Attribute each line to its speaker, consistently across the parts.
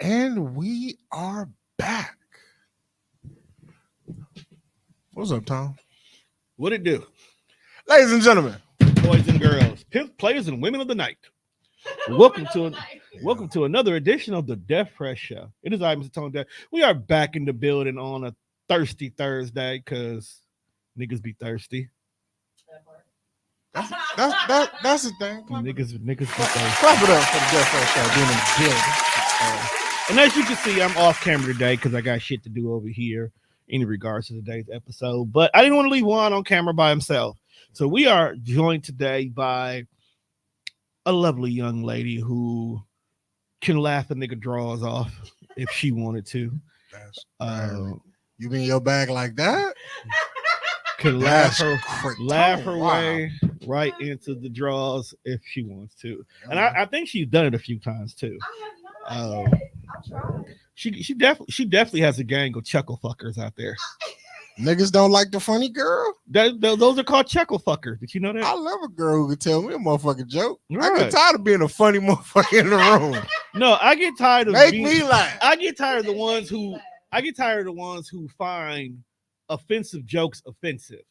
Speaker 1: And we are back. What's up, Tom?
Speaker 2: What it do?
Speaker 1: Ladies and gentlemen,
Speaker 2: Boys and girls, pimp players and women of the night. Welcome to another edition of the Death Press Show. It is I, Mr. Tone Death. We are back in the building on a thirsty Thursday because niggas be thirsty.
Speaker 1: That's the thing.
Speaker 2: Niggas be thirsty.
Speaker 1: Clap it up for the Death Press Show being in the building.
Speaker 2: And as you can see, I'm off camera today because I got shit to do over here in regards to today's episode. But I didn't want to leave Juan on camera by himself. So we are joined today by a lovely young lady who can laugh a nigga draws off if she wanted to.
Speaker 1: You mean your bag like that?
Speaker 2: Can laugh her way right into the draws if she wants to. And I think she's done it a few times too.
Speaker 3: I have not yet. I've tried.
Speaker 2: She definitely has a gang of chuckle fuckers out there.
Speaker 1: Niggas don't like the funny girl.
Speaker 2: Those are called chuckle fuckers. Did you know that?
Speaker 1: I love a girl who can tell me a motherfucking joke.
Speaker 2: Right.
Speaker 1: I get tired of being a funny motherfucker in the room.
Speaker 2: No, I get tired of
Speaker 1: me laugh.
Speaker 2: I get tired of the ones who find offensive jokes offensive.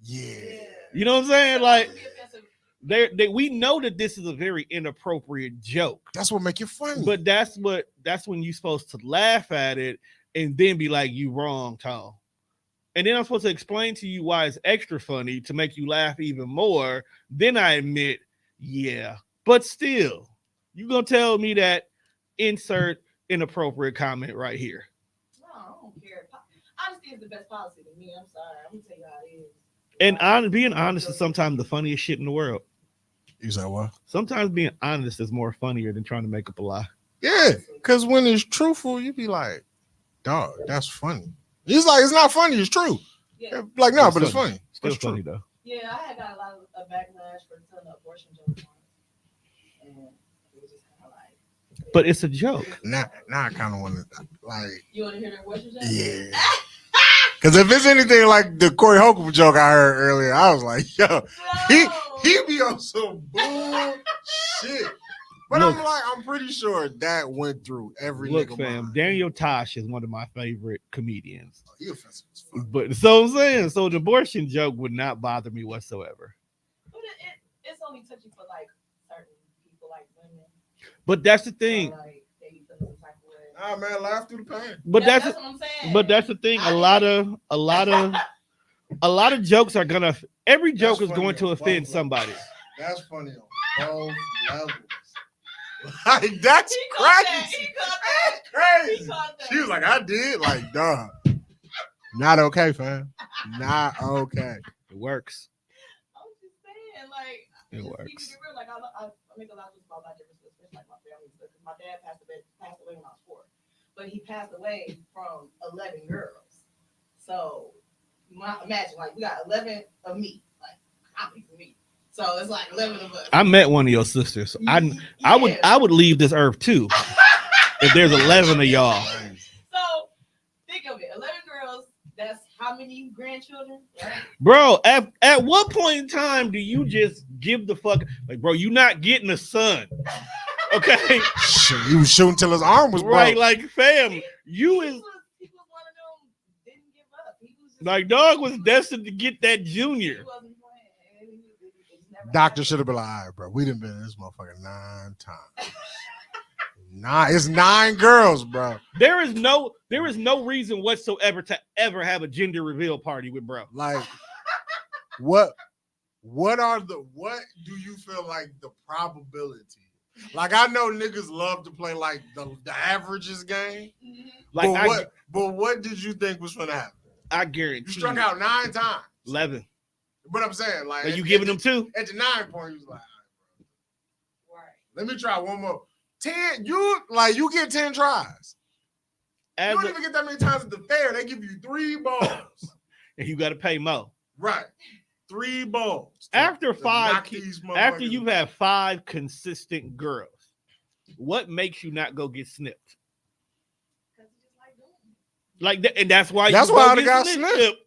Speaker 1: Yeah.
Speaker 2: You know what I'm saying? Like we know that this is a very inappropriate joke.
Speaker 1: That's what make it funny.
Speaker 2: But that's when you're supposed to laugh at it and then be like, you wrong, Tom. And then I'm supposed to explain to you why it's extra funny to make you laugh even more. Then I admit, yeah. But still, you gonna tell me that insert inappropriate comment right here.
Speaker 3: No, I don't care. Honesty is the best policy to me. I'm sorry. I'm gonna tell you how it is.
Speaker 2: And being honest is sometimes the funniest shit in the world.
Speaker 1: You say what?
Speaker 2: Sometimes being honest is more funnier than trying to make up a lie.
Speaker 1: Yeah, because when it's truthful, you be like, dog, that's funny. He's like, it's not funny, it's true.
Speaker 3: Yeah.
Speaker 1: Like, no, but it's funny.
Speaker 2: Still
Speaker 1: it's
Speaker 2: funny
Speaker 1: true.
Speaker 2: though.
Speaker 3: Yeah, I had got a lot of backlash for telling an abortion joke once. And it was just kind of like.
Speaker 2: But it's a joke.
Speaker 1: Now I kind of want to, like.
Speaker 3: You want to hear the abortion joke?
Speaker 1: Yeah. Because if it's anything like the Corey Holcomb joke I heard earlier, I was like, yo, he be on some bullshit. But look, I'm pretty sure that went through every nigga
Speaker 2: fam,
Speaker 1: mind.
Speaker 2: Daniel Tosh is one of my favorite comedians.
Speaker 1: Oh, he offensive as fuck.
Speaker 2: But so I'm saying, so the abortion joke would not bother me whatsoever.
Speaker 3: But it's only touchy for like certain people, like women.
Speaker 2: But that's the thing.
Speaker 3: So, like, they be feeling some type of way.
Speaker 1: Nah, man, laugh through the pain.
Speaker 2: But
Speaker 3: that's what I'm saying.
Speaker 2: But that's the thing. A lot of jokes are gonna. Every joke is going to offend somebody.
Speaker 1: That's funny on both levels. Like that's crazy. That's crazy. She was like, I did. Like, duh. Not okay, fam. Not okay.
Speaker 2: It works.
Speaker 3: I was just saying, like,
Speaker 2: it works.
Speaker 3: Keep it real. Like, I make a lot of about my differences, especially like my family, because my dad passed away when I was 4, but he passed away from 11 girls. So, imagine, like, we got 11 of me, like, copies of me. So it's like 11 of us.
Speaker 2: I met one of your sisters. So I would leave this earth too if there's 11 of y'all.
Speaker 3: So think of it, 11 girls. That's how many grandchildren, right?
Speaker 2: Bro, at what point in time do you just give the fuck like, bro? You not getting a son, okay?
Speaker 1: He was shooting till his arm was broke.
Speaker 2: Right, like fam, you is.
Speaker 3: He was one of them. Didn't give up. He was just,
Speaker 2: like dog was destined to get that junior.
Speaker 1: Doctor should have been like, all right, bro, we done been in this motherfucker 9 times. It's 9 girls, bro.
Speaker 2: There is no reason whatsoever to ever have a gender reveal party with bro.
Speaker 1: Like, what do you feel like the probability? Like, I know niggas love to play like the averages game.
Speaker 2: Like,
Speaker 1: but what did you think was gonna happen?
Speaker 2: I guarantee
Speaker 1: you struck out 9 times.
Speaker 2: 11.
Speaker 1: But I'm saying, like,
Speaker 2: are you giving them 2?
Speaker 1: At the 9 point, he was like, all right, bro.
Speaker 3: Right.
Speaker 1: Let me try one more. 10, you get 10 tries. You don't even get that many times at the fair. They give you 3 balls.
Speaker 2: And you got to pay more.
Speaker 1: Right. 3 balls.
Speaker 2: After you've had 5 consistent girls, what makes you not go get snipped?
Speaker 3: Because you just like doing it.
Speaker 2: Like that, and that's why
Speaker 1: I got snipped.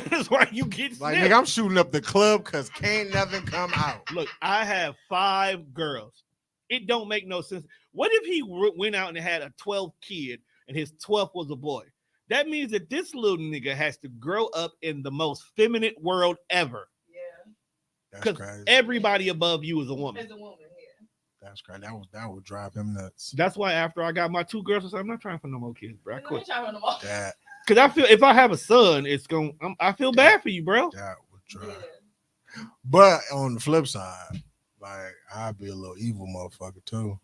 Speaker 2: That's why you get
Speaker 1: like,
Speaker 2: snipped.
Speaker 1: nigga, I'm shooting up the club because can't nothing come out.
Speaker 2: Look, I have 5 girls. It don't make no sense. What if he went out and had a 12th kid and his 12th was a boy? That means that this little nigga has to grow up in the most feminine world ever.
Speaker 3: Yeah.
Speaker 1: That's crazy.
Speaker 2: Everybody above you is a woman.
Speaker 3: As a woman, yeah.
Speaker 1: That's crazy. That would drive him nuts.
Speaker 2: That's why after I got my 2 girls, I said, I'm not trying for no more kids, bro. I quit.
Speaker 1: That
Speaker 2: Because I feel if I have a son, I feel bad for you, bro.
Speaker 1: that would drive.
Speaker 3: Yeah.
Speaker 1: But on the flip side, like I'd be a little evil motherfucker too.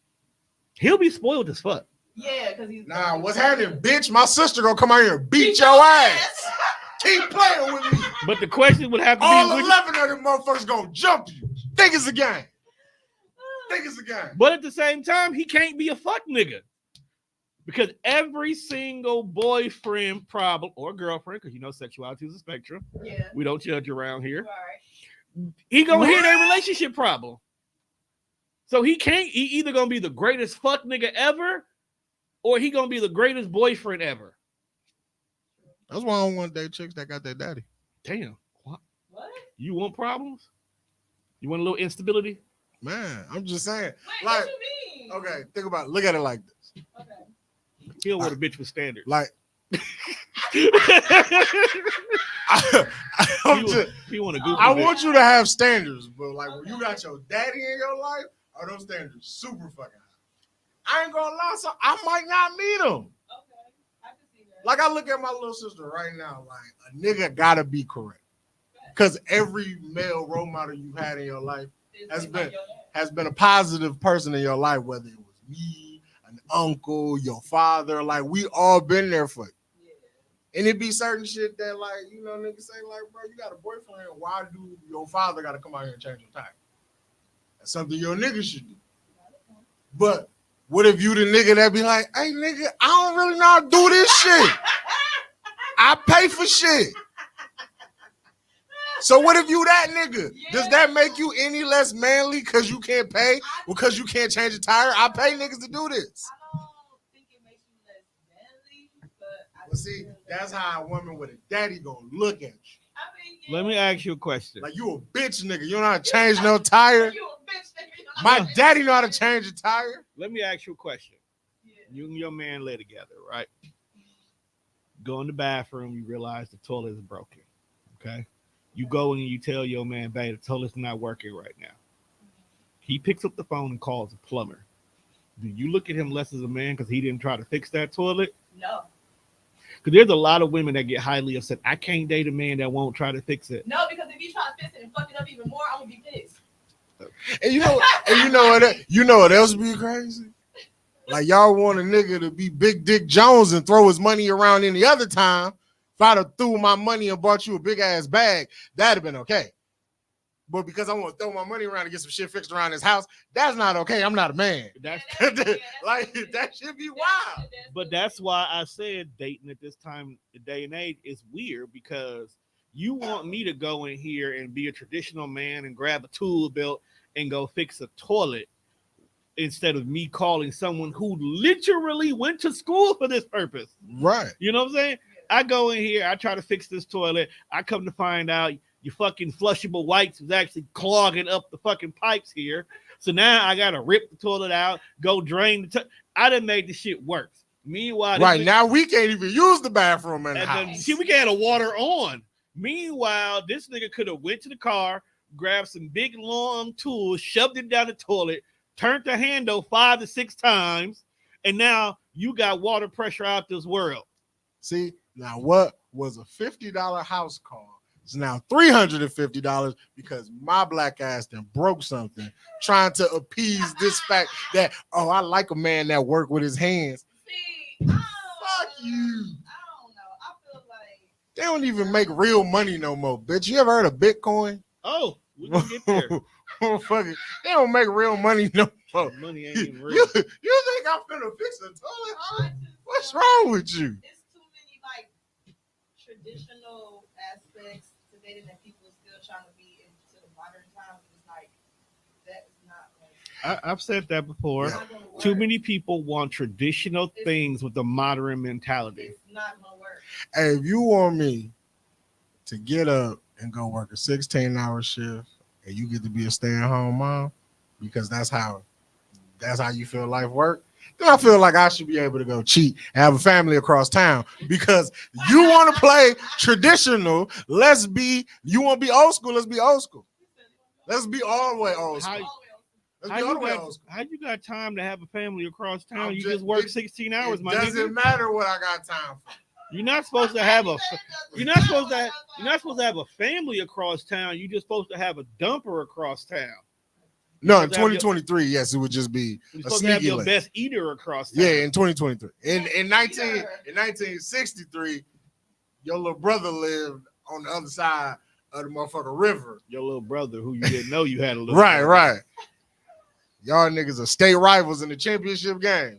Speaker 2: He'll be spoiled as fuck.
Speaker 3: Yeah, because he's
Speaker 1: Nah, what's happening, bitch? My sister gonna come out here and beat your ass. Keep playing with me.
Speaker 2: But the question would have to
Speaker 1: All
Speaker 2: be
Speaker 1: 11 of them motherfuckers gonna jump you. Think it's a game. Think it's a game.
Speaker 2: But at the same time, he can't be a fuck nigga. Because every single boyfriend problem or girlfriend, because you know sexuality is a spectrum.
Speaker 3: Yeah.
Speaker 2: We don't judge around here.
Speaker 3: Right.
Speaker 2: He gonna hear their relationship problem. So he either gonna be the greatest fuck nigga ever, or he gonna be the greatest boyfriend ever.
Speaker 1: That's why I don't want to date chicks that got their daddy.
Speaker 2: Damn. What?
Speaker 3: What?
Speaker 2: You want problems? You want a little instability?
Speaker 1: Man, I'm just saying.
Speaker 3: Wait,
Speaker 1: Like,
Speaker 3: what you mean?
Speaker 1: okay, think about it. Look at it like this.
Speaker 3: Okay.
Speaker 2: He'll want a bitch with standards.
Speaker 1: Like,
Speaker 2: he
Speaker 1: I'm just,
Speaker 2: want a goofy
Speaker 1: I
Speaker 2: bitch.
Speaker 1: want you to have standards, but like when you got your daddy in your life, are those standards super fucking high? I ain't gonna lie, so I might not meet them.
Speaker 3: Okay. I can see that.
Speaker 1: Like I look at my little sister right now, like a nigga gotta be correct. Because every male role model you had in your life has been a positive person in your life, whether it was me, an uncle, your father, like we all been there for you.
Speaker 3: Yeah.
Speaker 1: And it be certain shit that like, you know, niggas say like, bro, you got a boyfriend, why do your father gotta come out here and change your tire? That's something your nigga should do. But what if you the nigga that be like, hey nigga, I don't really know how to do this shit. I pay for shit. So what if you that nigga? Does that make you any less manly because you can't pay? Because you can't change a tire? I pay niggas to do this.
Speaker 3: I don't think it makes you less manly, but
Speaker 1: But see, that's how a woman with a daddy gonna look at you.
Speaker 3: I mean, yeah.
Speaker 2: Let me ask you a question.
Speaker 1: Like you a bitch nigga. You don't know how to change no tire.
Speaker 3: You a bitch, nigga.
Speaker 1: My daddy know how to change a tire.
Speaker 2: Let me ask you a question.
Speaker 3: Yeah.
Speaker 2: You and your man lay together, right? Go in the bathroom, you realize the toilet is broken. Okay. You go and you tell your man, babe, the toilet's not working right now. He picks up the phone and calls a plumber. Do you look at him less as a man because he didn't try to fix that toilet?
Speaker 3: No.
Speaker 2: Because there's a lot of women that get highly upset. I can't date a man that won't try to fix it.
Speaker 3: No, because if you try to fix it and fuck it up even more, I'm gonna be pissed.
Speaker 1: And you know what else would be crazy? Like y'all want a nigga to be Big Dick Jones and throw his money around any other time. If I'd have threw my money and bought you a big ass bag, that'd have been okay. But because I want to throw my money around and get some shit fixed around his house, that's not okay. I'm not a man.
Speaker 2: That's
Speaker 1: Like that should be wild.
Speaker 2: But that's why I said dating at this time, the day and age, is weird because you want me to go in here and be a traditional man and grab a tool belt and go fix a toilet instead of me calling someone who literally went to school for this purpose.
Speaker 1: Right.
Speaker 2: You know what I'm saying? I go in here, I try to fix this toilet. I come to find out your fucking flushable wipes is actually clogging up the fucking pipes here. So now I gotta rip the toilet out, go drain the I done made the shit worse. Meanwhile,
Speaker 1: right now we can't even use the bathroom in the house.
Speaker 2: See, we can have the water on. Meanwhile, this nigga could have went to the car, grabbed some big long tools, shoved it down the toilet, turned the handle 5 to 6 times, and now you got water pressure out this world.
Speaker 1: See, now what was a $50 house call is now $350 because my black ass done broke something trying to appease this fact that, oh, I like a man that work with his hands.
Speaker 3: See,
Speaker 1: Fuck you.
Speaker 3: I don't know. I feel like
Speaker 1: They don't even make real money no more, bitch. You ever heard of Bitcoin?
Speaker 2: Oh, we gonna get there.
Speaker 1: Fuck it. They don't make real money no more.
Speaker 2: Money ain't even real.
Speaker 1: You think I'm finna fix a toilet? Huh? What's wrong with you?
Speaker 3: it's too many like traditional aspects to dating that people are still trying to be into the modern times. It's like that is not.
Speaker 2: I've said that before.
Speaker 1: Yeah.
Speaker 2: Too many people want traditional things with a modern mentality.
Speaker 3: It's not gonna work.
Speaker 1: Hey, if you want me to get up and go work a 16-hour shift and you get to be a stay-at-home mom, because that's how that's how you feel life work, then I feel like I should be able to go cheat and have a family across town because you want to play traditional. You want to be old school. Let's be old school. Let's be all the way old school. Let's be all the way old school.
Speaker 2: How you got time to have a family across town?
Speaker 1: I'm
Speaker 2: you just work 16 hours,
Speaker 1: it
Speaker 2: my nigga.
Speaker 1: doesn't matter what I got time for.
Speaker 2: You're not supposed to have a. You're not supposed to have a family across town. You're just supposed to have a dumper across town.
Speaker 1: No, in 2023, yes, it would just be
Speaker 2: You're
Speaker 1: a
Speaker 2: supposed to have your
Speaker 1: sneaky
Speaker 2: best eater across town.
Speaker 1: Yeah, in 2023. In 1963, your little brother lived on the other side of the motherfucking river.
Speaker 2: Your little brother, who you didn't know you had a little
Speaker 1: Right,
Speaker 2: brother.
Speaker 1: right. Y'all niggas are state rivals in the championship game.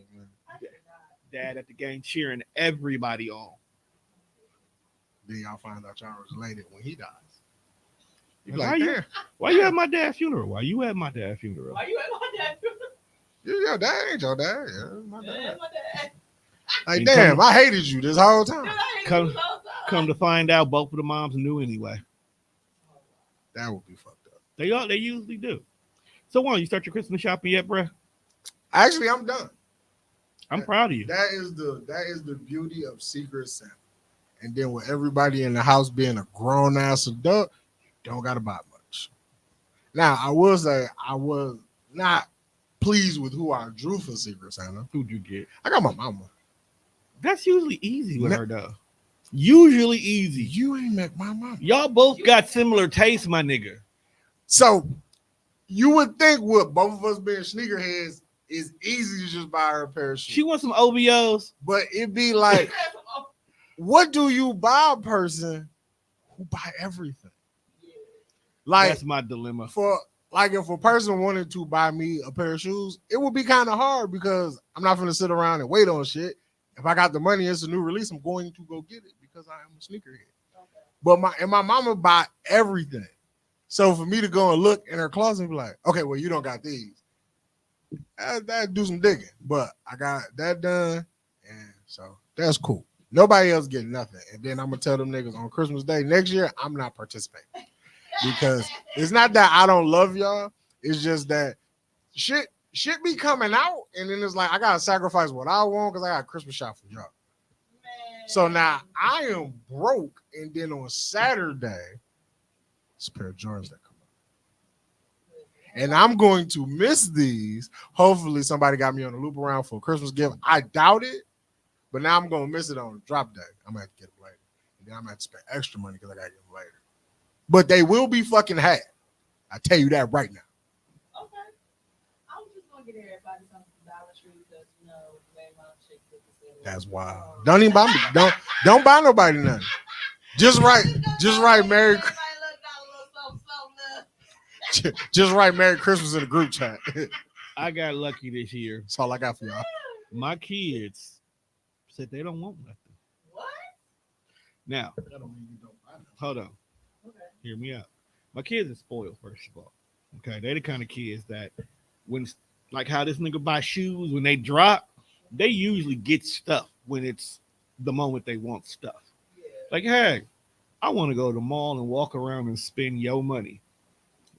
Speaker 2: Dad at the game cheering everybody on.
Speaker 1: Then y'all find out y'all was related when he dies. You
Speaker 2: Why you at my dad's funeral? Why you at my dad's funeral?
Speaker 3: Why you at my dad's funeral?
Speaker 1: Your dad ain't your dad. Yeah, my dad.
Speaker 3: Yeah, my dad.
Speaker 1: Like,
Speaker 2: And
Speaker 1: damn, I hated you this whole time.
Speaker 3: Dude, I
Speaker 2: Come-
Speaker 3: hated you all the time.
Speaker 2: Come to find out, both of the moms knew anyway.
Speaker 1: That would be fucked up.
Speaker 2: They usually do. So, why don't you start your Christmas shopping yet, bruh?
Speaker 1: Actually, I'm done.
Speaker 2: I'm proud of you.
Speaker 1: That is the beauty of Secret Santa. And then with everybody in the house being a grown ass adult, you don't gotta buy much. Now, I will say I was not pleased with who I drew for Secret Santa.
Speaker 2: Who'd you get?
Speaker 1: I got my mama.
Speaker 2: That's usually easy with her, though. Usually easy.
Speaker 1: You ain't met my mama.
Speaker 2: Y'all both got similar tastes, my nigga.
Speaker 1: So you would think with both of us being sneakerheads, it's easy to just buy her a pair of shoes.
Speaker 2: She wants some OBOs.
Speaker 1: But it'd be like, what do you buy a person who buy everything? Like,
Speaker 2: That's my dilemma.
Speaker 1: if a person wanted to buy me a pair of shoes, it would be kind of hard because I'm not gonna sit around and wait on shit. If I got the money, it's a new release, I'm going to go get it because I am a sneakerhead. But my mama buy everything. So for me to go and look in her closet and be like, okay, well, you don't got these. That do some digging. But I got that done. And so that's cool. Nobody else getting nothing. And then I'm gonna tell them niggas on Christmas Day next year, I'm not participating. Because it's not that I don't love y'all. It's just that shit be coming out. And then it's like I gotta sacrifice what I want because I got a Christmas shop for y'all.
Speaker 3: Man.
Speaker 1: So now I am broke. And then on Saturday, it's a pair of Jordans that come out. And I'm going to miss these. Hopefully somebody got me on the loop around for a Christmas gift. I doubt it. But now I'm going to miss it on drop day. I'm going to have to get them later. And then I'm going to have to spend extra money because I got to get them later. But they will be fucking had. I tell you that right now.
Speaker 3: Okay. I'm just going to get everybody something from Dollar Tree because, they want to shake 50 cents.
Speaker 1: That's wild. Don't even buy me. Don't buy nobody nothing. Just write Merry Just write Merry Christmas in the group chat.
Speaker 2: I got lucky this year.
Speaker 1: That's all I got for y'all.
Speaker 2: My kids said they don't want nothing.
Speaker 3: What?
Speaker 2: Now, hold on.
Speaker 3: Okay.
Speaker 2: Hear me out. My kids are spoiled, first of all. Okay, they're the kind of kids that when, like how this nigga buy shoes, when they drop, they usually get stuff when it's the moment they want stuff.
Speaker 3: Yeah.
Speaker 2: Like, hey, I want to go to the mall and walk around and spend your money.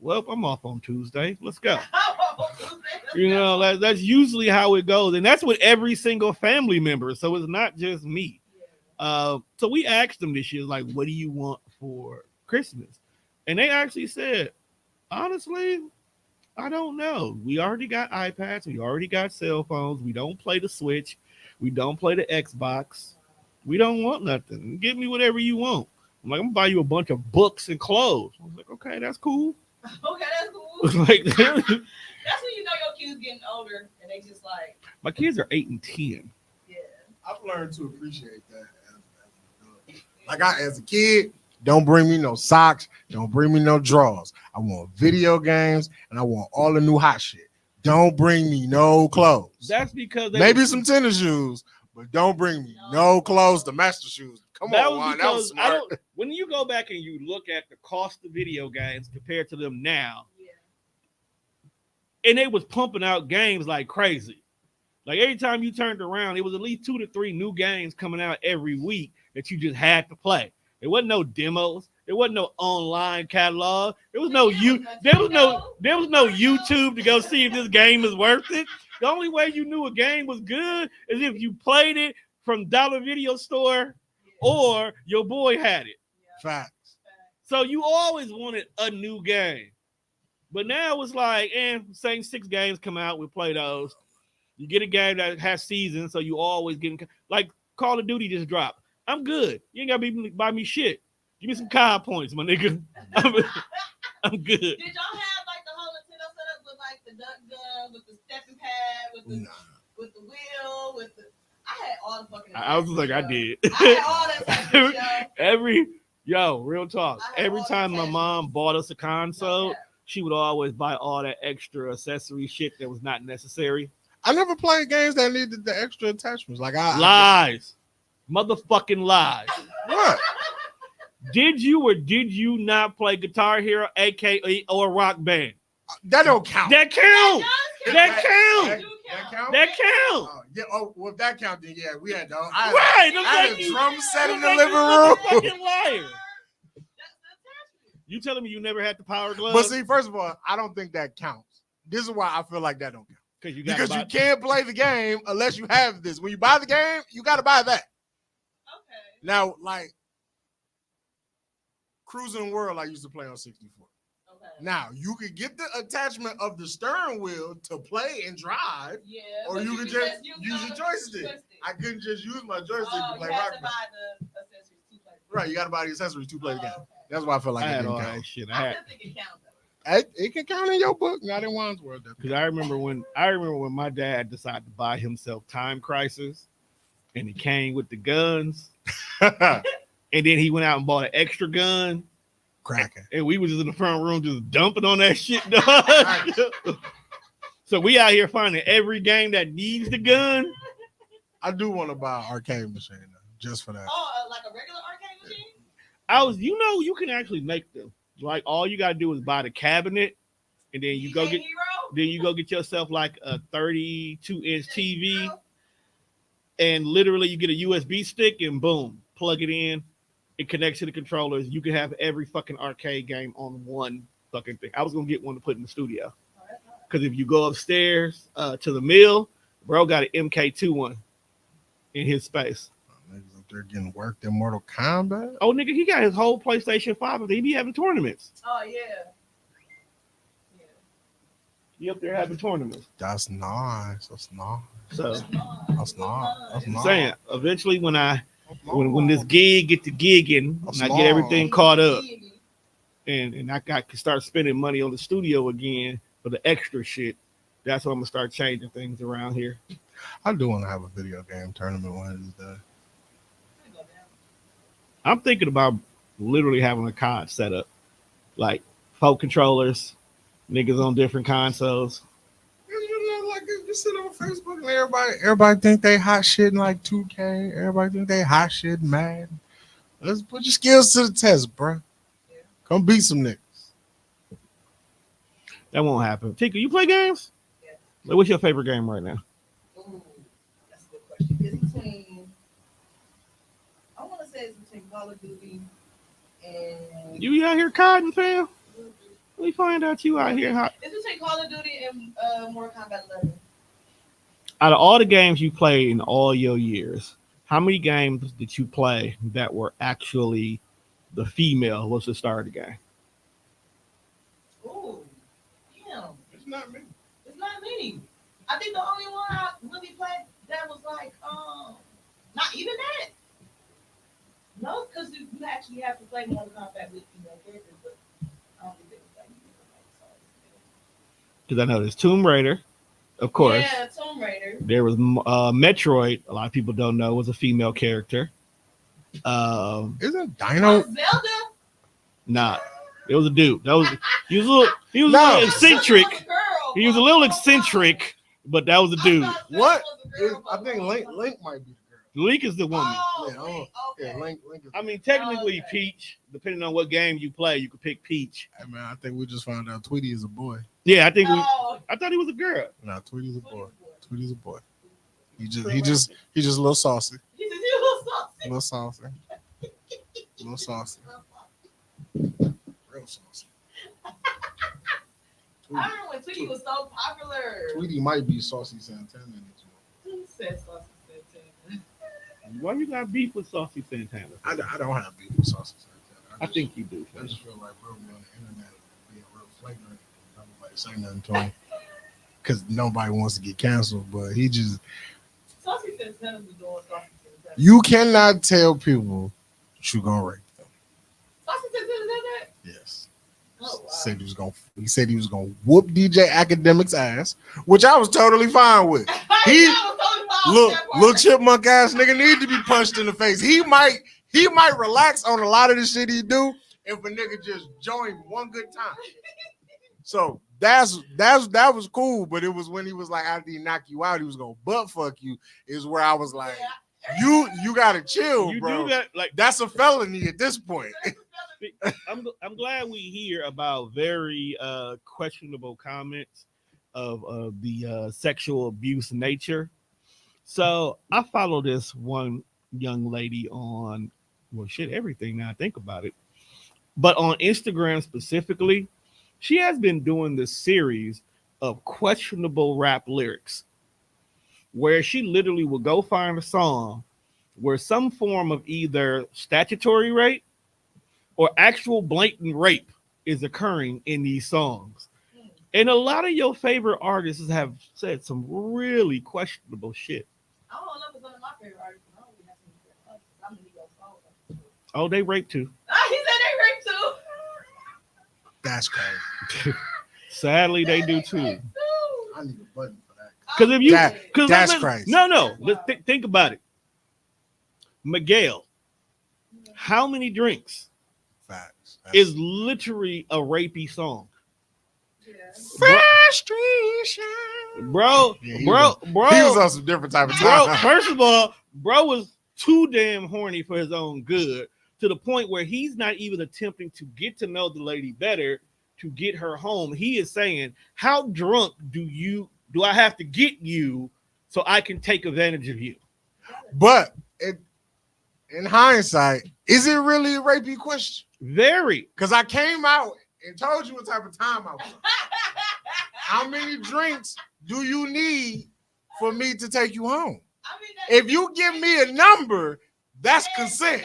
Speaker 2: Well, I'm off on Tuesday. Let's go. That's usually how it goes. And that's with every single family member. So it's not just me. So we asked them this year, like, what do you want for Christmas? And they actually said, honestly, I don't know. We already got iPads. We already got cell phones. We don't play the Switch. We don't play the Xbox. We don't want nothing. Give me whatever you want. I'm like, I'm gonna buy you a bunch of books and clothes. I was like, okay, that's cool.
Speaker 3: Okay, that's cool.
Speaker 2: Like,
Speaker 3: That's when you know your kids getting older and they just like.
Speaker 2: my kids are 8 and 10.
Speaker 3: Yeah.
Speaker 1: I've learned to appreciate that. Like as a kid, don't bring me no socks. Don't bring me no drawers. I want video games and I want all the new hot shit. Don't bring me no clothes.
Speaker 2: That's because
Speaker 1: Maybe some tennis shoes, but don't bring me no clothes to match the shoes. Come
Speaker 2: that
Speaker 1: on,
Speaker 2: was
Speaker 1: Juan, that was
Speaker 2: because
Speaker 1: smart.
Speaker 2: when you go back and you look at the cost of video games compared to them now,
Speaker 3: Yeah.
Speaker 2: and they was pumping out games like crazy. Like every time you turned around, it was at least 2 to 3 new games coming out every week that you just had to play. It wasn't no demos. There wasn't no online catalog. There was no YouTube to go see if this game is worth it. The only way you knew a game was good is if you played it from dollar video store or your boy had it.
Speaker 1: Facts.
Speaker 2: So you always wanted a new game. But now it's like, same 6 games come out, we play those. You get a game that has seasons, so you always getting like Call of Duty just dropped. I'm good. You ain't gotta buy me shit. Give me some COD points, my nigga. I'm good.
Speaker 3: Did y'all have like the whole Nintendo setup with like the duck gun, with the stepping pad, with the wheel, with the? I had all the fucking.
Speaker 2: I was like, I did.
Speaker 3: I had all that stuff,
Speaker 2: real talk. Every time my mom bought us a console, she would always buy all that extra accessory shit that was not necessary.
Speaker 1: I never played games that needed the extra attachments. Like
Speaker 2: lies, motherfucking lies.
Speaker 1: What?
Speaker 2: Did you or did you not play Guitar Hero, aka or Rock Band?
Speaker 1: That don't count.
Speaker 2: That count. That count. That count.
Speaker 1: Yeah. Oh, well, if that count, then yeah, we had those.
Speaker 2: I
Speaker 1: had a drum set in the living room.
Speaker 2: Fucking liar. You telling me you never had the Power Glove?
Speaker 1: But see, first of all, I don't think that counts. This is why I feel like that don't count. Because you can't play the game unless you have this. When you buy the game, you got to buy that.
Speaker 3: Okay.
Speaker 1: Now, like Cruising the World, I used to play on 64. Okay. Now you could get the attachment of the steering wheel to play and drive, or you could just use your joystick. I couldn't just use my joystick to play Rock Band. Right, you got to buy the accessories to play the game. Okay. That's why I feel like
Speaker 2: I
Speaker 1: it
Speaker 2: had
Speaker 1: didn't
Speaker 2: all
Speaker 1: count.
Speaker 2: that shit.
Speaker 3: I think it counts.
Speaker 1: It can count in your book, not in Juan's world.
Speaker 2: Because I remember when my dad decided to buy himself Time Crisis, and he came with the guns, and then he went out and bought an extra gun.
Speaker 1: Cracking.
Speaker 2: And we was just in the front room just dumping on that shit, dog. So we out here finding every game that needs the gun.
Speaker 1: I do want to buy an arcade machine though, just for that.
Speaker 3: Oh, like a regular arcade machine?
Speaker 2: You can actually make them. Like all you gotta do is buy the cabinet, and then you go get yourself like a 32-inch TV, and literally you get a USB stick and boom, plug it in. It connects to the controllers. You can have every fucking arcade game on one fucking thing. I was gonna get one to put in the studio, because if you go upstairs to the mill, bro got an MK2 one in his space.
Speaker 1: They're getting worked in Mortal Kombat.
Speaker 2: Oh, nigga, he got his whole PlayStation 5. He be having tournaments.
Speaker 3: Oh, yeah.
Speaker 2: He up there having tournaments.
Speaker 1: That's nice.
Speaker 2: So
Speaker 1: that's nice.
Speaker 2: I'm saying, eventually when when this gig get to gigging, and I get everything caught up, and I can start spending money on the studio again for the extra shit, that's when I'm gonna start changing things around here.
Speaker 1: I do want to have a video game tournament one of these days.
Speaker 2: I'm thinking about literally having a COD set up, like 4 controllers, niggas on different consoles.
Speaker 1: You know, like you sit on Facebook and everybody think they hot shit in like 2K. Everybody think they hot shit in Madden. Let's put your skills to the test, bro. Yeah. Come beat some niggas.
Speaker 2: That won't happen. Tika, you play games?
Speaker 3: Yeah.
Speaker 2: Like, what's your favorite game right now?
Speaker 3: Ooh, that's a good question. It's between Call of Duty and
Speaker 2: you out here cotton, fam? Let me find out you out here hot.
Speaker 3: It's between Call of Duty and Mortal Kombat 11.
Speaker 2: Out of all the games you played in all your years, how many games did you play that were actually the female was the star of the game?
Speaker 3: Ooh, damn.
Speaker 1: It's not me.
Speaker 3: It's not me. I think the only one I really played that was like, not even that. No, because you actually have to play Mortal Kombat with female characters, but I don't think they was like
Speaker 2: because I know there's Tomb Raider, of course.
Speaker 3: Yeah, Tomb Raider.
Speaker 2: There was Metroid. A lot of people don't know was a female character.
Speaker 1: Isn't Dino
Speaker 3: Zelda?
Speaker 2: Nah, it was a dude. He was a little eccentric. He was a little eccentric, but that was a dude.
Speaker 1: What? I think Link might be.
Speaker 2: Link is the woman.
Speaker 3: Oh, okay.
Speaker 1: Link is.
Speaker 2: I mean, technically, Peach. Depending on what game you play, you could pick Peach.
Speaker 1: Hey man, I think we just found out Tweety is a boy.
Speaker 2: Yeah, I thought he was a girl.
Speaker 1: No, Tweety's a boy. Tweety's a boy. He just a little saucy.
Speaker 3: He's a little saucy.
Speaker 1: A little saucy. A little saucy. real saucy.
Speaker 3: I remember when Tweety was so popular.
Speaker 1: Tweety might be Saucy Santana.
Speaker 3: Who said Saucy Santana?
Speaker 2: Why you got beef with Saucy Santana?
Speaker 1: I don't have beef with Saucy Santana.
Speaker 2: I think you do.
Speaker 1: I just feel like bro, on the internet being real flagrant. Nobody say nothing to him because nobody wants to get canceled. But he just
Speaker 3: Saucy Santana was doing Saucy Santana.
Speaker 1: you cannot tell people that you gonna rape them.
Speaker 3: Saucy Santana did that?
Speaker 1: Yes.
Speaker 3: Oh, wow.
Speaker 1: He said he was gonna whoop DJ Academic's ass, which I was totally fine with. He little chipmunk ass nigga need to be punched in the face. He might relax on a lot of the shit he do if a nigga just join one good time. So that was cool, but it was when he was like, after he knock you out, he was gonna butt fuck you, is where I was like, you gotta chill,
Speaker 2: You
Speaker 1: bro.
Speaker 2: do that, like
Speaker 1: That's a felony at this point.
Speaker 2: I'm glad we hear about very questionable comments of the sexual abuse nature. So I follow this one young lady on everything now I think about it. But on Instagram specifically, she has been doing this series of questionable rap lyrics where she literally will go find a song where some form of either statutory rape or actual blatant rape is occurring in these songs. And a lot of your favorite artists have said some really questionable shit.
Speaker 3: I don't know if it's one of my favorite artists. I don't really have any favorite artists. I'm gonna go follow.
Speaker 2: Oh, they rape too.
Speaker 3: He said they rape too.
Speaker 1: That's crazy.
Speaker 2: Sadly, they do too.
Speaker 1: I need a button for that.
Speaker 2: Because if you,
Speaker 1: that's crazy.
Speaker 2: No. Let's think about it. Miguel, how many drinks?
Speaker 1: Facts.
Speaker 2: Is literally a rapey song.
Speaker 3: Yeah.
Speaker 1: Frustration.
Speaker 2: Bro.
Speaker 1: He was on some different type of time.
Speaker 2: Bro, first of all, bro was too damn horny for his own good to the point where he's not even attempting to get to know the lady better to get her home. He is saying, how drunk do I have to get you so I can take advantage of you?
Speaker 1: But in hindsight, is it really a rapey question?
Speaker 2: Very.
Speaker 1: Because I came out and told you what type of time I was on. How many drinks do you need for me to take you home? If you give me a number, that's consent.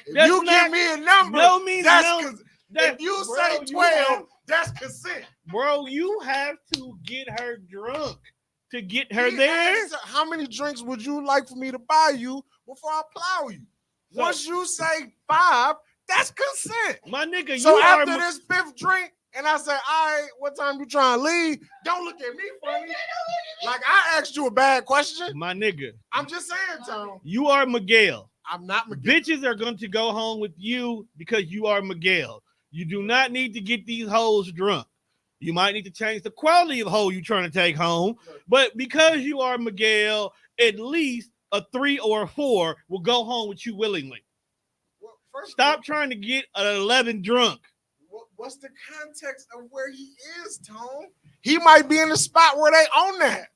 Speaker 1: If you give me a number, that's consent. If you say 12, that's consent.
Speaker 2: Bro, you have to get her drunk to get her there.
Speaker 1: How many drinks would you like for me to buy you before I plow you? Once you say 5, that's consent.
Speaker 2: My nigga,
Speaker 1: so after this 5th drink, and I say, all right, what time you trying to leave? Don't look at me funny. Like I asked you a bad question.
Speaker 2: My nigga.
Speaker 1: I'm just saying, Tom.
Speaker 2: You are Miguel.
Speaker 1: I'm not Miguel.
Speaker 2: Bitches are going to go home with you because you are Miguel. You do not need to get these hoes drunk. You might need to change the quality of hoe you're trying to take home. But because you are Miguel, at least a 3 or a 4 will go home with you willingly. Stop trying to get an 11 drunk.
Speaker 1: What's the context of where he is, Tone? He might be in the spot where they own that.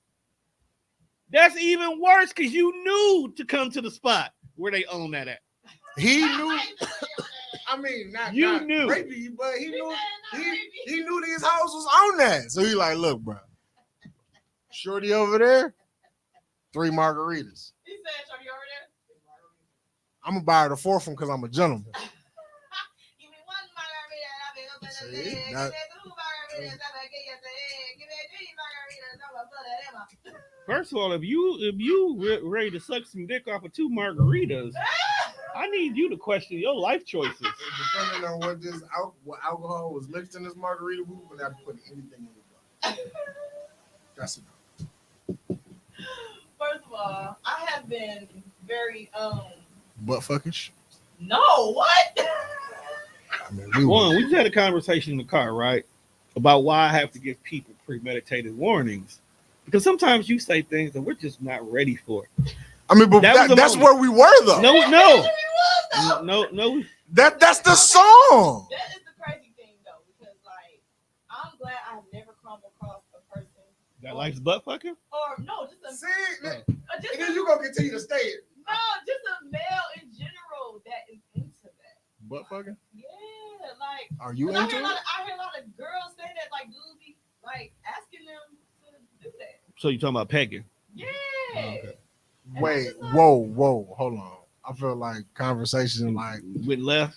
Speaker 2: That's even worse because you knew to come to the spot where they own that at.
Speaker 1: He knew. I mean, not
Speaker 2: knew,
Speaker 1: rapey, but he knew these hoes was on that. So he like, look, bro, shorty over there, 3 margaritas.
Speaker 3: He said, shorty over there, 3 margaritas.
Speaker 1: I'm gonna buy her the 4th one because I'm a gentleman.
Speaker 3: Give me 1 margarita, I'll be open the leg. Give me 2 margaritas, I'll get you the egg. Give me 3 margaritas, I'm gonna put it in my.
Speaker 2: First of all, if you ready to suck some dick off of 2 margaritas, I need you to question your life choices.
Speaker 1: Depending on what alcohol was mixed in this margarita, we would have to put anything in the bottle. That's enough.
Speaker 3: First of all, I have been very
Speaker 1: butt fucking.
Speaker 3: No, what?
Speaker 1: I mean,
Speaker 2: we just had a conversation in the car, right? About why I have to give people premeditated warnings. Because sometimes you say things that we're just not ready for.
Speaker 1: I mean, but that's where we were, though.
Speaker 2: No.
Speaker 1: That's the song.
Speaker 3: That is the crazy thing, though, because like I'm glad I've never come across a person
Speaker 2: that likes butt fucking.
Speaker 3: Or no, just
Speaker 1: and then you gonna continue to stay it.
Speaker 3: No, just a male in general that is into that.
Speaker 1: Butt fucking.
Speaker 3: Yeah, like like,
Speaker 1: Are you
Speaker 3: 'cause I
Speaker 1: into
Speaker 3: hear,
Speaker 1: it?
Speaker 3: I hear a lot of girls say that, like, dudes be like asking them to do that.
Speaker 2: So you talking about pegging?
Speaker 3: Yeah.
Speaker 2: Okay.
Speaker 3: And
Speaker 1: Wait,
Speaker 3: it's just like-
Speaker 1: whoa, hold on. I feel like conversation like
Speaker 2: Went left.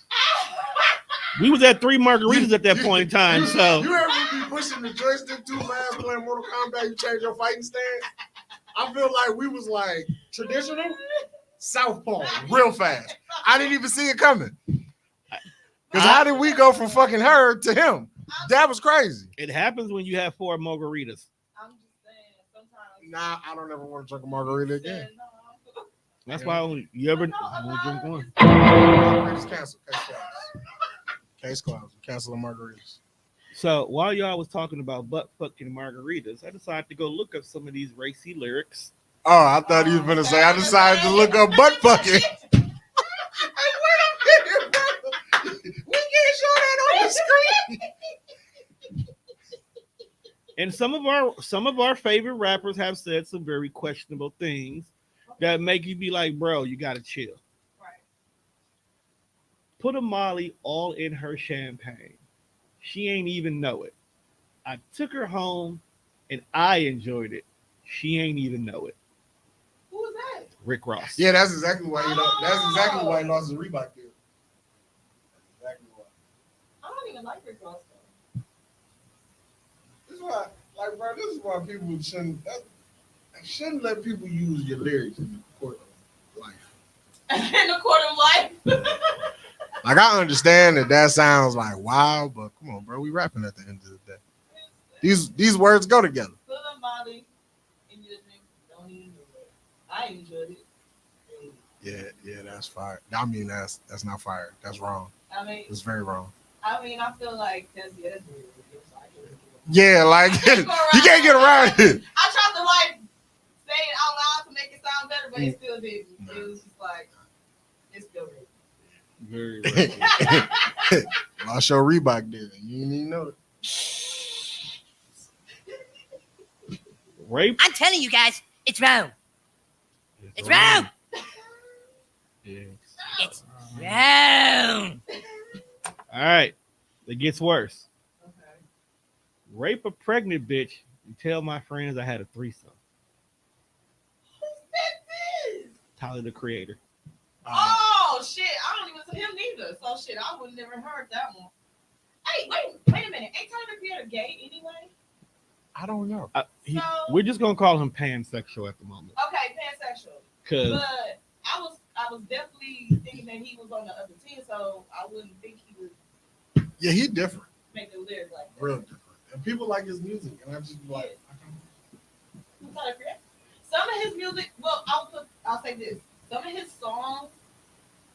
Speaker 2: We was at 3 margaritas at that point in time. So
Speaker 1: you ever be pushing the joystick too fast playing Mortal Kombat? You change your fighting stance. I feel like we was like traditional southpaw real fast. I didn't even see it coming. Because how did we go from fucking her to him? That was crazy.
Speaker 2: it happens when you have 4 margaritas.
Speaker 3: I'm just saying, sometimes.
Speaker 1: Nah, I don't ever want to drink a margarita again.
Speaker 2: That's why you ever only drink one.
Speaker 1: Margaritas canceled. Case closed. Cancel the margaritas.
Speaker 2: So while y'all was talking about butt fucking margaritas, I decided to go look up some of these racy lyrics.
Speaker 1: Oh, I thought you were gonna say I decided to look up butt fucking. Hey, wait a minute, bro. We can't show that on the screen.
Speaker 2: And some of our favorite rappers have said some very questionable things that make you be like, bro, you gotta chill.
Speaker 3: Right.
Speaker 2: Put a Molly all in her champagne. She ain't even know it. I took her home and I enjoyed it. She ain't even know it.
Speaker 3: Who was that?
Speaker 2: Rick Ross.
Speaker 1: Yeah, that's exactly why you know. That's exactly why he lost his Reebok deal. Exactly why.
Speaker 3: I don't even like Rick Ross though.
Speaker 1: This is why, like, bro. This is why people shouldn't let people use your lyrics in the court of life.
Speaker 3: In the court of life.
Speaker 1: Like, I understand that sounds like wow, but come on, bro. We rapping at the end of the day. These words go together.
Speaker 3: Put a Molly and you just don't even do it. I enjoyed it.
Speaker 1: Yeah, that's fire. I mean, that's not fire. That's wrong.
Speaker 3: I mean,
Speaker 1: It's very wrong.
Speaker 3: I feel like that's weird.
Speaker 1: Yeah, like you can't get around it.
Speaker 3: I tried to like say it out loud to make it sound better, but it still didn't. It was just like it's still weird.
Speaker 2: Very racy.
Speaker 1: Lost your Reebok deal. You didn't even know it.
Speaker 2: Rape.
Speaker 4: I'm telling you guys, it's wrong. It's wrong.
Speaker 2: Yeah.
Speaker 4: It's wrong.
Speaker 2: All right. It gets worse.
Speaker 3: Okay.
Speaker 2: Rape a pregnant bitch and tell my friends I had a threesome.
Speaker 3: Who's that?
Speaker 2: Tyler, the Creator.
Speaker 3: Oh shit! I don't even see him neither. So shit, I would never heard that one. Hey, wait a minute. Ain't Tyler the Creator gay anyway?
Speaker 1: I don't know.
Speaker 2: We're just gonna call him pansexual at the moment.
Speaker 3: Okay, pansexual.
Speaker 2: Cause
Speaker 3: But I was definitely thinking that he was on the other team, so I wouldn't think he would
Speaker 1: Yeah, he different.
Speaker 3: make a lyric like that.
Speaker 1: Real different. And people like his music, and I just be like,
Speaker 3: Who's Tyler Creator? Some of his music, well, I'll say this. Some of his songs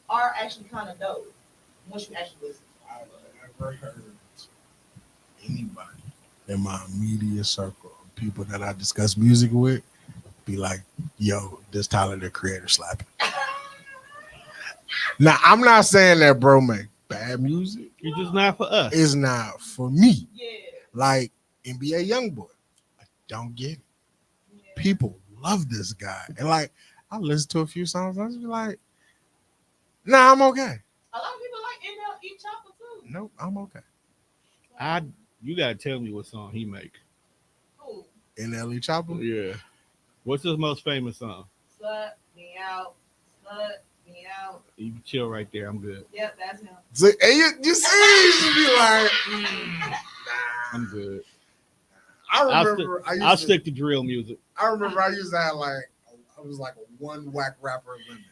Speaker 3: are actually kind of dope once you actually listen.
Speaker 1: I've never heard anybody in my immediate circle of people that I discuss music with be like, yo, this Tyler the Creator slapping. Now, I'm not saying that bro make bad music.
Speaker 2: you're just not for us.
Speaker 1: It's not for me.
Speaker 3: Yeah.
Speaker 1: Like NBA Youngboy. I don't get it.
Speaker 3: Yeah.
Speaker 1: People love this guy. And like, I listen to a few songs, I just be like, nah, I'm okay.
Speaker 3: A lot of people like NLE Chopper too.
Speaker 1: Nope, I'm okay.
Speaker 2: You gotta tell me what song he make.
Speaker 3: Cool.
Speaker 1: NLE Chopper.
Speaker 2: Yeah. What's his most famous song?
Speaker 3: Slut me out. Slut me out.
Speaker 2: You can chill right there. I'm good.
Speaker 3: Yep, that's him.
Speaker 1: So, and you see, you should be like, nah.
Speaker 2: I'm good.
Speaker 1: I
Speaker 2: I'll
Speaker 1: remember
Speaker 2: stick to drill music.
Speaker 1: I remember I used to have like I was like a one whack rapper limit.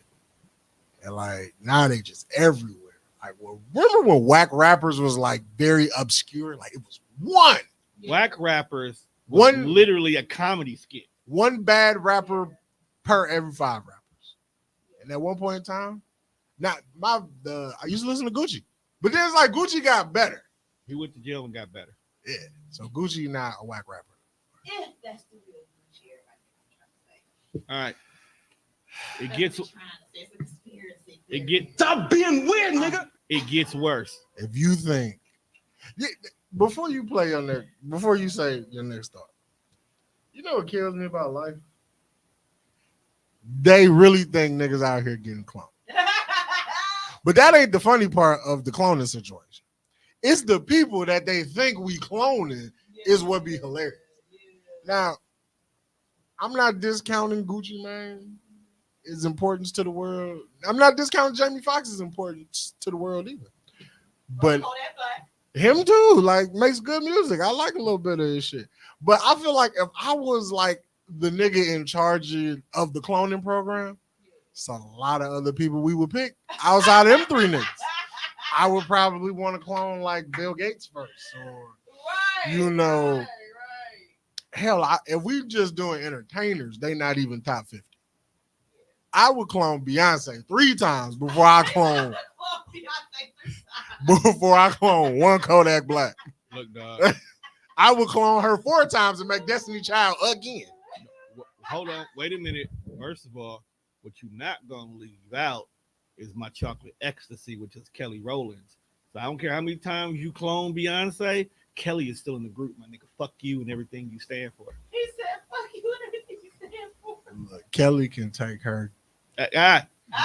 Speaker 1: And like now they just everywhere. Like remember when whack rappers was like very obscure? Like it was one.
Speaker 3: Yeah.
Speaker 2: Whack rappers was
Speaker 1: One
Speaker 2: literally a comedy skit.
Speaker 1: one bad rapper per every 5 rappers. And at one point in time, I used to listen to Gucci. But then it's like Gucci got better.
Speaker 2: He went to jail and got better.
Speaker 1: Yeah. So Gucci not a whack rapper.
Speaker 3: Yeah, that's the real cheer.
Speaker 2: All right. It gets
Speaker 3: It's a conspiracy.
Speaker 2: it get
Speaker 4: Stop being weird, nigga.
Speaker 2: it gets worse.
Speaker 1: If you think before you say your next thought, you know what kills me about life? They really think niggas out here getting cloned. But that ain't the funny part of the cloning situation. It's the people that they think we cloning is what be hilarious. Now, I'm not discounting Gucci Mane. His importance to the world. I'm not discounting Jamie Foxx's importance to the world either. But him too, like, makes good music. I like a little bit of his shit. But I feel like if I was like the nigga in charge of the cloning program, it's a lot of other people we would pick outside of them three niggas. I would probably want to clone like Bill Gates first, or hell, if we just doing entertainers, they not even top 50. I would clone Beyonce 3 times before I clone one Kodak Black.
Speaker 2: Look, dog.
Speaker 1: I would clone her 4 times and make Destiny Child again.
Speaker 2: Hold on, wait a minute. First of all, what you're not gonna leave out is my chocolate ecstasy, which is Kelly Rowland's. So I don't care how many times you clone Beyonce, Kelly is still in the group, my nigga. Fuck you and everything you stand for.
Speaker 3: He said, "Fuck you and everything you stand for."
Speaker 1: Look, Kelly can take her.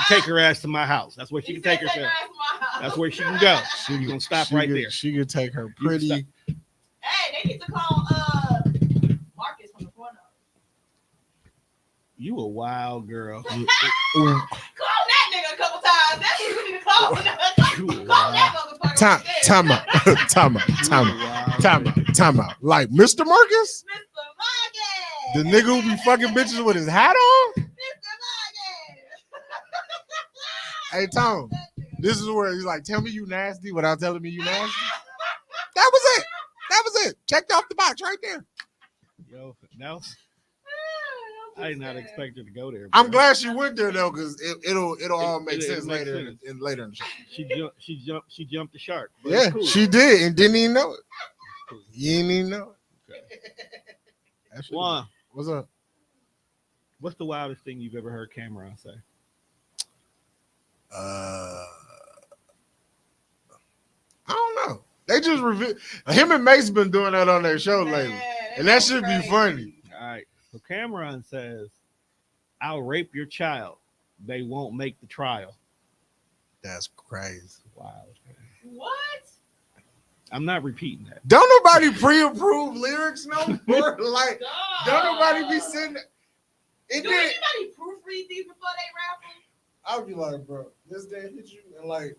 Speaker 2: Take her ass to my house. That's where she can take herself. That's where she can go. You're gonna stop right there.
Speaker 1: She can take her pretty.
Speaker 3: Hey, they need to call Marcus from the corner.
Speaker 2: You a wild girl.
Speaker 3: Call that nigga a couple times. That's what you need to call. Call that motherfucker.
Speaker 1: Time out. Like Mr. Marcus?
Speaker 3: Mr. Marcus.
Speaker 1: The nigga who be fucking bitches with his hat on?
Speaker 3: Mr. Marcus.
Speaker 1: Hey, Tom, this is where he's like, tell me you nasty without telling me you nasty. That was it. Checked off the box right there.
Speaker 2: Yo, now I did not expect her to go there. Bro.
Speaker 1: I'm glad she went there though, because it'll all make sense later in the show.
Speaker 2: She jumped the shark.
Speaker 1: Yeah, cool. She did and didn't even know it. You didn't even know it. Okay.
Speaker 2: Juan,
Speaker 1: what's up?
Speaker 2: What's the wildest thing you've ever heard Cameron say?
Speaker 1: I don't know. They just reveal him and Mace been doing that on their show lately, and that should be funny.
Speaker 2: All right. So Cameron says, "I'll rape your child. They won't make the trial."
Speaker 1: That's crazy.
Speaker 2: Wow.
Speaker 3: What?
Speaker 2: I'm not repeating that.
Speaker 1: Don't nobody pre-approve lyrics no more. Like, don't nobody be sitting.
Speaker 3: Do anybody proofread these before they rap them?
Speaker 1: I'll be like, bro, this day hit you, and like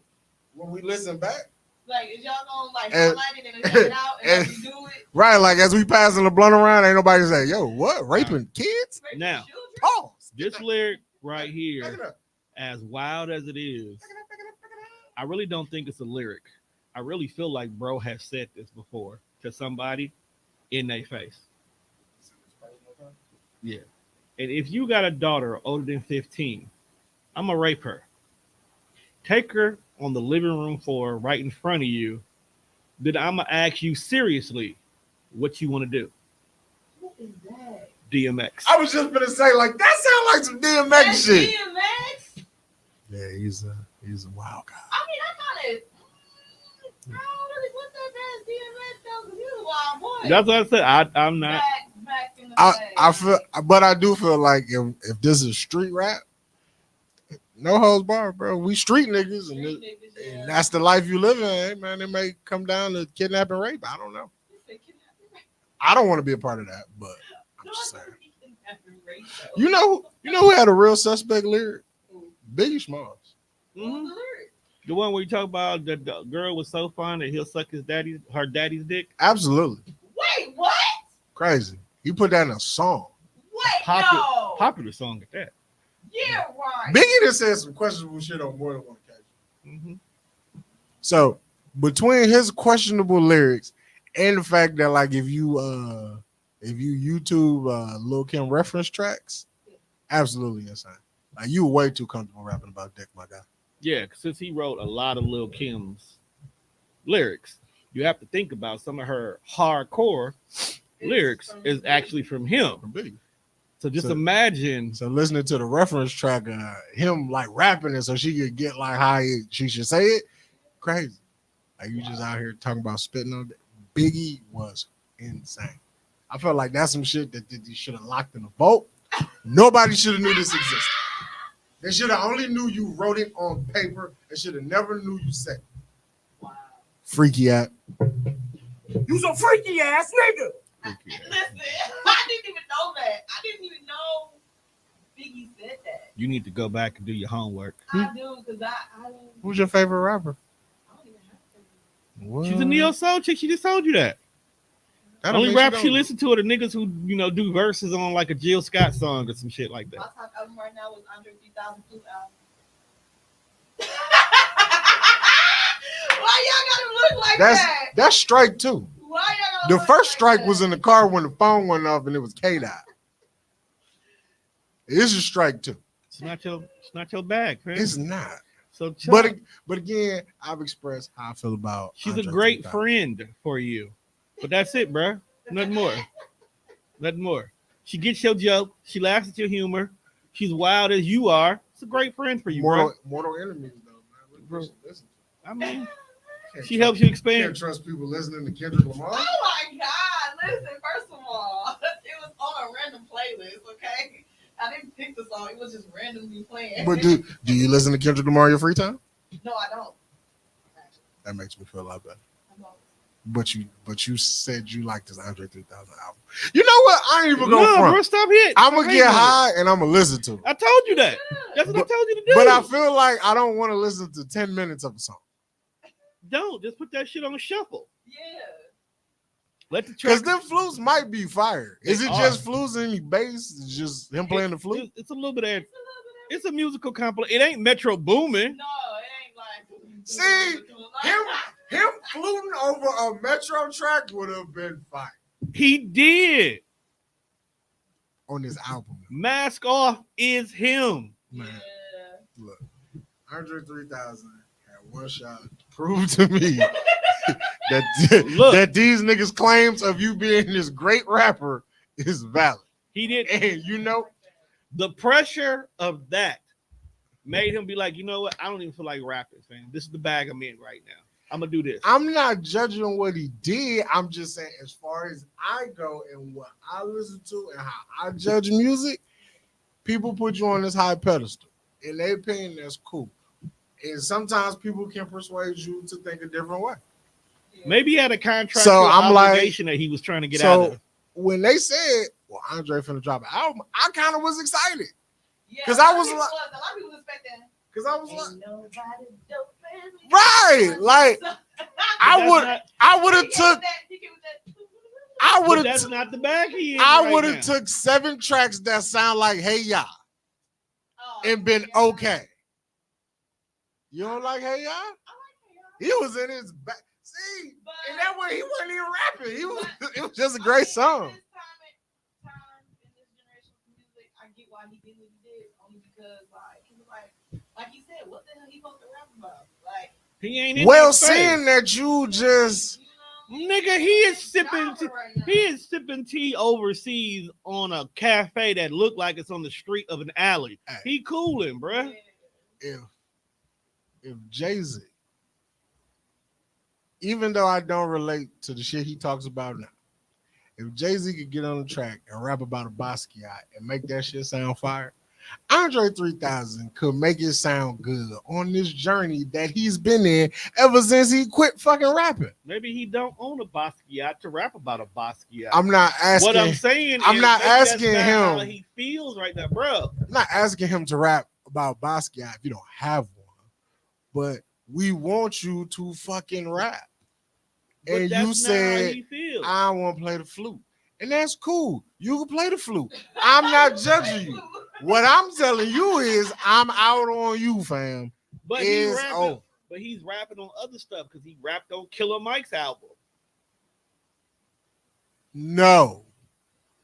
Speaker 1: when we listen back,
Speaker 3: like is y'all gonna like highlight it and take it out and you do it?
Speaker 1: Right, like as we passing the blunt around, ain't nobody say, "Yo, what? Raping kids?"
Speaker 2: Now,
Speaker 1: pause.
Speaker 2: This lyric right here, as wild as it is, I really don't think it's a lyric. I really feel like bro has said this before to somebody in their face. Yeah. And if you got a daughter older than 15, I'm going to rape her. Take her on the living room floor right in front of you. Then I'm going to ask you seriously what you want to do.
Speaker 3: What is that?
Speaker 1: DMX. I was just going to say, like, that sounds like some DMX shit.
Speaker 3: DMX?
Speaker 1: Yeah, he's a wild guy.
Speaker 3: I mean, I kind of... I don't really put that past DMX though, because he's a wild boy.
Speaker 2: That's what I said. I'm not.
Speaker 3: Back in the
Speaker 1: I feel, but I do feel like if this is street rap, no holds barred, bro. We street niggas, and that's the life you live in. Hey, man, it may come down to kidnap and rape. I don't know. I don't want to be a part of that, but I'm just saying. You know who had a real suspect lyric? Biggie Smalls.
Speaker 2: Mm-hmm. The one where you talk about the girl was so fine that he'll suck her daddy's dick.
Speaker 1: Absolutely.
Speaker 3: Wait, what?
Speaker 1: Crazy. He put that in a song.
Speaker 3: Wait,
Speaker 2: popular song at that.
Speaker 3: Yeah, right.
Speaker 1: Biggie just said some questionable shit on more than one occasion.
Speaker 2: Mm-hmm.
Speaker 1: So between his questionable lyrics and the fact that like if you YouTube Lil Kim reference tracks, absolutely insane. Like you way too comfortable rapping about dick, my guy.
Speaker 2: Yeah, since he wrote a lot of Lil Kim's lyrics, you have to think about some of her hardcore lyrics is actually from him.
Speaker 1: From Biggie.
Speaker 2: So imagine.
Speaker 1: So listening to the reference track, him like rapping it so she could get like how she should say it, crazy. Like you just out here talking about spitting on it. Biggie was insane. I felt like that's some shit that they should have locked in a vault. Nobody should have knew this existed. They should have only knew you wrote it on paper. They should have never knew you said it.
Speaker 3: Wow.
Speaker 1: Freaky app.
Speaker 5: You's a freaky ass nigga.
Speaker 3: Listen, I didn't even know that. I didn't even know Biggie said that.
Speaker 2: You need to go back and do your homework.
Speaker 3: I do, because I don't
Speaker 1: Who's your favorite rapper?
Speaker 3: even have to.
Speaker 1: What?
Speaker 2: She's a neo soul chick. She just told you that.
Speaker 1: That
Speaker 2: Only
Speaker 1: mean
Speaker 2: rap
Speaker 1: don't-
Speaker 2: she listen to are the niggas who do verses on like a Jill Scott song or some shit like
Speaker 3: My
Speaker 2: that.
Speaker 3: top album right now is Andre 3000 Blue album. Why y'all gotta look like that?
Speaker 1: That's strike two.
Speaker 3: Why y'all gotta
Speaker 1: The
Speaker 3: look
Speaker 1: first
Speaker 3: like
Speaker 1: strike
Speaker 3: that?
Speaker 1: was in the car when the phone went off and it was K-Dot. It's a strike two.
Speaker 2: It's not your bag, man.
Speaker 1: It's not.
Speaker 2: So
Speaker 1: But again, I've expressed how I feel about.
Speaker 2: she's a
Speaker 1: Andre
Speaker 2: great
Speaker 1: 3000.
Speaker 2: friend for you. But that's it, bruh. Nothing more. Nothing more. She gets your joke. She laughs at your humor. She's wild as you are. It's a great friend for you, bro.
Speaker 1: Mortal enemies, though, man.
Speaker 2: Bro.
Speaker 1: Listen.
Speaker 2: I mean,
Speaker 1: Can't
Speaker 2: she
Speaker 1: trust-
Speaker 2: helps you
Speaker 1: Can't
Speaker 2: expand.
Speaker 1: trust people listening to Kendrick Lamar.
Speaker 3: Oh my God! Listen, first of all, it was on a random playlist. Okay, I didn't pick the song; it was just randomly playing.
Speaker 1: But do you listen to Kendrick Lamar in your free time?
Speaker 3: No, I don't. Actually,
Speaker 1: That makes me feel a lot better.
Speaker 3: I don't.
Speaker 1: But you said you liked this Andre 3000 album. You know what? I ain't even
Speaker 2: No,
Speaker 1: gonna front.
Speaker 2: bro, stop hitting.
Speaker 1: I'm
Speaker 2: Stop
Speaker 1: gonna
Speaker 2: hating
Speaker 1: get
Speaker 2: on it.
Speaker 1: high and I'm gonna listen to it.
Speaker 2: I told you that. That's what I told you to do.
Speaker 1: But I feel like I don't want to listen to 10 minutes of a song.
Speaker 2: Don't just put that shit on shuffle.
Speaker 3: Yeah.
Speaker 2: Let the
Speaker 1: Because
Speaker 2: track.
Speaker 1: them flutes might be fire. Is
Speaker 2: They
Speaker 1: it
Speaker 2: are.
Speaker 1: just flutes and any bass? It's just him playing the flute?
Speaker 2: It's a little bit of.
Speaker 3: It's a little bit
Speaker 2: It's a musical compliment. It ain't Metro Boomin.
Speaker 3: of, no, it ain't like.
Speaker 1: See, Him fluting over a Metro track would have been fire
Speaker 2: He did.
Speaker 1: on this album.
Speaker 2: Mask Off is him.
Speaker 1: Man,
Speaker 3: Yeah.
Speaker 1: look, Andre 3000 had one shot to prove to me that these niggas' claims of you being this great rapper is valid.
Speaker 2: He did.
Speaker 1: And you know,
Speaker 2: The pressure of that made him be like, you know what? I don't even feel like rapping, fam. This is the bag I'm in right now. I'm gonna do this.
Speaker 1: I'm not judging what he did. I'm just saying, as far as I go and what I listen to and how I judge music, people put you on this high pedestal. In their opinion, that's cool. And sometimes people can persuade you to think a different way.
Speaker 2: Maybe he had a contract
Speaker 1: So I'm like-
Speaker 2: obligation that he was trying to get out of.
Speaker 1: When they said, well, Andre finna drop an album, I kind of was excited.
Speaker 3: Yeah,
Speaker 1: 'Cause
Speaker 3: a
Speaker 1: I
Speaker 3: lot of
Speaker 1: was
Speaker 3: people
Speaker 1: like-
Speaker 3: a lot of people was expecting.
Speaker 1: Because I was like,
Speaker 3: Ain't nobody dope as me.
Speaker 1: right, like I would have
Speaker 3: He
Speaker 1: took,
Speaker 3: came with that.
Speaker 1: I would
Speaker 2: But
Speaker 1: have,
Speaker 2: that's not the bag he is.
Speaker 1: I
Speaker 2: right
Speaker 1: would
Speaker 2: now.
Speaker 1: have took 7 tracks that sound like Hey Ya
Speaker 3: Oh,
Speaker 1: and been
Speaker 3: yeah.
Speaker 1: okay. You don't like Hey Ya?
Speaker 3: I like
Speaker 1: He was in his back. See,
Speaker 3: But-
Speaker 1: and that way he wasn't even rapping. He was. It was just a great song.
Speaker 3: This time in this generation of music, I get why he did what he did. Only because, like, he was like he said, what the hell he supposed to rap about? Like,
Speaker 2: He ain't in
Speaker 1: Well,
Speaker 2: that space.
Speaker 1: seeing that you just
Speaker 3: you know,
Speaker 2: Nigga, he is sipping.
Speaker 3: genre right now.
Speaker 2: He is sipping tea overseas on a cafe that looked like it's on the street of an alley.
Speaker 1: Hey.
Speaker 2: He cooling, bruh.
Speaker 3: Yeah.
Speaker 1: if Jay-Z, even though I don't relate to the shit he talks about now, if Jay-Z could get on the track and rap about a Basquiat and make that shit sound fire, Andre 3000 could make it sound good on this journey that he's been in ever since he quit fucking rapping.
Speaker 2: Maybe he don't own a Basquiat to rap about a Basquiat.
Speaker 1: I'm not asking.
Speaker 2: What I'm saying
Speaker 1: I'm
Speaker 2: is
Speaker 1: not
Speaker 2: maybe that's
Speaker 1: asking
Speaker 2: not
Speaker 1: him.
Speaker 2: how he feels right now, bro.
Speaker 1: I'm not asking him to rap about Basquiat if you don't have one, but we want you to fucking rap.
Speaker 2: But
Speaker 1: And
Speaker 2: that's
Speaker 1: you
Speaker 2: not
Speaker 1: said,
Speaker 2: how he feels.
Speaker 1: I want to play the flute. And that's cool. You can play the flute. I'm not judging you. What I'm telling you is I'm out on you, fam.
Speaker 2: But he's
Speaker 1: Is
Speaker 2: rapping.
Speaker 1: over.
Speaker 2: But he's rapping on other stuff because he rapped on Killer Mike's album.
Speaker 1: No.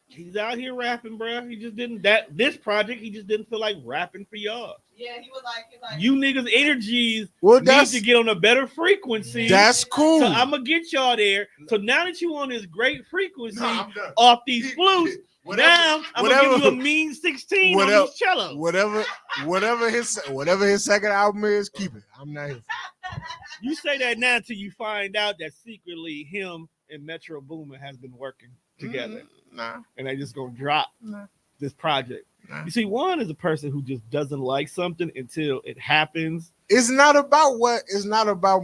Speaker 2: He's out here rapping, bro. He just didn't this project. He just didn't feel like rapping for y'all.
Speaker 3: Yeah, he was like,
Speaker 2: You niggas' energies
Speaker 1: Well,
Speaker 2: need
Speaker 1: that's
Speaker 2: to get on a better frequency.
Speaker 1: cool.
Speaker 2: So I'm gonna get y'all there. So now that you on this great frequency
Speaker 1: No, I'm done.
Speaker 2: off these flutes, now I'm gonna give you a
Speaker 1: whatever,
Speaker 2: mean 16
Speaker 1: whatever-
Speaker 2: on these cellos.
Speaker 1: whatever his second album is, keep it. I'm not here.
Speaker 2: You say that now until you find out that secretly him and Metro Boomin has been working together,
Speaker 1: Nah.
Speaker 2: and they just gonna drop
Speaker 1: Nah.
Speaker 2: this project. You see, one is a person who just doesn't like something until it happens.
Speaker 1: It's not about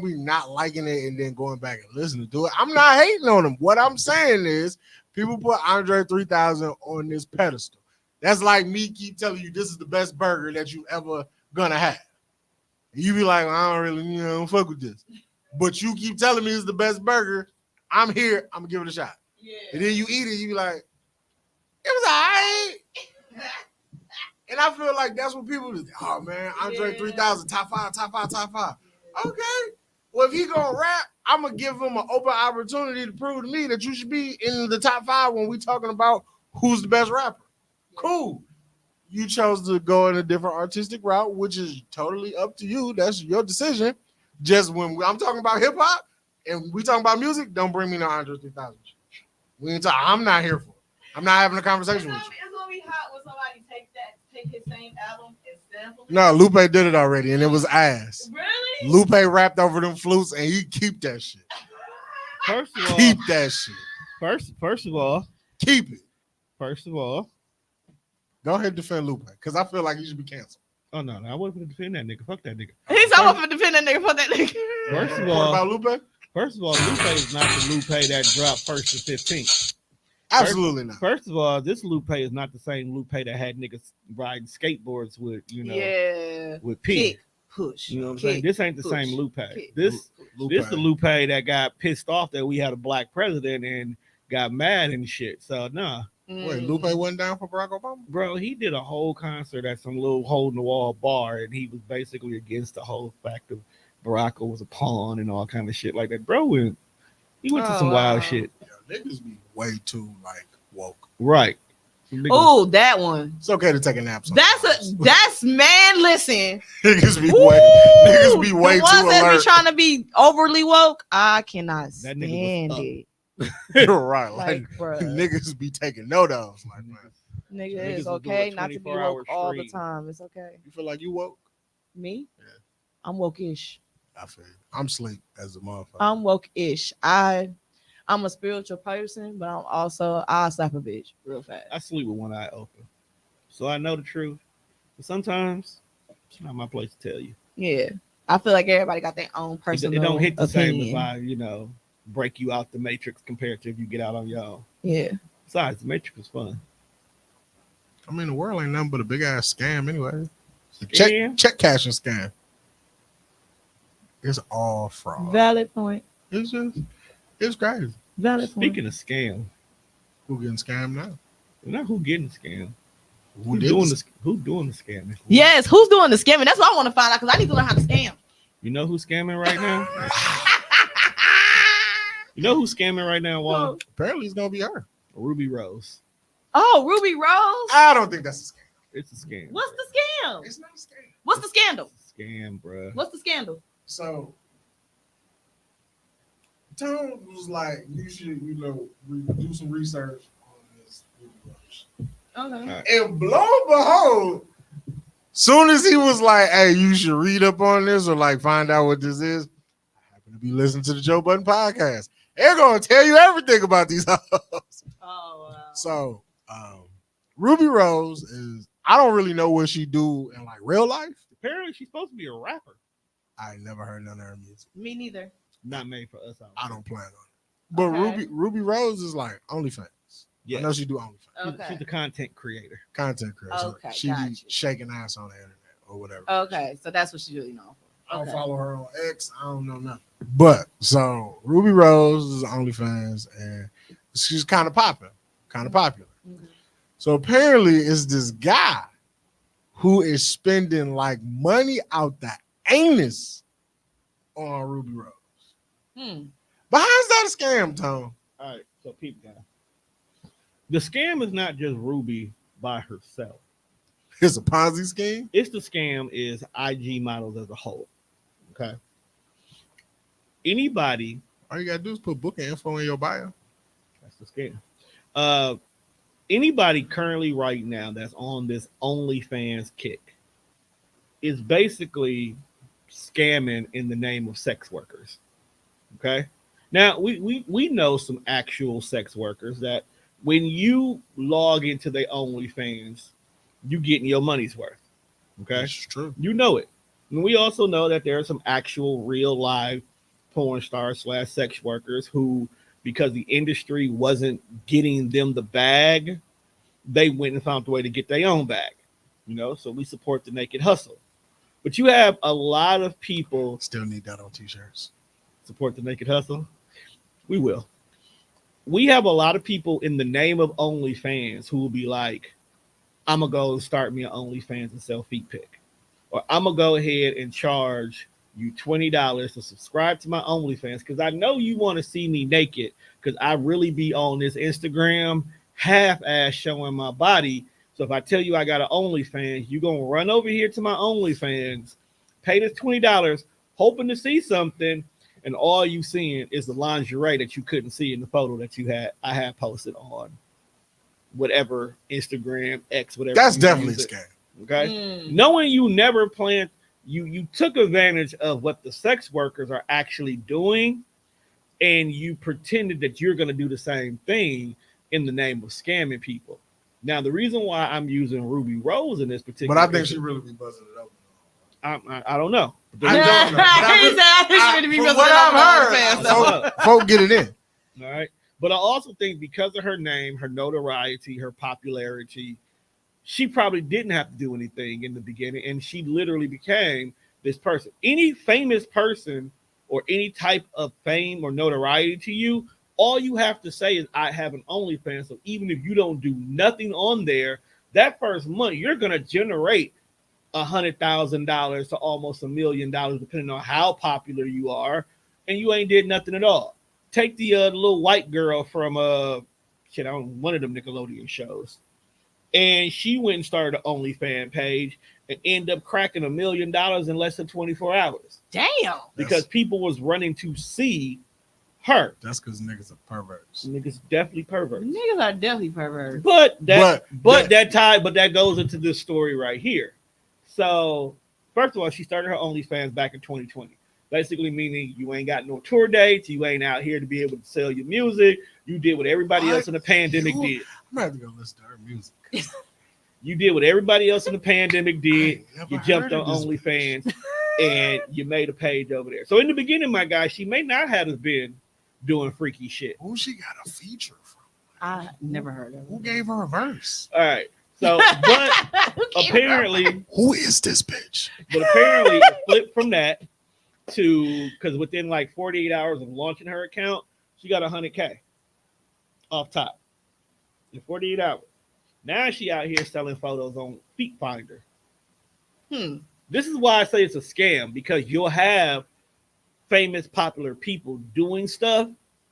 Speaker 1: me not liking it and then going back and listening to it. I'm not hating on them. What I'm saying is people put Andre 3000 on this pedestal. That's like me keep telling you this is the best burger that you ever gonna have. You be like, I don't really, fuck with this. But you keep telling me it's the best burger. I'm here. I'm gonna give it a shot.
Speaker 3: Yeah.
Speaker 1: And then you eat it, you be like, it was all right. And I feel like that's what people do. Oh man, Andre 3000, top five. Okay. Well, if he gonna rap, I'm gonna give him an open opportunity to prove to me that you should be in the top 5 when we talking about who's the best rapper. Cool. You chose to go in a different artistic route, which is totally up to you. That's your decision. Just when I'm talking about hip hop and we talking about music, don't bring me no Andre 3000. We ain't talking. I'm not here for it. I'm not having a conversation with you.
Speaker 3: It's gonna be hot when somebody take his same album and sample it.
Speaker 1: No, Lupe did it already, and it was ass.
Speaker 3: Really?
Speaker 1: Lupe rapped over them flutes, and he keep that shit.
Speaker 2: First of all,
Speaker 1: Keep that shit.
Speaker 2: First of all,
Speaker 1: Keep it.
Speaker 2: First of all,
Speaker 1: go ahead and defend Lupe, because I feel like he should be canceled.
Speaker 2: Oh no, I wasn't gonna defend that nigga. Fuck that nigga.
Speaker 3: He's almost for defend that nigga. Fuck that nigga.
Speaker 2: First of
Speaker 1: What
Speaker 2: all,
Speaker 1: about Lupe?
Speaker 2: Lupe is not the Lupe that dropped 1st to 15th.
Speaker 1: Absolutely not.
Speaker 2: First of all, this Lupe is not the same Lupe that had niggas riding skateboards with, with P.
Speaker 3: Kick, push.
Speaker 2: You know what I'm saying? This ain't the same Lupe.
Speaker 3: Kick.
Speaker 2: This
Speaker 1: Lupe.
Speaker 2: the Lupe that got pissed off that we had a black president and got mad and shit. So nah.
Speaker 1: Wait, Lupe wasn't down for Barack Obama?
Speaker 2: Bro, he did a whole concert at some little hole in the wall bar, and he was basically against the whole fact of Barack was a pawn and all kind of shit like that. Bro, he went to some wild shit.
Speaker 1: Yeah, niggas be way too woke.
Speaker 2: Right.
Speaker 3: Oh, that one.
Speaker 1: It's okay to take a nap sometimes.
Speaker 3: That's man. Listen,
Speaker 1: niggas be
Speaker 3: Woo!
Speaker 1: way
Speaker 3: the ones
Speaker 1: too
Speaker 3: that
Speaker 1: alert.
Speaker 3: be trying to be overly woke. I cannot
Speaker 2: That nigga
Speaker 3: stand
Speaker 2: was up.
Speaker 3: it.
Speaker 1: You're right.
Speaker 3: Like,
Speaker 1: Like,
Speaker 3: bruh.
Speaker 1: niggas be taking no-dos. Like, man,
Speaker 3: Nigga,
Speaker 2: Niggas
Speaker 3: it's
Speaker 2: will do a
Speaker 3: okay not to be
Speaker 2: 24-hour
Speaker 3: woke all the
Speaker 2: stream.
Speaker 3: time. It's okay.
Speaker 1: you feel like you woke?
Speaker 3: Me?
Speaker 1: Yeah.
Speaker 3: I'm woke-ish.
Speaker 1: I feel you. I'm sleep as a motherfucker.
Speaker 3: I'm woke-ish. I'm a spiritual person, but I'll slap a bitch real fast.
Speaker 2: I sleep with one eye open. So I know the truth. But sometimes it's not my place to tell you.
Speaker 3: Yeah. I feel like everybody got their own
Speaker 2: It
Speaker 3: personal
Speaker 2: don't hit the
Speaker 3: opinion.
Speaker 2: same if I, break you out the matrix compared to if you get out on your own.
Speaker 3: Yeah.
Speaker 2: Besides, the matrix is fun.
Speaker 1: I mean, the world ain't nothing but a big ass scam anyway.
Speaker 2: Scam?
Speaker 1: Check cashing scam. It's all fraud.
Speaker 3: Valid point.
Speaker 1: It's crazy.
Speaker 3: Valid point.
Speaker 2: Speaking of scam,
Speaker 1: Who getting scammed now?
Speaker 2: not who getting scammed.
Speaker 1: Who did this?
Speaker 2: Who doing the scamming?
Speaker 3: Yes, who's doing the scamming? That's what I want to find out because I need to learn how to scam.
Speaker 2: You know who's scamming right now? You know who's scamming right now? Juan?
Speaker 1: Apparently, it's gonna be her.
Speaker 2: Rubi Rose.
Speaker 3: Oh, Ruby Rose.
Speaker 1: I don't think that's a scam.
Speaker 2: It's a scam.
Speaker 3: What's the scam?
Speaker 1: It's not a scam.
Speaker 3: What's the scandal?
Speaker 2: It's a scam, bro.
Speaker 3: What's the scandal?
Speaker 1: So, Tone was like, you should, do some research on this.
Speaker 3: Okay.
Speaker 1: And lo and behold, soon as he was like, hey, you should read up on this or find out what this is, I happen to be listening to the Joe Budden podcast. They're going to tell you everything about these hoes.
Speaker 3: Oh, wow.
Speaker 1: So, Rubi Rose is, I don't really know what she do in real life.
Speaker 2: Apparently, she's supposed to be a rapper.
Speaker 1: I never heard none of her music.
Speaker 3: Me neither.
Speaker 2: Not made for us.
Speaker 1: I don't plan on it. But
Speaker 3: Okay.
Speaker 1: Rubi Rose is OnlyFans.
Speaker 2: Yeah.
Speaker 1: I know she do OnlyFans.
Speaker 3: Okay.
Speaker 2: She's a content creator.
Speaker 1: Content creator. So
Speaker 3: Okay,
Speaker 1: she
Speaker 3: got
Speaker 1: be
Speaker 3: you.
Speaker 1: shaking ass on the internet or whatever.
Speaker 3: Okay, so that's what she's really known for.
Speaker 1: I don't
Speaker 3: Okay.
Speaker 1: follow her on X. I don't know nothing. But so Rubi Rose is OnlyFans and she's kind of popular.
Speaker 3: Mhm.
Speaker 1: So apparently it's this guy who is spending money out the anus on Rubi Rose. But how's that a scam, Tom?
Speaker 2: All right, so peep down. The scam is not just Ruby by herself.
Speaker 1: It's a Ponzi scheme?
Speaker 2: It's the scam is IG models as a whole. Okay. Anybody,
Speaker 1: All you gotta do is put booking info in your bio.
Speaker 2: that's the scam. Anybody currently right now that's on this OnlyFans kick is basically scamming in the name of sex workers. Okay. Now we know some actual sex workers that when you log into their OnlyFans, you getting your money's worth. Okay,
Speaker 1: That's true.
Speaker 2: you know it. And we also know that there are some actual real live porn stars / sex workers who, because the industry wasn't getting them the bag, they went and found a way to get their own bag. So we support the naked hustle. But you have a lot of people
Speaker 1: Still need that on t-shirts.
Speaker 2: support the naked hustle. We will. We have a lot of people in the name of OnlyFans who will be like, I'm going to go start me an OnlyFans and sell feet pic. Or I'm going to go ahead and charge you $20 to subscribe to my OnlyFans because I know you want to see me naked because I really be on this Instagram half-ass showing my body. So if I tell you I got an OnlyFans, you're going to run over here to my OnlyFans, pay this $20, hoping to see something, and all you seeing is the lingerie that you couldn't see in the photo that I had posted on whatever Instagram, X, whatever.
Speaker 1: That's definitely a scam.
Speaker 2: Okay. Knowing you never planned, you took advantage of what the sex workers are actually doing, and you pretended that you're going to do the same thing in the name of scamming people. Now, the reason why I'm using Rubi Rose in this particular,
Speaker 1: But I think she really be buzzing it up.
Speaker 2: I don't know.
Speaker 1: From what I've heard, folk get it in.
Speaker 2: All right. But I also think because of her name, her notoriety, her popularity, she probably didn't have to do anything in the beginning. And she literally became this person. Any famous person or any type of fame or notoriety to you, all you have to say is, I have an OnlyFans. So even if you don't do nothing on there, that first month, you're going to generate $100,000 to almost $1 million, depending on how popular you are. And you ain't did nothing at all. Take the little white girl from one of them Nickelodeon shows. And she went and started an OnlyFans page and ended up cracking $1 million in less than 24 hours.
Speaker 3: Damn.
Speaker 2: Because people was running to see her.
Speaker 1: That's because niggas are perverts.
Speaker 2: Niggas definitely perverts.
Speaker 3: Niggas are definitely perverts.
Speaker 2: But that goes into this story right here. So, first of all, she started her OnlyFans back in 2020. Basically meaning you ain't got no tour dates, you ain't out here to be able to sell your music. You did what everybody else in the pandemic did.
Speaker 1: I'm gonna have to go listen to her music.
Speaker 2: You did what everybody else in the pandemic did. You jumped on OnlyFans and you made a page over there. So in the beginning, my guy, she may not have been doing freaky shit.
Speaker 1: Who she got a feature from?
Speaker 3: I never heard of
Speaker 1: Who gave her a verse?
Speaker 2: All right. So, but apparently,
Speaker 1: who is this bitch?
Speaker 2: But apparently, it flipped from that to, because within like 48 hours of launching her account, she got $100K off top in 48 hours. Now she out here selling photos on Feet Finder. This is why I say it's a scam, because you'll have famous, popular people doing stuff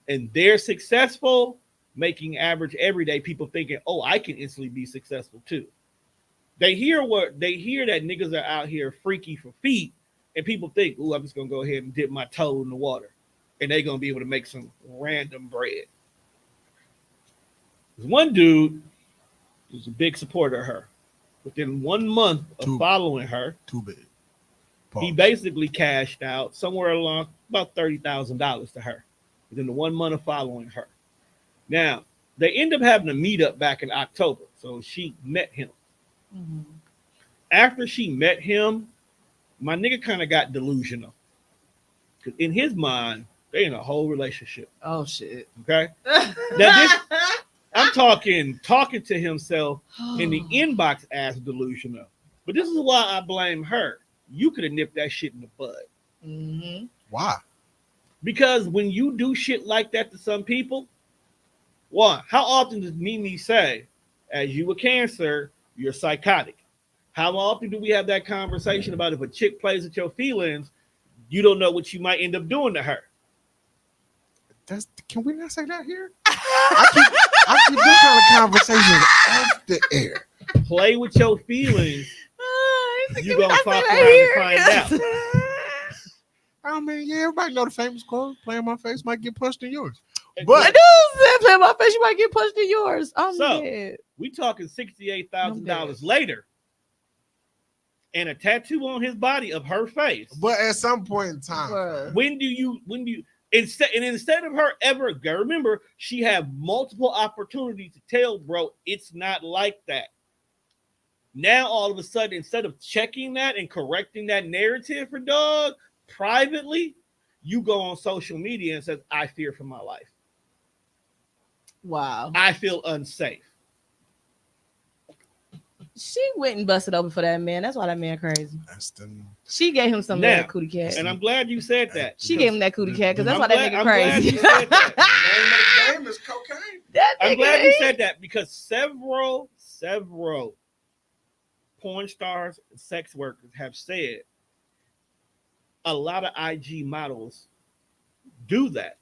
Speaker 2: and they're successful, making average everyday people thinking, oh, I can instantly be successful too. They hear that niggas are out here freaky for feet, and people think, oh, I'm just gonna go ahead and dip my toe in the water, and they're gonna be able to make some random bread. There's one dude who's a big supporter of her. Within 1 month of following her,
Speaker 1: too big.
Speaker 2: He basically cashed out somewhere along about $30,000 to her within the 1 month of following her. Now, they end up having a meetup back in October. So she met him. Mm-hmm. After she met him, my nigga kind of got delusional. Because in his mind, they in a whole relationship.
Speaker 3: Oh, shit.
Speaker 2: Okay? Now, I'm talking to himself in the inbox as delusional. But this is why I blame her. You could have nipped that shit in the bud.
Speaker 3: Mm-hmm.
Speaker 1: Why?
Speaker 2: Because when you do shit like that to some people, one, how often does Mimi say, as you a Cancer, you're psychotic? How often do we have that conversation about if a chick plays with your feelings, you don't know what you might end up doing to her?
Speaker 1: Can we not say that here? I keep these kind of conversations off the air.
Speaker 2: Play with your feelings. You gonna fuck around and find out.
Speaker 1: I mean, yeah, everybody know the famous quote: "Playing my face might get punched in yours."
Speaker 3: But I do say, "Playing my face, you might get punched in yours." I'm dead.
Speaker 2: We talking $68,000 later, and a tattoo on his body of her face.
Speaker 1: But at some point in time,
Speaker 2: when do you instead of her ever remember, she had multiple opportunities to tell bro, it's not like that. Now all of a sudden, instead of checking that and correcting that narrative for dog privately, you go on social media and says, I fear for my life.
Speaker 6: Wow.
Speaker 2: I feel unsafe.
Speaker 6: She went and busted open for that man. That's why that man crazy.
Speaker 1: That's the
Speaker 6: She gave him some of
Speaker 2: Now,
Speaker 6: that cootie cat.
Speaker 2: And I'm glad you said that.
Speaker 6: She gave him that cootie cat because that's
Speaker 2: I'm
Speaker 6: why that
Speaker 2: glad-
Speaker 6: nigga
Speaker 2: I'm glad
Speaker 6: crazy.
Speaker 2: you said that.
Speaker 1: name of the game is cocaine.
Speaker 6: That
Speaker 2: I'm
Speaker 6: nigga,
Speaker 2: glad you said that because several porn stars and sex workers have said a lot of IG models do that.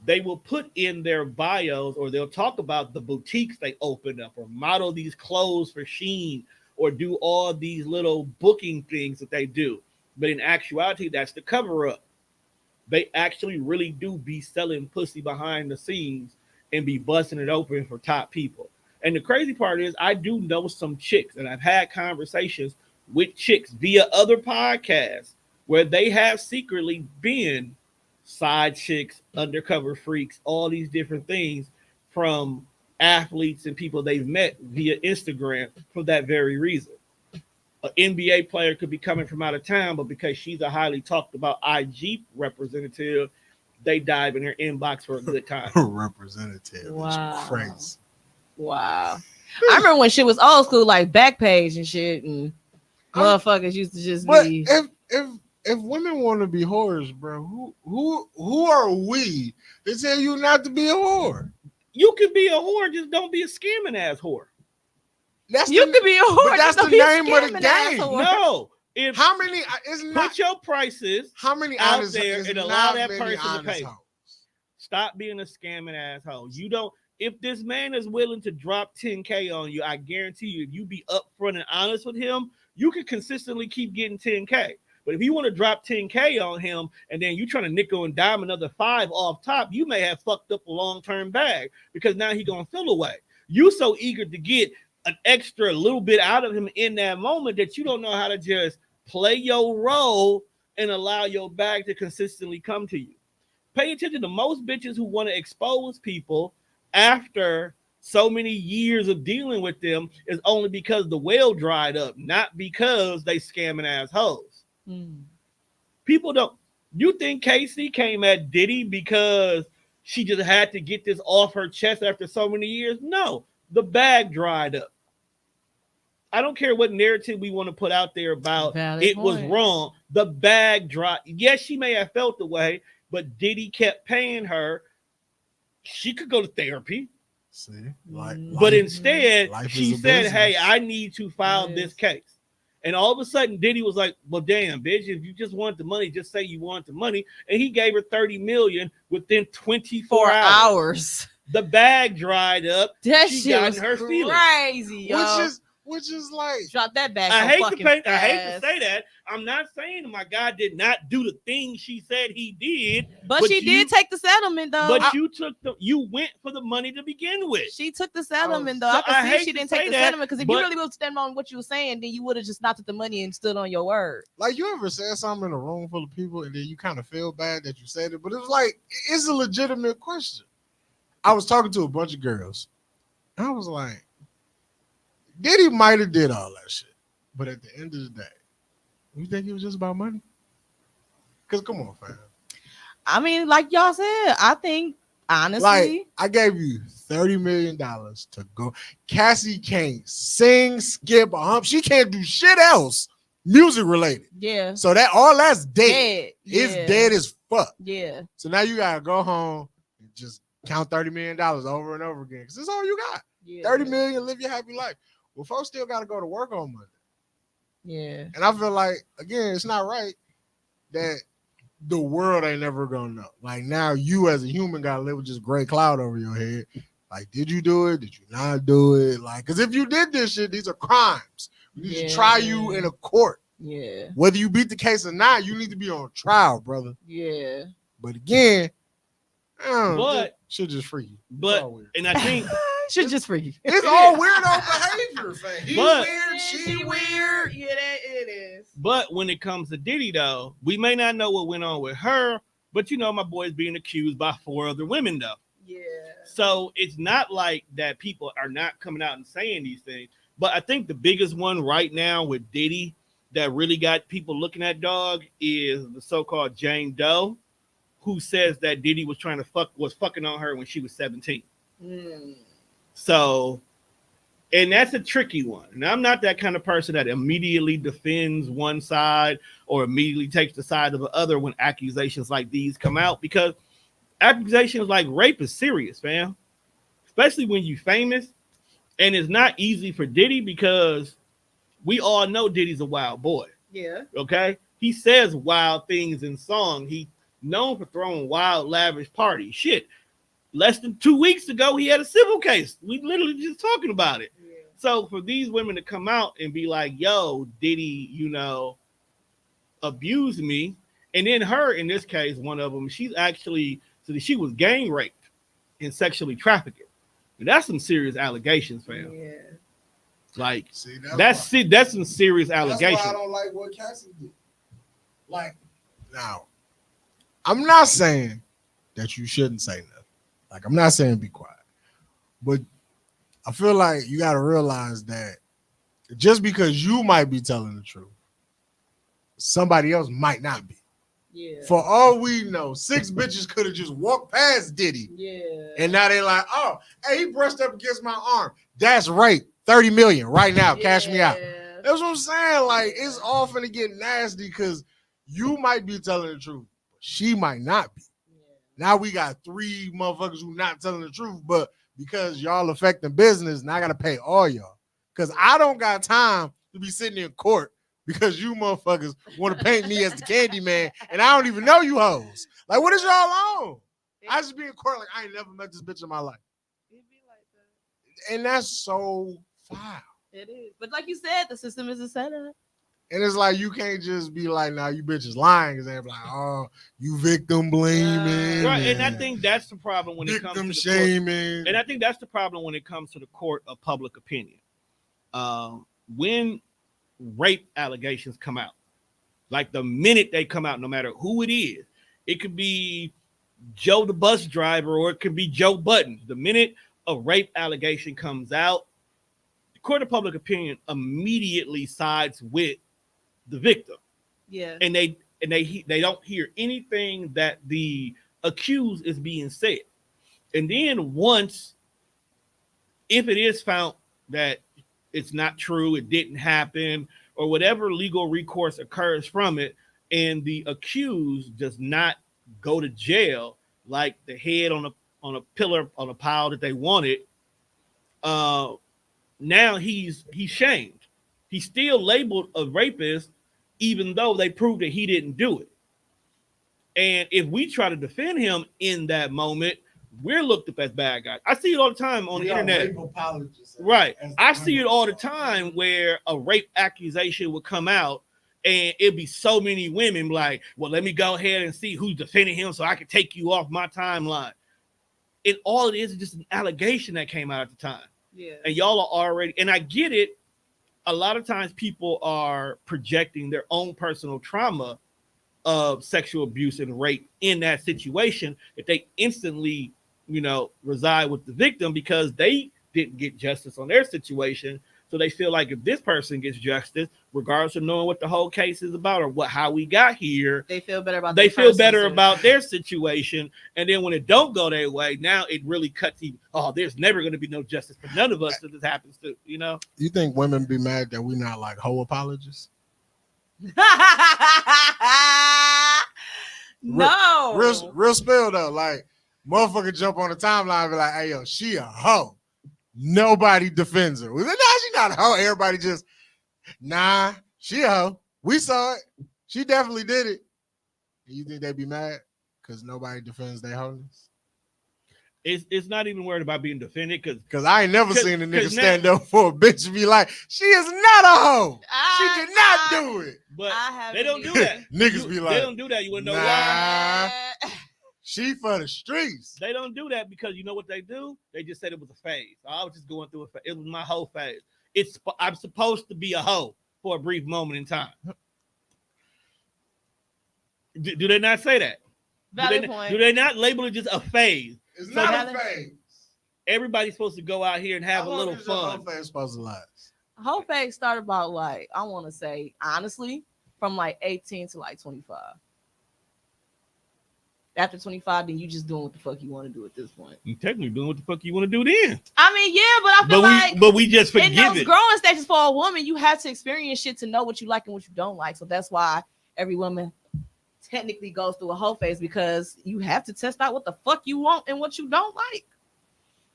Speaker 2: They will put in their bios or they'll talk about the boutiques they open up or model these clothes for Shein or do all these little booking things that they do. But in actuality, that's the cover up. They actually really do be selling pussy behind the scenes and be busting it open for top people. And the crazy part is I do know some chicks and I've had conversations with chicks via other podcasts where they have secretly been side chicks, undercover freaks, all these different things from athletes and people they've met via Instagram for that very reason. An NBA player could be coming from out of town, but because she's a highly talked about IG representative, they dive in her inbox for a good time.
Speaker 1: Representative.
Speaker 6: Wow.
Speaker 1: It's crazy.
Speaker 6: wow. I remember when shit was old school, like Backpage and shit, and motherfuckers used to just
Speaker 1: But
Speaker 6: be.
Speaker 1: if women want to be whores, bro, who are we to tell you not to be a whore?
Speaker 2: You could be a whore, just don't be a scamming ass whore.
Speaker 1: That's
Speaker 6: You
Speaker 1: the,
Speaker 6: could be a whore.
Speaker 1: but that's
Speaker 6: just don't
Speaker 1: the
Speaker 6: be a
Speaker 1: name of the
Speaker 6: scamming
Speaker 1: game.
Speaker 6: asshole.
Speaker 2: No, if
Speaker 1: How many? It's not.
Speaker 2: put your prices
Speaker 1: How many
Speaker 2: out
Speaker 1: honest
Speaker 2: there
Speaker 1: it's
Speaker 2: and allow
Speaker 1: not
Speaker 2: that
Speaker 1: many
Speaker 2: person to
Speaker 1: honest
Speaker 2: pay.
Speaker 1: hoes.
Speaker 2: Stop being a scamming asshole. You don't. If this man is willing to drop 10K on you, I guarantee you, if you be upfront and honest with him, you can consistently keep getting 10K. But if you want to drop 10K on him and then you trying to nickel and dime another 5 off top, you may have fucked up a long-term bag because now he gonna feel away. You so eager to get an extra little bit out of him in that moment that you don't know how to just play your role and allow your bag to consistently come to you. Pay attention to most bitches who want to expose people after so many years of dealing with them is only because the well dried up, not because they scamming assholes. People don't. You think Casey came at Diddy because she just had to get this off her chest after so many years? No, the bag dried up. I don't care what narrative we want to put out there about
Speaker 6: Valid
Speaker 2: it was
Speaker 6: point.
Speaker 2: wrong. The bag dried. Yes, she may have felt the way, but Diddy kept paying her. She could go to therapy.
Speaker 1: See, like,
Speaker 2: But instead,
Speaker 1: life
Speaker 2: she
Speaker 1: is a
Speaker 2: said,
Speaker 1: business.
Speaker 2: hey, I need to file this case. And all of a sudden, Diddy was like, well, damn, bitch, if you just want the money, just say you want the money. And he gave her $30 million within 24 hours. The bag dried up.
Speaker 6: That
Speaker 2: she
Speaker 6: shit
Speaker 2: got
Speaker 6: was
Speaker 2: in her feelings.
Speaker 6: crazy, yo.
Speaker 1: Which is like,
Speaker 6: drop that back.
Speaker 2: I
Speaker 6: so
Speaker 2: hate
Speaker 6: fucking
Speaker 2: I hate to
Speaker 6: fast.
Speaker 2: say that. I'm not saying my guy did not do the thing she said he did.
Speaker 6: But she did take the settlement though.
Speaker 2: But you went for the money to begin with.
Speaker 6: She took the settlement though.
Speaker 2: So
Speaker 6: I can
Speaker 2: I
Speaker 6: see
Speaker 2: hate
Speaker 6: she
Speaker 2: to
Speaker 6: didn't
Speaker 2: say
Speaker 6: take the
Speaker 2: that,
Speaker 6: settlement because if you
Speaker 2: but-
Speaker 6: really would stand on what you were saying, then you would have just not took the money and stood on your word.
Speaker 1: like you ever said something in a room full of people and then you kind of feel bad that you said it, but it was like it's a legitimate question. I was talking to a bunch of girls. And I was like, Diddy might have did all that shit, but at the end of the day, you think it was just about money? Because come on, fam.
Speaker 6: I mean, like y'all said, I think honestly,
Speaker 1: Like I gave you $30 million to go. Cassie can't sing, skip, or hump. She can't do shit else music related.
Speaker 6: yeah,
Speaker 1: So that all that's dead.
Speaker 6: dead.
Speaker 1: It's
Speaker 6: Yeah.
Speaker 1: dead as fuck.
Speaker 6: Yeah,
Speaker 1: So now you gotta go home and just count $30 million over and over again. Because that's all you got.
Speaker 6: yeah.
Speaker 1: 30 million, live your happy life. Well, folks still gotta go to work on Monday.
Speaker 6: Yeah,
Speaker 1: And I feel like, again, it's not right that the world ain't never gonna know. Like now you as a human gotta live with just gray cloud over your head. Like, did you do it? Did you not do it? Like, because if you did this shit, these are crimes. We need to try you in a court.
Speaker 6: yeah,
Speaker 1: Whether you beat the case or not, you need to be on trial, brother.
Speaker 6: yeah.
Speaker 1: But again, I don't know,
Speaker 2: But-
Speaker 1: shit just free you. It's
Speaker 2: But
Speaker 1: all weird.
Speaker 2: and I think
Speaker 6: Should just for you.
Speaker 1: It's all weirdo behavior, fam. He's
Speaker 2: But-
Speaker 1: weird, she weird.
Speaker 6: Yeah, that it is.
Speaker 2: But when it comes to Diddy, though, we may not know what went on with her, but you know, my boy's being accused by 4 other women, though.
Speaker 6: Yeah.
Speaker 2: So it's not like that people are not coming out and saying these things. But I think the biggest one right now with Diddy that really got people looking at dog is the so-called Jane Doe, who says that Diddy was fucking on her when she was 17. So, and that's a tricky one. And I'm not that kind of person that immediately defends one side or immediately takes the side of the other when accusations like these come out, because accusations like rape is serious, fam. Especially when you famous. And it's not easy for Diddy because we all know Diddy's a wild boy.
Speaker 6: Yeah.
Speaker 2: Okay? He says wild things in song. He's known for throwing wild, lavish parties. Shit. Less than 2 weeks ago, he had a civil case. We literally just talking about it. Yeah. So for these women to come out and be like, yo, Diddy, abused me. And then her, in this case, one of them, she was gang raped and sexually trafficked. And that's some serious allegations, fam.
Speaker 6: Yeah.
Speaker 2: Like, that's some serious allegations.
Speaker 1: That's why I don't like what Cassie did. Like, now, I'm not saying that you shouldn't say nothing. Like, I'm not saying be quiet. But I feel like you got to realize that just because you might be telling the truth, somebody else might not be.
Speaker 6: Yeah.
Speaker 1: For all we know, 6 bitches could have just walked past Diddy.
Speaker 6: Yeah.
Speaker 1: And now they like, oh, hey, he brushed up against my arm. That's right. 30 million right now. Cash me out. That's what I'm saying. Like, it's all finna get nasty because you might be telling the truth, but she might not be. Yeah. Now we got 3 motherfuckers who not telling the truth, but because y'all affecting business, now I gotta pay all y'all. Because I don't got time to be sitting in court because you motherfuckers want to paint me as the candy man, and I don't even know you hoes. Like, what is y'all on? I just be in court like I ain't never met this bitch in my life.
Speaker 6: It'd be like that.
Speaker 1: And that's so foul.
Speaker 6: It is. But like you said, the system is a setup.
Speaker 1: And it's like you can't just be like, nah, you bitches lying, because they're like, oh, you victim blaming.
Speaker 2: Right, and I think that's the problem when it comes to
Speaker 1: victim
Speaker 2: the
Speaker 1: shaming.
Speaker 2: Court. And I think that's the problem when it comes to the court of public opinion. When rape allegations come out, like the minute they come out, no matter who it is, it could be Joe the bus driver or it could be Joe Button. The minute a rape allegation comes out, the court of public opinion immediately sides with the victim. Yeah. And they don't hear anything that the accused is being said. And then once, if it is found that it's not true, it didn't happen, or whatever legal recourse occurs from it, and the accused does not go to jail, like the head on a pillar on a pile that they wanted, now he's shamed. He's still labeled a rapist, even though they proved that he didn't do it. And if we try to defend him in that moment, we're looked up as bad guys. I see it all the time on the internet. Right. I see it all the time where a rape accusation would come out and it'd be so many women like, well, let me go ahead and see who's defending him so I can take you off my timeline. And all it is just an allegation that came out at the time. Yeah. And y'all are already, and I get it. A lot of times people are projecting their own personal trauma of sexual abuse and rape in that situation if they instantly, reside with the victim because they didn't get justice on their situation. So they feel like if this person gets justice, regardless of knowing what the whole case is about or how we got here,
Speaker 6: they feel better about
Speaker 2: their situation. And then when it don't go their way, now it really cuts even. Oh, there's never going to be no justice for none of us that this happens to.
Speaker 1: You think women be mad that we not like hoe apologists?
Speaker 6: No.
Speaker 1: Real spill though. Like, motherfucker jump on the timeline and be like, hey, yo, she a hoe. Nobody defends her. Nah, she not a hoe. Everybody just, nah, she a hoe. We saw it. She definitely did it. You think they be mad because nobody defends their hoeness?
Speaker 2: It's not even worried about being defended because
Speaker 1: I ain't never seen a nigga stand up for a bitch and be like, she is not a hoe. She did not do it.
Speaker 2: But they don't do that.
Speaker 1: Niggas be like,
Speaker 2: they don't do that. You want to know why?
Speaker 1: She for the streets.
Speaker 2: They don't do that because you know what they do? They just said it was a phase. I was just going through a phase. It was my whole phase. I'm supposed to be a hoe for a brief moment in time. Do they not say that? Do they not label it just a phase?
Speaker 1: It's not a phase.
Speaker 2: Everybody's supposed to go out here and have a little fun.
Speaker 1: How long is supposed to last?
Speaker 6: Whole phase started about like, I want to say honestly, from like 18 to like 25. After 25, then you just doing what the fuck you want to do at this point.
Speaker 2: You technically doing what the fuck you want to do then.
Speaker 6: I mean, yeah, but I feel like
Speaker 2: but we just
Speaker 6: in
Speaker 2: forgive
Speaker 6: those
Speaker 2: it.
Speaker 6: growing stages for a woman, you have to experience shit to know what you like and what you don't like. So that's why every woman technically goes through a whole phase, because you have to test out what the fuck you want and what you don't like.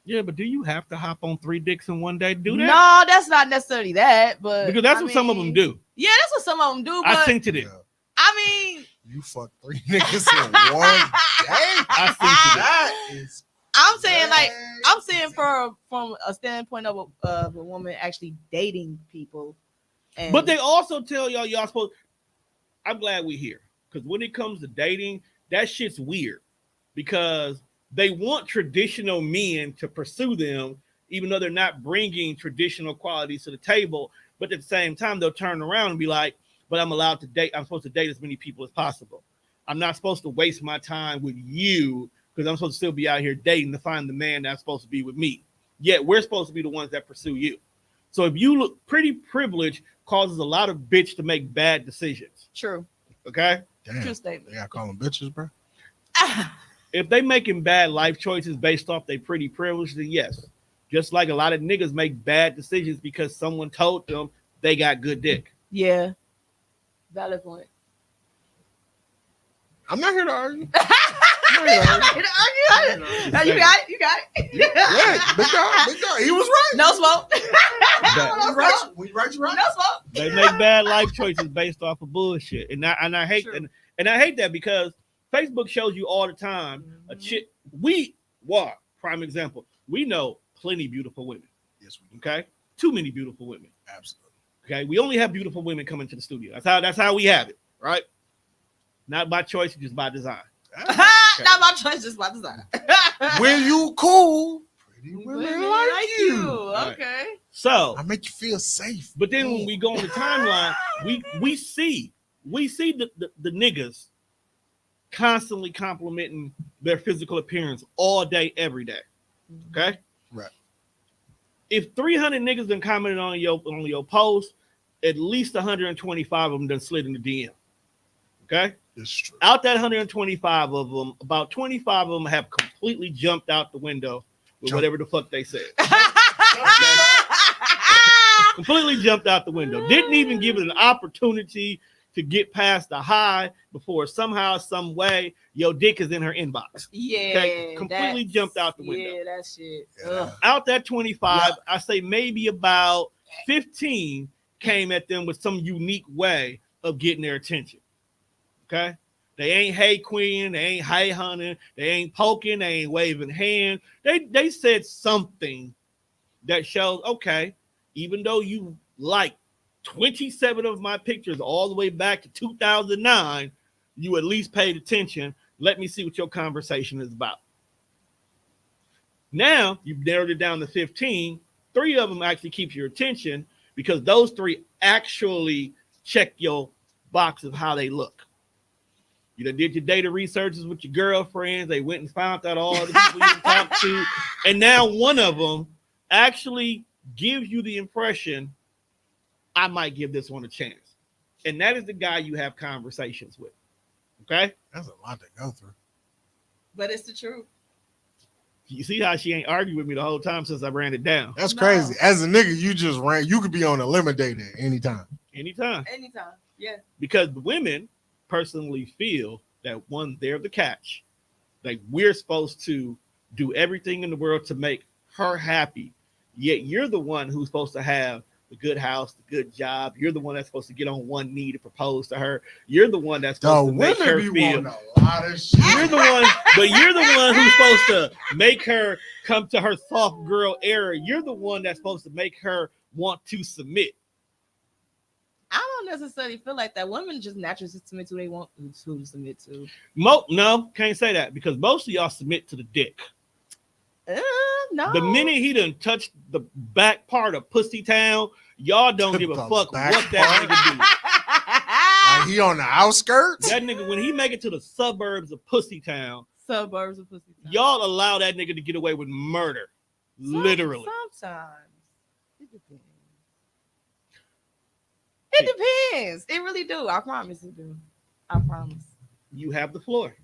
Speaker 2: Yeah, but do you have to hop on 3 dicks in one day to do that?
Speaker 6: No, that's not necessarily that, but
Speaker 2: Because that's what some of them do.
Speaker 6: Yeah, that's what some of them do. But
Speaker 2: I think to it.
Speaker 6: I mean,
Speaker 1: You fuck 3 niggas in one day.
Speaker 2: I think to
Speaker 1: That is.
Speaker 6: I'm saying like I'm saying from a standpoint of a woman actually dating people. And
Speaker 2: But they also tell y'all supposed. I'm glad we're here, because when it comes to dating, that shit's weird, because they want traditional men to pursue them, even though they're not bringing traditional qualities to the table. But at the same time, they'll turn around and be like, "But I'm allowed to date. I'm supposed to date as many people as possible. I'm not supposed to waste my time with you, because I'm supposed to still be out here dating to find the man that's supposed to be with me. Yet we're supposed to be the ones that pursue you." So if you look, pretty privilege causes a lot of bitch to make bad decisions.
Speaker 6: True.
Speaker 2: Okay?
Speaker 6: True
Speaker 1: Damn.
Speaker 6: statement.
Speaker 1: They gotta call them bitches, bro.
Speaker 2: If they making bad life choices based off their pretty privilege, then yes. Just like a lot of niggas make bad decisions because someone told them they got good dick.
Speaker 6: Yeah. Valid point.
Speaker 1: I'm not here to argue.
Speaker 6: You got it. You got it.
Speaker 1: Yeah, big dog. He was right.
Speaker 6: No smoke.
Speaker 1: We right. We right. You right.
Speaker 6: No smoke.
Speaker 2: They make bad life choices based off of bullshit. And I hate
Speaker 6: True.
Speaker 2: and I hate that, because Facebook shows you all the time a chick. Prime example. We know plenty beautiful women.
Speaker 1: Yes, we do.
Speaker 2: Okay? Too many beautiful women.
Speaker 1: Absolutely.
Speaker 2: Okay, we only have beautiful women coming to the studio. That's how we have it, right? Not by choice, just by design.
Speaker 6: Not my choice, just my design.
Speaker 1: When you cool, pretty women
Speaker 6: Women
Speaker 1: like you.
Speaker 6: Okay.
Speaker 2: So
Speaker 1: I make you feel safe.
Speaker 2: but then when we go on the timeline, we see the niggas constantly complimenting their physical appearance all day, every day. Okay?
Speaker 1: Right.
Speaker 2: If 300 niggas been commenting on your post, at least 125 of them done slid in the DM. Okay?
Speaker 1: It's true.
Speaker 2: Out that 125 of them, about 25 of them have completely jumped out the window with whatever the fuck they said. Completely jumped out the window. Didn't even give it an opportunity to get past the high before somehow, some way, your dick is in her inbox.
Speaker 6: Yeah.
Speaker 2: Okay? Completely
Speaker 6: that's-
Speaker 2: jumped out the window.
Speaker 6: Yeah, that shit.
Speaker 1: Yeah.
Speaker 6: Ugh.
Speaker 2: Out that 25, I say maybe about 15 came at them with some unique way of getting their attention. Okay? They ain't hey queen, they ain't hey honey, they ain't poking, they ain't waving hands. They said something that shows, okay, even though you like 27 of my pictures all the way back to 2009, you at least paid attention. Let me see what your conversation is about. Now you've narrowed it down to 15. 3 of them actually keep your attention, because those 3 actually check your box of how they look. You done did your data researches with your girlfriends. They went and found out all the people you talked to. And now one of them actually gives you the impression, I might give this one a chance. And that is the guy you have conversations with. Okay?
Speaker 1: That's a lot to go through.
Speaker 6: But it's the truth.
Speaker 2: You see how she ain't argued with me the whole time since I ran it down.
Speaker 1: That's
Speaker 6: No.
Speaker 1: crazy. As a nigga, you just ran. You could be on a limit date at any time.
Speaker 2: Anytime.
Speaker 6: Anytime. Yeah.
Speaker 2: Because the women personally feel that, one, they're the catch. Like, we're supposed to do everything in the world to make her happy. Yet you're the one who's supposed to have the good house, the good job. You're the one that's supposed to get on one knee to propose to her. You're the one that's supposed to make her
Speaker 1: women be
Speaker 2: feel.
Speaker 1: wanting a lot of shit.
Speaker 2: You're the one, but you're the one who's supposed to make her come to her soft girl era. You're the one that's supposed to make her want to submit.
Speaker 6: I don't necessarily feel like that. Women just naturally submit to who they want to submit to.
Speaker 2: No, can't say that, because most of y'all submit to the dick.
Speaker 6: No.
Speaker 2: The minute he done touched the back part of Pussy Town, y'all don't give a
Speaker 1: The
Speaker 2: fuck
Speaker 1: back
Speaker 2: what that nigga do.
Speaker 1: Like, he on the outskirts.
Speaker 2: That nigga, when he make it to the suburbs of Pussy Town,
Speaker 6: Suburbs of pussy.
Speaker 2: y'all allow that nigga to get away with murder. Literally.
Speaker 6: Sometimes. It depends. It depends. It really do. I promise it do. I promise.
Speaker 2: You have the floor.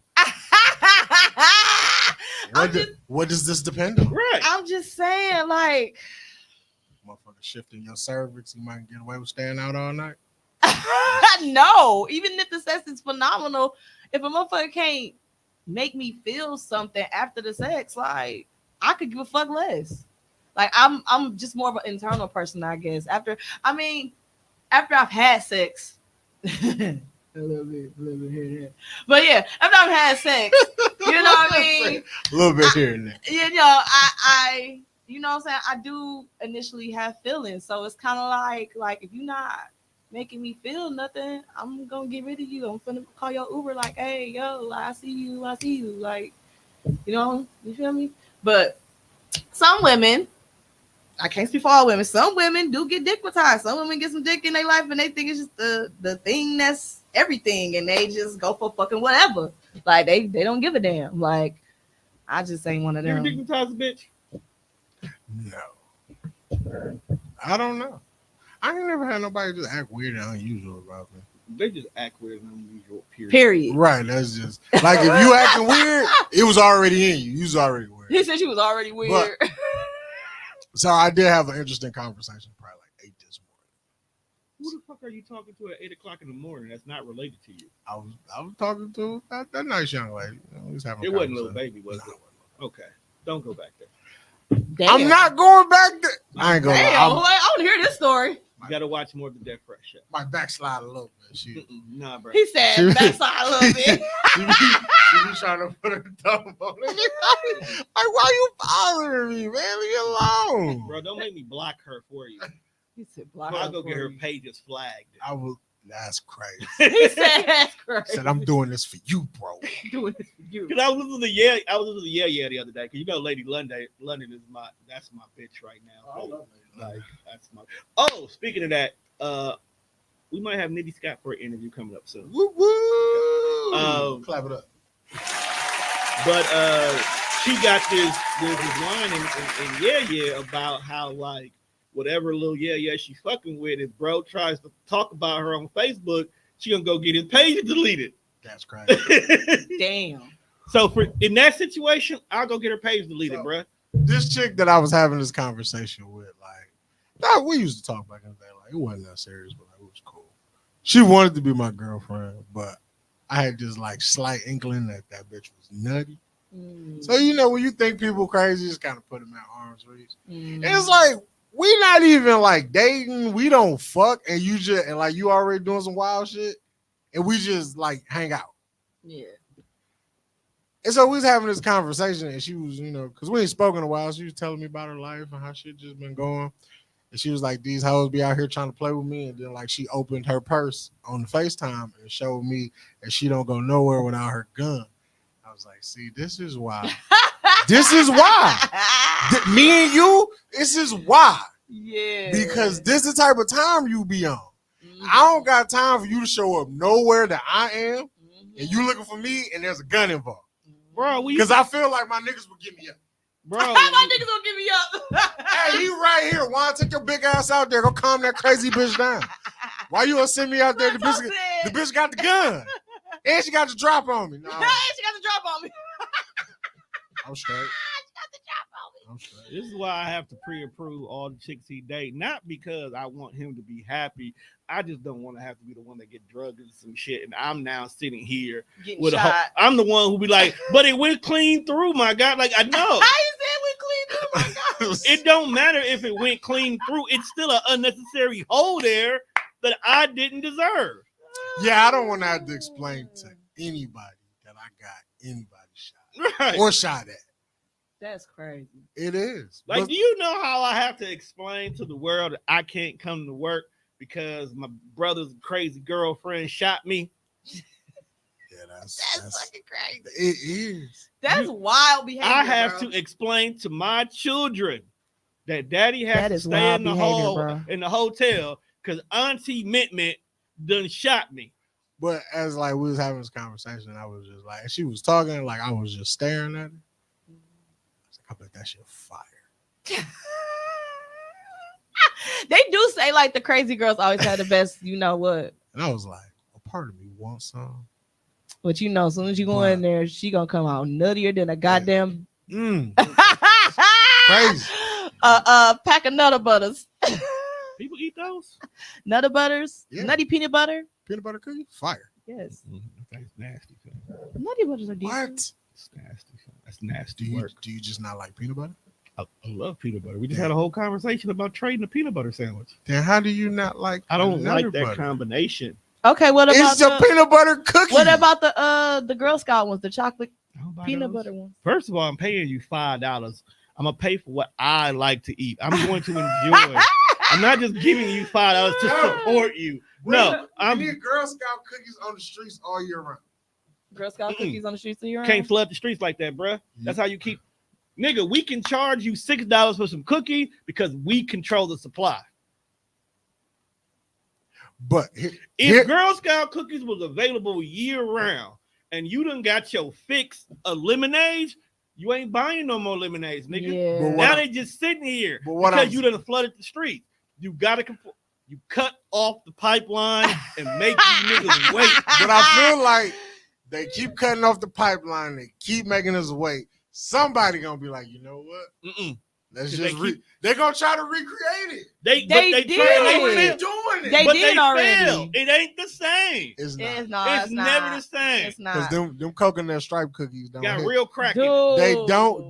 Speaker 1: What does this depend on?
Speaker 2: Right.
Speaker 6: I'm just saying, like,
Speaker 1: Motherfucker shifting your cervix, you might get away with staying out all night.
Speaker 6: no. Even if the sex is phenomenal, if a motherfucker can't make me feel something after the sex, like, I could give a fuck less. Like, I'm just more of an internal person, I guess. After I've had sex. A little bit here and there. But yeah, after I've had sex, you know what I mean?
Speaker 1: A little bit here and there.
Speaker 6: You know, I you know what I'm saying? I do initially have feelings. So it's kind of like if you're not making me feel nothing, I'm gonna get rid of you. I'm gonna call your Uber, like, hey, yo, I see you. Like, you know, you feel me? But some women, I can't speak for all women. Some women do get dickmatized. Some women get some dick in their life and they think it's just the thing that's everything, and they just go for fucking whatever. Like they don't give a damn. Like, I just ain't one of
Speaker 2: You
Speaker 6: them.
Speaker 2: ridiculous bitch.
Speaker 1: No. I don't know. I ain't never had nobody just act weird and unusual about me.
Speaker 2: They just act weird and unusual.
Speaker 6: Period.
Speaker 1: Right. That's just like if you acting weird, it was already in you. You was already weird.
Speaker 6: He said she was already weird.
Speaker 1: So I did have an interesting conversation probably like 8 this morning.
Speaker 2: Who the fuck are you talking to at 8 o'clock in the morning that's not related to you?
Speaker 1: I was talking to that nice young lady. You know, we was having
Speaker 2: It
Speaker 1: a
Speaker 2: wasn't Little
Speaker 1: conversation.
Speaker 2: Baby, was
Speaker 1: No,
Speaker 2: it? Okay. Don't go back there.
Speaker 6: Damn.
Speaker 1: I'm not going back there. I ain't going to
Speaker 6: Damn,
Speaker 1: lie.
Speaker 6: I want to hear this story.
Speaker 2: You got to watch more of the Death Fresh show.
Speaker 1: My backslide a little bit. She
Speaker 2: Nah, bro.
Speaker 6: He said backside a little bit.
Speaker 1: she be trying to put her thumb on it. Like, why you bothering me, man? Leave me alone.
Speaker 2: Bro, don't make me block her for you.
Speaker 6: He said block
Speaker 2: I'll
Speaker 6: her
Speaker 2: go get
Speaker 6: for
Speaker 2: her
Speaker 6: you.
Speaker 2: pages flagged.
Speaker 1: I will. That's crazy.
Speaker 6: He said that's
Speaker 1: I
Speaker 6: crazy.
Speaker 1: said I'm doing this for you, bro.
Speaker 6: doing this for you.
Speaker 2: Because I was listening to Yeah the other day. Because you know Lady London is that's my bitch right now. Like, that's my. Oh, speaking of that, we might have Nitti Scott for an interview coming up soon.
Speaker 1: Woo woo. Clap it up.
Speaker 2: But she got this line in about how, like, whatever little she's fucking with, if bro tries to talk about her on Facebook, she gonna go get his page deleted.
Speaker 1: That's crazy.
Speaker 6: Damn.
Speaker 2: So in that situation, I'll go get her page deleted, bro.
Speaker 1: This chick that I was having this conversation with, like, we used to talk back in the day. Like, it wasn't that serious, but like, it was cool. She wanted to be my girlfriend, but I had this like slight inkling that bitch was nutty. So you know, when you think people crazy, just kind of put them at arm's reach. And it's like, we not even like dating. We don't fuck, and you just and like you already doing some wild shit, and we just like hang out.
Speaker 6: Yeah.
Speaker 1: And so we was having this conversation, and she was, you know, because we ain't spoken in a while. She was telling me about her life and how shit just been going. And she was like, these hoes be out here trying to play with me. And then like she opened her purse on the FaceTime and showed me that she don't go nowhere without her gun. I was like, see, this is why. This is why. Me and you, this is why.
Speaker 6: Yeah.
Speaker 1: Because this is the type of time you be on. I don't got time for you to show up nowhere that I am, and you looking for me, and there's a gun involved.
Speaker 2: Bro,
Speaker 1: Because I feel like my niggas will give me up.
Speaker 2: bro,
Speaker 6: My niggas gonna give me up.
Speaker 1: Hey, he right here. Why take your big ass out there? Go calm that crazy bitch down. Why you gonna send me out there? The bitch got the gun. And she got the drop on me. No,
Speaker 6: She got the drop on me.
Speaker 1: I'm straight.
Speaker 6: She got the drop on me.
Speaker 1: I'm straight.
Speaker 2: this is why I have to pre-approve all the chicks he date. Not because I want him to be happy. I just don't want to have to be the one that get drugged into some shit. And I'm now sitting here
Speaker 6: Getting
Speaker 2: with
Speaker 6: shot.
Speaker 2: I'm the one who be like, but it went clean through, my God. Like, I know.
Speaker 6: I said we clean through my God.
Speaker 2: It don't matter if it went clean through. It's still an unnecessary hole there that I didn't deserve.
Speaker 1: Yeah, I don't want to have to explain to anybody that I got anybody shot
Speaker 2: Right.
Speaker 1: or shot at.
Speaker 6: That's crazy.
Speaker 1: It is.
Speaker 2: Like,
Speaker 1: But-
Speaker 2: do you know how I have to explain to the world that I can't come to work because my brother's crazy girlfriend shot me?
Speaker 1: yeah, that's
Speaker 6: fucking crazy.
Speaker 1: it is.
Speaker 6: That's wild behavior.
Speaker 2: I have
Speaker 6: bro.
Speaker 2: to explain to my children that daddy has
Speaker 6: That
Speaker 2: to
Speaker 6: is
Speaker 2: stay
Speaker 6: wild
Speaker 2: in the
Speaker 6: behavior,
Speaker 2: hall
Speaker 6: bro.
Speaker 2: in the hotel because Auntie Mint done shot me.
Speaker 1: But as like we was having this conversation, I was just like, she was talking, like I was just staring at her. I was like, I bet that shit fire.
Speaker 6: They do say like the crazy girls always have the best, you know what?
Speaker 1: And I was like, a part of me wants some.
Speaker 6: But you know, as soon as you go in there, she gonna come out nuttier than a goddamn
Speaker 1: Crazy.
Speaker 6: pack of Nutter Butters.
Speaker 2: People eat those?
Speaker 6: Nutter Butters,
Speaker 1: Yeah.
Speaker 6: nutty peanut butter.
Speaker 1: Peanut butter cookie? Fire.
Speaker 6: Yes,
Speaker 2: That's nasty.
Speaker 6: nutty butters are decent.
Speaker 1: What?
Speaker 2: It's nasty. That's nasty
Speaker 1: Do
Speaker 2: work.
Speaker 1: you just not like peanut butter?
Speaker 2: I love peanut butter. We just had a whole conversation about trading a peanut butter sandwich.
Speaker 1: Then how do you not like
Speaker 2: I don't like
Speaker 1: Nutter
Speaker 2: that
Speaker 1: butter?
Speaker 2: combination.
Speaker 6: Okay, what about
Speaker 1: It's a peanut butter cookie.
Speaker 6: what about the Girl Scout ones, the chocolate
Speaker 2: I don't buy
Speaker 6: peanut
Speaker 2: those.
Speaker 6: butter ones?
Speaker 2: First of all, I'm paying you $5. I'm gonna pay for what I like to eat. I'm going to enjoy. I'm not just giving you $5 to support you. No,
Speaker 1: I
Speaker 2: I'm
Speaker 1: need Girl Scout cookies on the streets all year round.
Speaker 6: Girl Scout cookies on the streets of your
Speaker 2: can't flood the streets like that, bruh. That's how you keep. Nigga, we can charge you $6 for some cookies because we control the supply.
Speaker 1: But
Speaker 2: If Girl Scout cookies was available year round and you done got your fix of lemonades, you ain't buying no more lemonades, nigga.
Speaker 6: Yeah.
Speaker 1: But
Speaker 2: Now they just sitting here
Speaker 1: But what
Speaker 2: because
Speaker 1: I'm-
Speaker 2: you done flooded the street. You gotta you cut off the pipeline and make you niggas wait.
Speaker 1: but I feel like they keep cutting off the pipeline. They keep making us wait. Somebody gonna be like, you know what?
Speaker 2: Mm-mm.
Speaker 1: Let's
Speaker 2: They
Speaker 1: just they're gonna try to recreate it.
Speaker 2: They
Speaker 6: did.
Speaker 1: They
Speaker 2: failed.
Speaker 1: doing it.
Speaker 6: They
Speaker 2: But
Speaker 6: did already.
Speaker 2: failed. It ain't the same.
Speaker 1: It's not.
Speaker 6: It's not.
Speaker 2: It's never the same.
Speaker 6: It's
Speaker 1: Because
Speaker 6: not.
Speaker 1: them coconut stripe cookies don't
Speaker 2: Got
Speaker 1: hit.
Speaker 2: real cracking.
Speaker 6: Dude.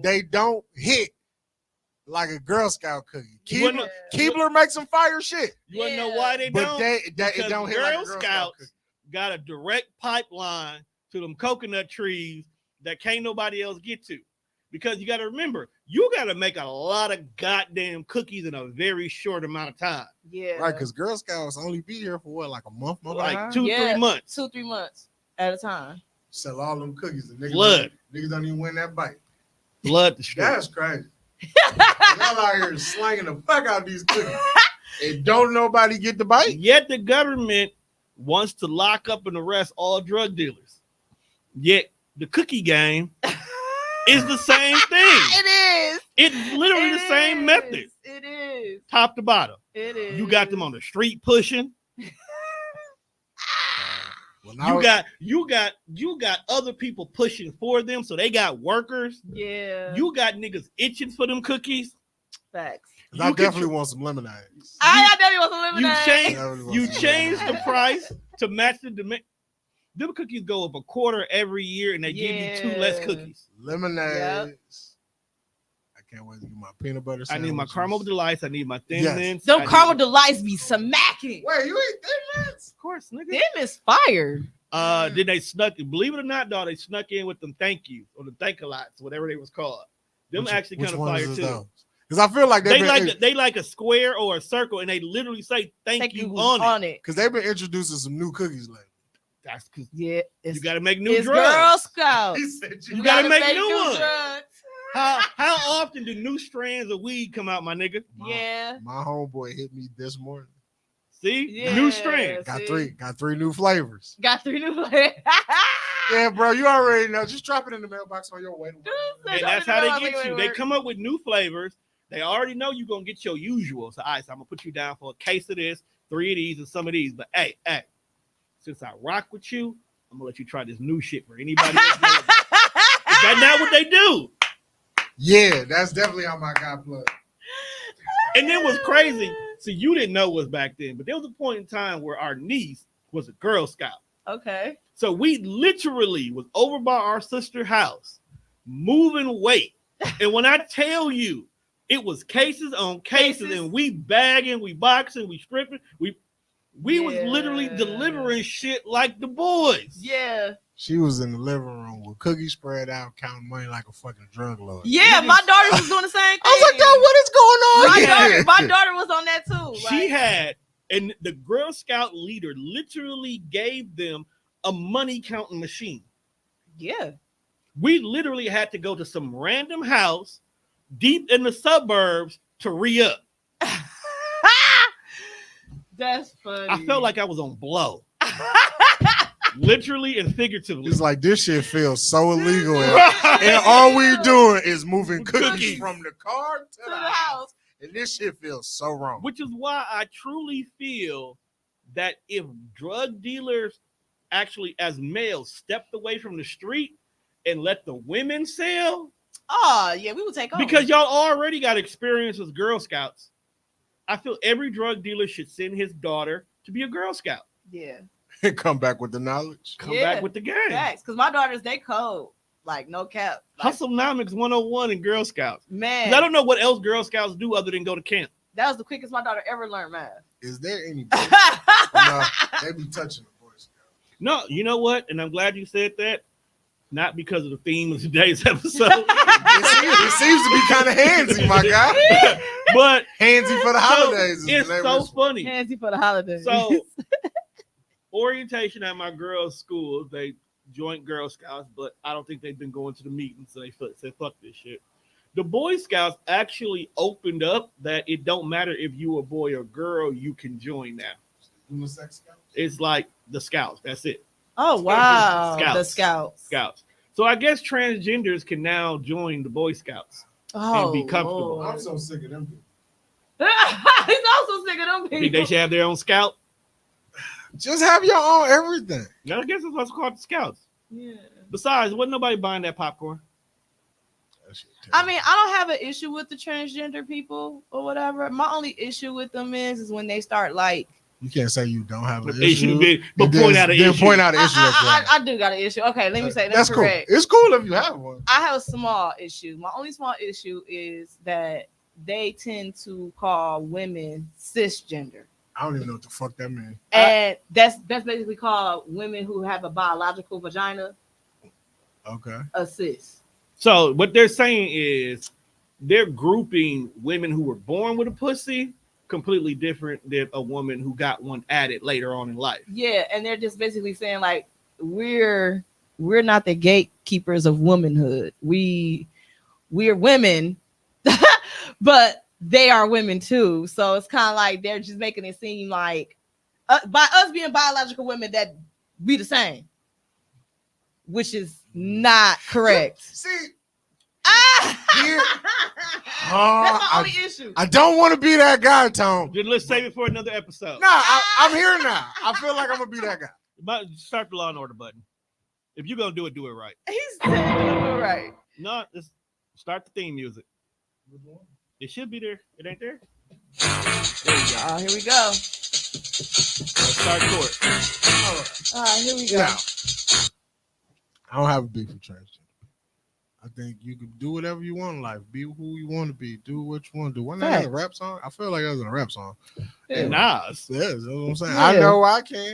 Speaker 1: They don't hit like a Girl Scout cookie.
Speaker 2: You wanna know-
Speaker 1: Keebler makes some fire shit.
Speaker 2: You wanna know why they
Speaker 1: But
Speaker 2: don't?
Speaker 1: it
Speaker 2: Because
Speaker 1: don't hit
Speaker 2: Girl
Speaker 1: like a Girl Scout
Speaker 2: Scouts
Speaker 1: cookie.
Speaker 2: got a direct pipeline to them coconut trees that can't nobody else get to. Because you got to remember, you got to make a lot of goddamn cookies in a very short amount of time.
Speaker 6: Yeah.
Speaker 1: Right, because Girl Scouts only be here for what, like a month and a
Speaker 2: Like
Speaker 1: half?
Speaker 2: 2-3 months.
Speaker 6: 2-3 months at a time.
Speaker 1: Sell all them cookies. And
Speaker 2: Blood.
Speaker 1: Niggas don't even win that bite.
Speaker 2: Blood the street.
Speaker 1: That's crazy. Y'all out here slanging the fuck out these cookies. And don't nobody get the bite?
Speaker 2: Yet the government wants to lock up and arrest all drug dealers. Yet the cookie game is the same thing.
Speaker 6: It is.
Speaker 2: It's literally the same method,
Speaker 6: It is.
Speaker 2: top to bottom.
Speaker 6: It is.
Speaker 2: You got them on the street pushing.
Speaker 1: Well,
Speaker 2: You got other people pushing for them, so they got workers.
Speaker 6: Yeah.
Speaker 2: You got niggas itching for them cookies.
Speaker 6: Facts.
Speaker 1: I
Speaker 2: You
Speaker 1: definitely
Speaker 2: can-
Speaker 1: want some lemonade.
Speaker 6: I definitely want some
Speaker 2: You
Speaker 6: lemonade.
Speaker 2: change
Speaker 1: Definitely want
Speaker 2: you
Speaker 1: some
Speaker 2: change the
Speaker 1: lemonade.
Speaker 2: price to match the demand. Them cookies go up a quarter every year, and they give you 2 less
Speaker 6: Yeah.
Speaker 2: cookies.
Speaker 1: Lemonades. I can't wait to get my peanut butter
Speaker 2: I
Speaker 1: sandwiches.
Speaker 2: need my caramel delights. I need my thin
Speaker 1: Yes.
Speaker 2: mints.
Speaker 6: Them
Speaker 2: I need-
Speaker 6: caramel delights be smacking.
Speaker 1: Wait, you eat Thin Mints?
Speaker 2: Of course, nigga.
Speaker 6: Them is fire.
Speaker 2: Then they snuck, believe it or not, dog, they snuck in with them thank yous or the thank-a-lots, whatever they was called. Them actually kind of fire too.
Speaker 1: Because I feel like
Speaker 2: They like a square or a circle, and they literally say thank you on it.
Speaker 1: because they've been introducing some new cookies lately.
Speaker 2: That's because
Speaker 6: Yeah. It's,
Speaker 2: you got to make new
Speaker 6: it's
Speaker 2: drugs.
Speaker 6: Girl Scouts.
Speaker 1: He said
Speaker 2: You gotta make new
Speaker 6: new
Speaker 2: ones.
Speaker 6: drugs.
Speaker 2: How often do new strands of weed come out, my nigga?
Speaker 6: Yeah.
Speaker 1: My homeboy hit me this morning.
Speaker 2: See,
Speaker 6: Yeah.
Speaker 2: new strands.
Speaker 1: Got
Speaker 6: See?
Speaker 1: three new flavors.
Speaker 6: Got 3 new flavors.
Speaker 1: Yeah, bro, you already know. Just drop it in the mailbox on your way to work.
Speaker 2: And that's how they get you. They come up with new flavors. They already know you're gonna get your usual. So, all right, so I'm gonna put you down for a case of this, 3 of these, and some of these. But hey, since I rock with you, I'm gonna let you try this new shit for anybody else. Is that not what they do?
Speaker 1: Yeah, that's definitely how my guy plugged.
Speaker 2: And then what's crazy, see, you didn't know was back then, but there was a point in time where our niece was a Girl Scout.
Speaker 6: Okay.
Speaker 2: So we literally was over by our sister's house, moving weight. And when I tell you, it was cases on cases, and we bagging, we boxing, we stripping, we was literally
Speaker 6: Yeah.
Speaker 2: delivering shit like the boys.
Speaker 6: Yeah.
Speaker 1: She was in the living room with cookies spread out, counting money like a fucking drug lord.
Speaker 6: Yeah, my daughter was doing the same thing.
Speaker 1: I was like, yo, what is going on?
Speaker 6: my daughter was on that too.
Speaker 2: She had, and the Girl Scout leader literally gave them a money counting machine.
Speaker 6: Yeah.
Speaker 2: We literally had to go to some random house deep in the suburbs to re-up.
Speaker 6: That's funny.
Speaker 2: I felt like I was on blow. Literally and figuratively.
Speaker 1: It's like this shit feels so illegal, and all we doing is moving cookies
Speaker 2: Cookies.
Speaker 1: from the car to
Speaker 6: to
Speaker 1: the
Speaker 6: the
Speaker 1: house.
Speaker 6: house.
Speaker 1: And this shit feels so wrong.
Speaker 2: Which is why I truly feel that if drug dealers actually, as males, stepped away from the street and let the women sell,
Speaker 6: Oh yeah, we would take over.
Speaker 2: because y'all already got experience with Girl Scouts. I feel every drug dealer should send his daughter to be a Girl Scout.
Speaker 6: yeah,
Speaker 1: Come back with the knowledge.
Speaker 2: Come
Speaker 6: Yeah.
Speaker 2: back with the game.
Speaker 6: facts. Because my daughters, they cold, like no cap. Like,
Speaker 2: Hustlenomics 101 in Girl Scouts. 'Cause
Speaker 6: man,
Speaker 2: I don't know what else Girl Scouts do other than go to camp.
Speaker 6: that was the quickest my daughter ever learned math.
Speaker 1: Is there any? No, they be touching the voice.
Speaker 2: No, you know what? And I'm glad you said that. Not because of the theme of today's episode,
Speaker 1: It seems to be kind of handsy, my guy.
Speaker 2: but
Speaker 1: Handsy for the holidays. is the
Speaker 2: it's
Speaker 1: name
Speaker 2: so
Speaker 1: of this-
Speaker 2: funny.
Speaker 6: Handsy for the holidays.
Speaker 2: So, orientation at my girls' school, they joined Girl Scouts, but I don't think they've been going to the meetings, so they said, fuck this shit. The Boy Scouts actually opened up that it don't matter if you a boy or girl, you can join now.
Speaker 1: Unisex Scouts?
Speaker 2: It's like the Scouts. That's it.
Speaker 6: oh wow,
Speaker 2: Scouts.
Speaker 6: the Scouts.
Speaker 2: Scouts. So I guess transgenders can now join the Boy Scouts.
Speaker 6: Oh,
Speaker 2: be comfortable.
Speaker 6: Lord.
Speaker 1: I'm so sick of them people.
Speaker 6: He's also sick of them
Speaker 2: Think they
Speaker 6: people.
Speaker 2: should have their own scout?
Speaker 1: Just have your own everything.
Speaker 2: I guess that's what's called the Scouts.
Speaker 6: Yeah.
Speaker 2: Besides, wasn't nobody buying that popcorn?
Speaker 1: That shit
Speaker 6: I
Speaker 1: terrible.
Speaker 6: mean, I don't have an issue with the transgender people or whatever. My only issue with them is when they start like.
Speaker 1: You can't say you don't have an
Speaker 2: They should
Speaker 1: issue.
Speaker 2: have been, but
Speaker 1: and
Speaker 2: point out an
Speaker 1: then
Speaker 2: issue.
Speaker 1: point out an issue. that you have.
Speaker 6: I do got an issue. Okay, let me say
Speaker 1: That's cool.
Speaker 6: correct.
Speaker 1: It's cool if you have one.
Speaker 6: I have a small issue. My only small issue is that they tend to call women cisgender.
Speaker 1: I don't even know what the fuck that means.
Speaker 6: And that's basically called women who have a biological vagina
Speaker 1: Okay.
Speaker 6: a cis.
Speaker 2: So what they're saying is they're grouping women who were born with a pussy completely different than a woman who got one added later on in life.
Speaker 6: Yeah, and they're just basically saying like we're not the gatekeepers of womanhood. We're women, but they are women too. So it's kind of like they're just making it seem like by us being biological women that we the same, which is not correct.
Speaker 1: See,
Speaker 6: Ah!
Speaker 1: here,
Speaker 6: That's my
Speaker 1: I,
Speaker 6: only issue.
Speaker 1: I don't want to be that guy, Tom.
Speaker 2: Then let's save it for another episode.
Speaker 1: Nah, I'm here now. I feel like I'm gonna be that guy.
Speaker 2: But start the Law and Order button. If you're gonna do it right.
Speaker 6: He's saying it right.
Speaker 2: No, just start the theme music. It should be there. It ain't there. There you go.
Speaker 6: Oh, here we go.
Speaker 2: Let's start court.
Speaker 6: All right, here we go.
Speaker 1: Now, I don't have a beef with transgender. I think you can do whatever you want in life. Be who you want to be. Do what you want to do. Wasn't that in a rap song? I feel like that was in a rap song.
Speaker 6: Yeah.
Speaker 2: Nas.
Speaker 1: Yeah, that's what I'm saying.
Speaker 6: Yeah.
Speaker 1: I know I can.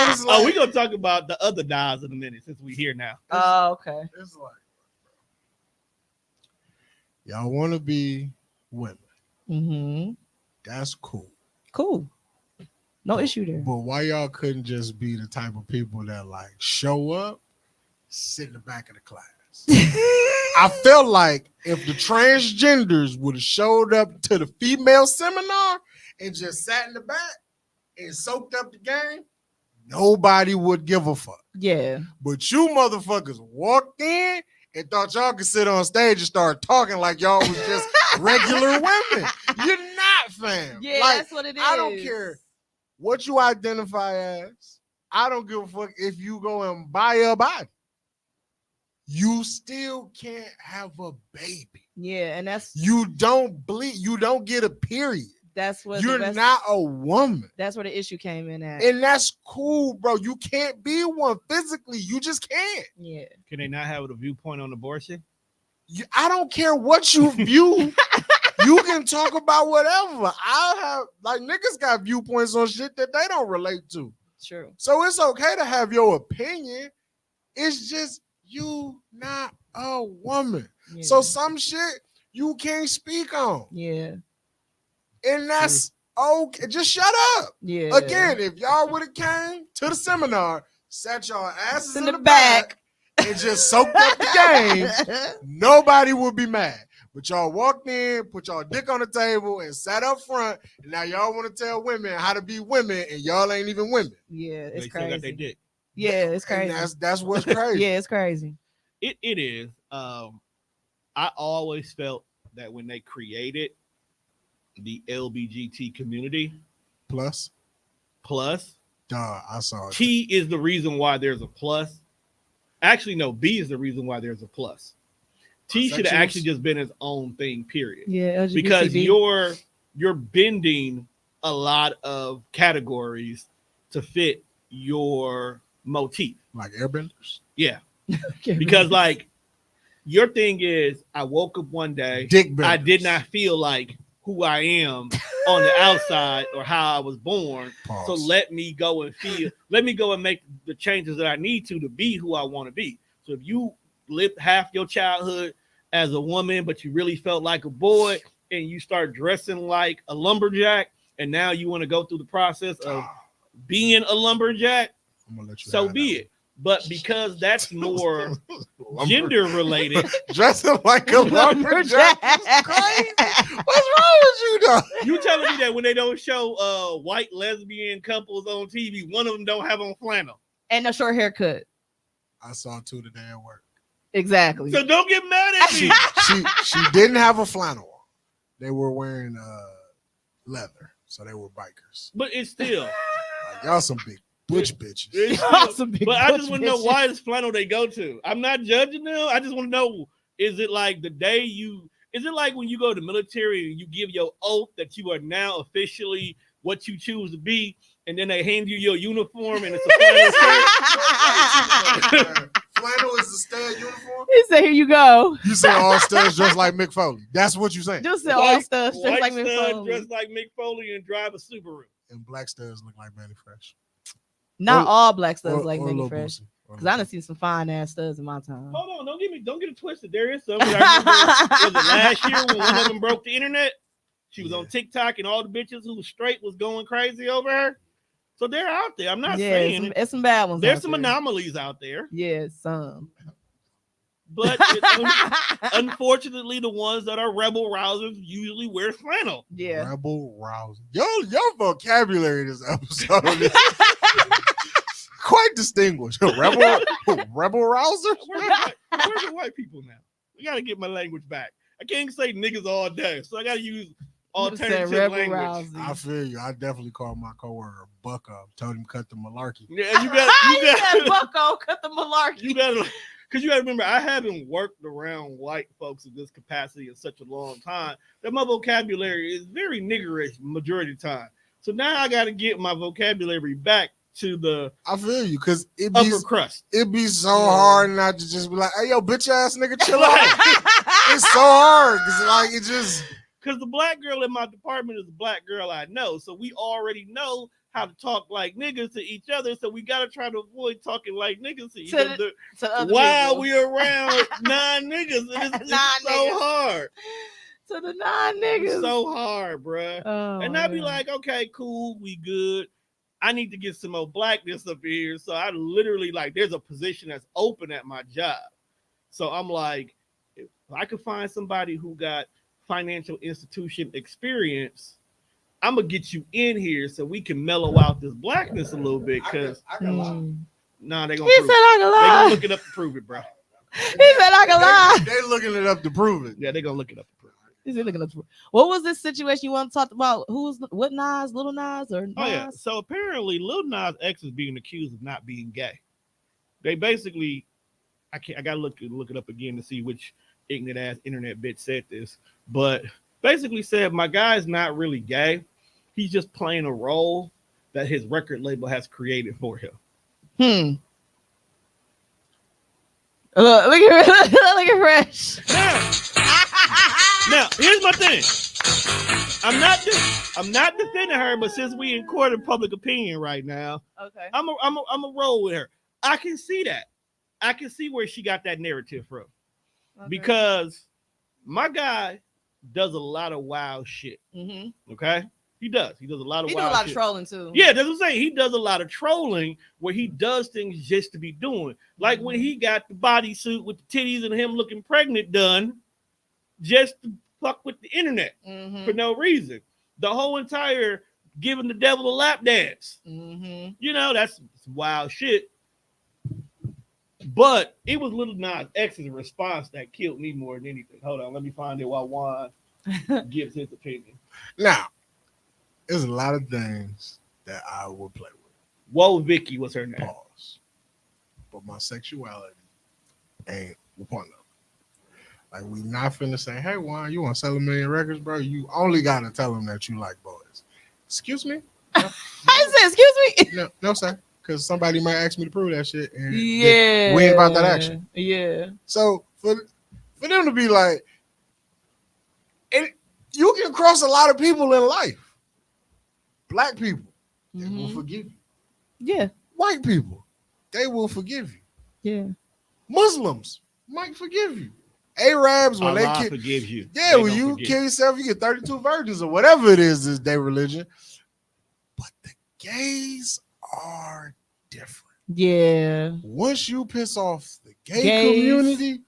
Speaker 1: It's
Speaker 2: Oh,
Speaker 1: like,
Speaker 2: we're gonna talk about the other Nas in a minute since we here now.
Speaker 6: Oh, okay.
Speaker 1: it's like y'all want to be women.
Speaker 6: Mm-hmm.
Speaker 1: That's cool.
Speaker 6: Cool. No issue there.
Speaker 1: But why y'all couldn't just be the type of people that like show up, sit in the back of the class? I felt like if the transgenders would have showed up to the female seminar and just sat in the back and soaked up the game, nobody would give a fuck.
Speaker 6: Yeah.
Speaker 1: But you motherfuckers walked in and thought y'all could sit on stage and start talking like y'all was just regular women. You're not, fam.
Speaker 6: Yeah,
Speaker 1: Like,
Speaker 6: that's what it is.
Speaker 1: I don't care what you identify as. I don't give a fuck if you go and buy a body. You still can't have a baby.
Speaker 6: Yeah, and
Speaker 1: You don't bleed. You don't get a period.
Speaker 6: that's what
Speaker 1: You're not a woman.
Speaker 6: That's where the issue came in at.
Speaker 1: And that's cool, bro. You can't be one physically. You just can't.
Speaker 6: Yeah.
Speaker 2: Can they not have a viewpoint on abortion?
Speaker 1: I don't care what you view. You can talk about whatever. I have like niggas got viewpoints on shit that they don't relate to.
Speaker 6: True.
Speaker 1: So it's okay to have your opinion. It's just you not a woman.
Speaker 6: Yeah.
Speaker 1: So some shit you can't speak on.
Speaker 6: yeah.
Speaker 1: And that's okay. Just shut up.
Speaker 6: Yeah.
Speaker 1: Again, if y'all would have came to the seminar, sat y'all asses
Speaker 6: in
Speaker 1: in
Speaker 6: the
Speaker 1: the back and just soaked up the game, nobody would be mad. But y'all walked in, put y'all dick on the table, and sat up front, and now y'all want to tell women how to be women, and y'all ain't even women.
Speaker 6: Yeah, it's
Speaker 2: They still got their
Speaker 6: crazy.
Speaker 2: dick.
Speaker 6: Yeah, it's
Speaker 1: And
Speaker 6: crazy.
Speaker 1: that's what's crazy.
Speaker 6: Yeah, it's crazy.
Speaker 2: It is. I always felt that when they created the LBGT community
Speaker 1: Plus, I saw it.
Speaker 2: T is the reason why there's a plus. Actually, no, B is the reason why there's a plus. T should have
Speaker 1: Bisexuals?
Speaker 2: actually just been its own thing, period.
Speaker 6: Yeah, LGBT.
Speaker 2: Because you're bending a lot of categories to fit your motif.
Speaker 1: Like airbenders,
Speaker 2: Yeah. Because like your thing is, I woke up one day,
Speaker 1: dick benders.
Speaker 2: I did not feel like who I am on the outside or how I was born.
Speaker 1: Pause.
Speaker 2: So let me go and make the changes that I need to be who I want to be. So if you lived half your childhood as a woman, but you really felt like a boy, and you start dressing like a lumberjack, and now you want to go through the process of being a lumberjack,
Speaker 1: I'm gonna let you
Speaker 2: so
Speaker 1: have
Speaker 2: be
Speaker 1: that
Speaker 2: it. But because that's more gender related,
Speaker 1: dressing like a lumberjack is crazy. What's wrong with you, though?
Speaker 2: you telling me that when they don't show white lesbian couples on TV, one of them don't have on flannel.
Speaker 6: And a short haircut.
Speaker 1: I saw two today at work.
Speaker 6: Exactly.
Speaker 2: So don't get mad at me.
Speaker 1: She didn't have a flannel on. They were wearing leather, so they were bikers.
Speaker 2: But it's still.
Speaker 1: Like, y'all some big butch bitches.
Speaker 2: It's
Speaker 6: Awesome big
Speaker 2: but I just
Speaker 6: butch
Speaker 2: want to know
Speaker 6: bitches.
Speaker 2: why is flannel they go to. I'm not judging them. I just want to know, is it like the day is it like when you go to the military and you give your oath that you are now officially what you choose to be, and then they hand you your uniform and it's a flannel shirt?
Speaker 1: Flannel is the stud uniform.
Speaker 6: He said, "Here you go."
Speaker 1: You say all studs just like Mick Foley. That's what you saying.
Speaker 6: Just said all stuff, just
Speaker 2: White
Speaker 6: like Mick
Speaker 2: stud
Speaker 6: Foley.
Speaker 2: dressed like Mick Foley and drive a Subaru.
Speaker 1: And black studs look like Manny Fresh.
Speaker 6: Not
Speaker 1: Or-
Speaker 6: all black studs
Speaker 1: or-
Speaker 6: like
Speaker 1: or
Speaker 6: Manny
Speaker 1: Lil
Speaker 6: Fresh.
Speaker 1: Boosie. Or
Speaker 6: Because I done seen some fine ass studs in my time.
Speaker 2: Hold on, don't get it twisted. There is some. I remember, was it last year when one of them broke the internet? She was on TikTok and all the bitches who was straight was going crazy over her. So they're out there. I'm not saying it.
Speaker 6: It's some bad ones.
Speaker 2: There's
Speaker 6: out
Speaker 2: some
Speaker 6: there.
Speaker 2: anomalies out there,
Speaker 6: Yeah, some.
Speaker 2: but unfortunately, the ones that are rebel rousers usually wear flannel.
Speaker 6: Yeah.
Speaker 1: Rebel Rouse. Your vocabulary this episode is quite distinguished. Rebel Rouser?
Speaker 2: Where's the white people now? We got to get my language back. I can't say niggas all day, so I got to use alternative language.
Speaker 6: Rousey.
Speaker 1: I feel you. I definitely called my coworker Buck up. Told him cut the malarkey.
Speaker 2: Yeah, you
Speaker 6: said
Speaker 2: got
Speaker 6: Bucko, cut the malarkey.
Speaker 2: you got to. Because you got to remember, I haven't worked around white folks in this capacity in such a long time that my vocabulary is very niggerish majority of the time. So now I got to get my vocabulary back to the
Speaker 1: I feel you, because
Speaker 2: upper crust.
Speaker 1: it'd be so hard not to just be like, hey, yo, bitch ass nigga, chill out. It's so hard. Because like, it just...
Speaker 2: Because the black girl in my department is a black girl I know. So we already know how to talk like niggas to each other. So we got to try to avoid talking like niggas to each other while we're around non-niggas. It's so hard.
Speaker 6: To the non-niggas.
Speaker 2: It's so hard, bruh.
Speaker 6: Oh,
Speaker 2: and I'd be like, okay, cool, we good. I need to get some more blackness up here. So I literally, like, there's a position that's open at my job. So I'm like, if I could find somebody who got financial institution experience, I'm going to get you in here so we can mellow out this blackness a little bit. Because, they're going to
Speaker 6: He said I can lie.
Speaker 2: They're going to look it up to prove it, bro.
Speaker 6: He said I can lie.
Speaker 1: They looking it up to prove it.
Speaker 2: Yeah, they're going to look it up to prove it.
Speaker 6: He's looking up. What was this situation you want to talk about? Who was what Nas, Little Nas, or Nas?
Speaker 2: Oh yeah. So apparently, Lil Nas X is being accused of not being gay. They basically, I gotta look it up again to see which ignorant ass internet bitch said this, but basically said my guy's not really gay. He's just playing a role that his record label has created for him.
Speaker 6: Look at Fresh.
Speaker 2: Now, here's my thing. I'm not defending her, but since we in court of public opinion right now,
Speaker 6: Okay.
Speaker 2: I'm a roll with her. I can see that. I can see where she got that narrative from.
Speaker 6: Okay.
Speaker 2: Because my guy does a lot of wild shit.
Speaker 6: Mm-hmm.
Speaker 2: Okay? He does. He does a lot of wild shit.
Speaker 6: He does a lot of trolling too.
Speaker 2: Yeah, that's what I'm saying. He does a lot of trolling where he does things just to be doing. Like when he got the bodysuit with the titties and him looking pregnant done just to fuck with the internet for no reason. The whole entire giving the devil a lap dance.
Speaker 6: Mm-hmm.
Speaker 2: You know, that's some wild shit. But it was Lil Nas X's response that killed me more than anything. Hold on, let me find it while Juan gives his opinion.
Speaker 1: Now, there's a lot of things that I will play with.
Speaker 2: Whoa, Vicky was her name.
Speaker 1: Pause. But my sexuality ain't one of them. Like, we not finna say, hey, Juan, you want to sell 1 million records, bro? You only got to tell them that you like boys. Excuse me?
Speaker 6: I said, excuse me.
Speaker 1: No, sir. Because somebody might ask me to prove that shit. And
Speaker 6: Yeah.
Speaker 1: we ain't about that action.
Speaker 6: Yeah.
Speaker 1: So, for them to be like, and you can cross a lot of people in life. Black people, they will forgive you.
Speaker 6: Yeah.
Speaker 1: White people, they will forgive you.
Speaker 6: Yeah.
Speaker 1: Muslims might forgive you. Arabs, when
Speaker 2: Allah
Speaker 1: they
Speaker 2: forgives you.
Speaker 1: yeah,
Speaker 2: They
Speaker 1: when
Speaker 2: don't
Speaker 1: you
Speaker 2: forgive
Speaker 1: kill yourself, you get 32 virgins or whatever it is their religion. But the gays are different.
Speaker 6: Yeah.
Speaker 1: Once you piss off the gay
Speaker 6: Gays.
Speaker 1: community,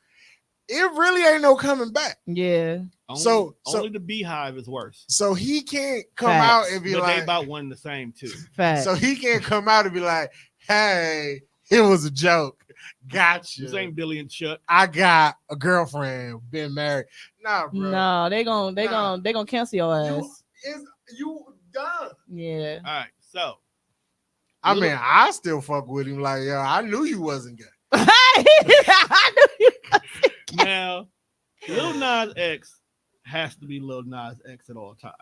Speaker 1: it really ain't no coming back.
Speaker 6: Yeah.
Speaker 2: Only,
Speaker 1: So
Speaker 2: only the Beehive is worse.
Speaker 1: So he can't come
Speaker 6: Facts.
Speaker 1: out and be
Speaker 2: But
Speaker 1: like,
Speaker 2: they about one and the same too.
Speaker 6: Fact.
Speaker 1: so he can't come out and be like, hey, it was a joke. Gotcha.
Speaker 2: This ain't Billy and Chuck.
Speaker 1: I got a girlfriend, been married. Nah, bro.
Speaker 6: No, they gonna cancel your ass.
Speaker 1: You done.
Speaker 6: Yeah.
Speaker 2: All right, so
Speaker 1: I mean, I still fuck with him. Like, yo, I knew you wasn't gay.
Speaker 6: I knew you.
Speaker 2: now Lil Nas X has to be Lil Nas X at all times.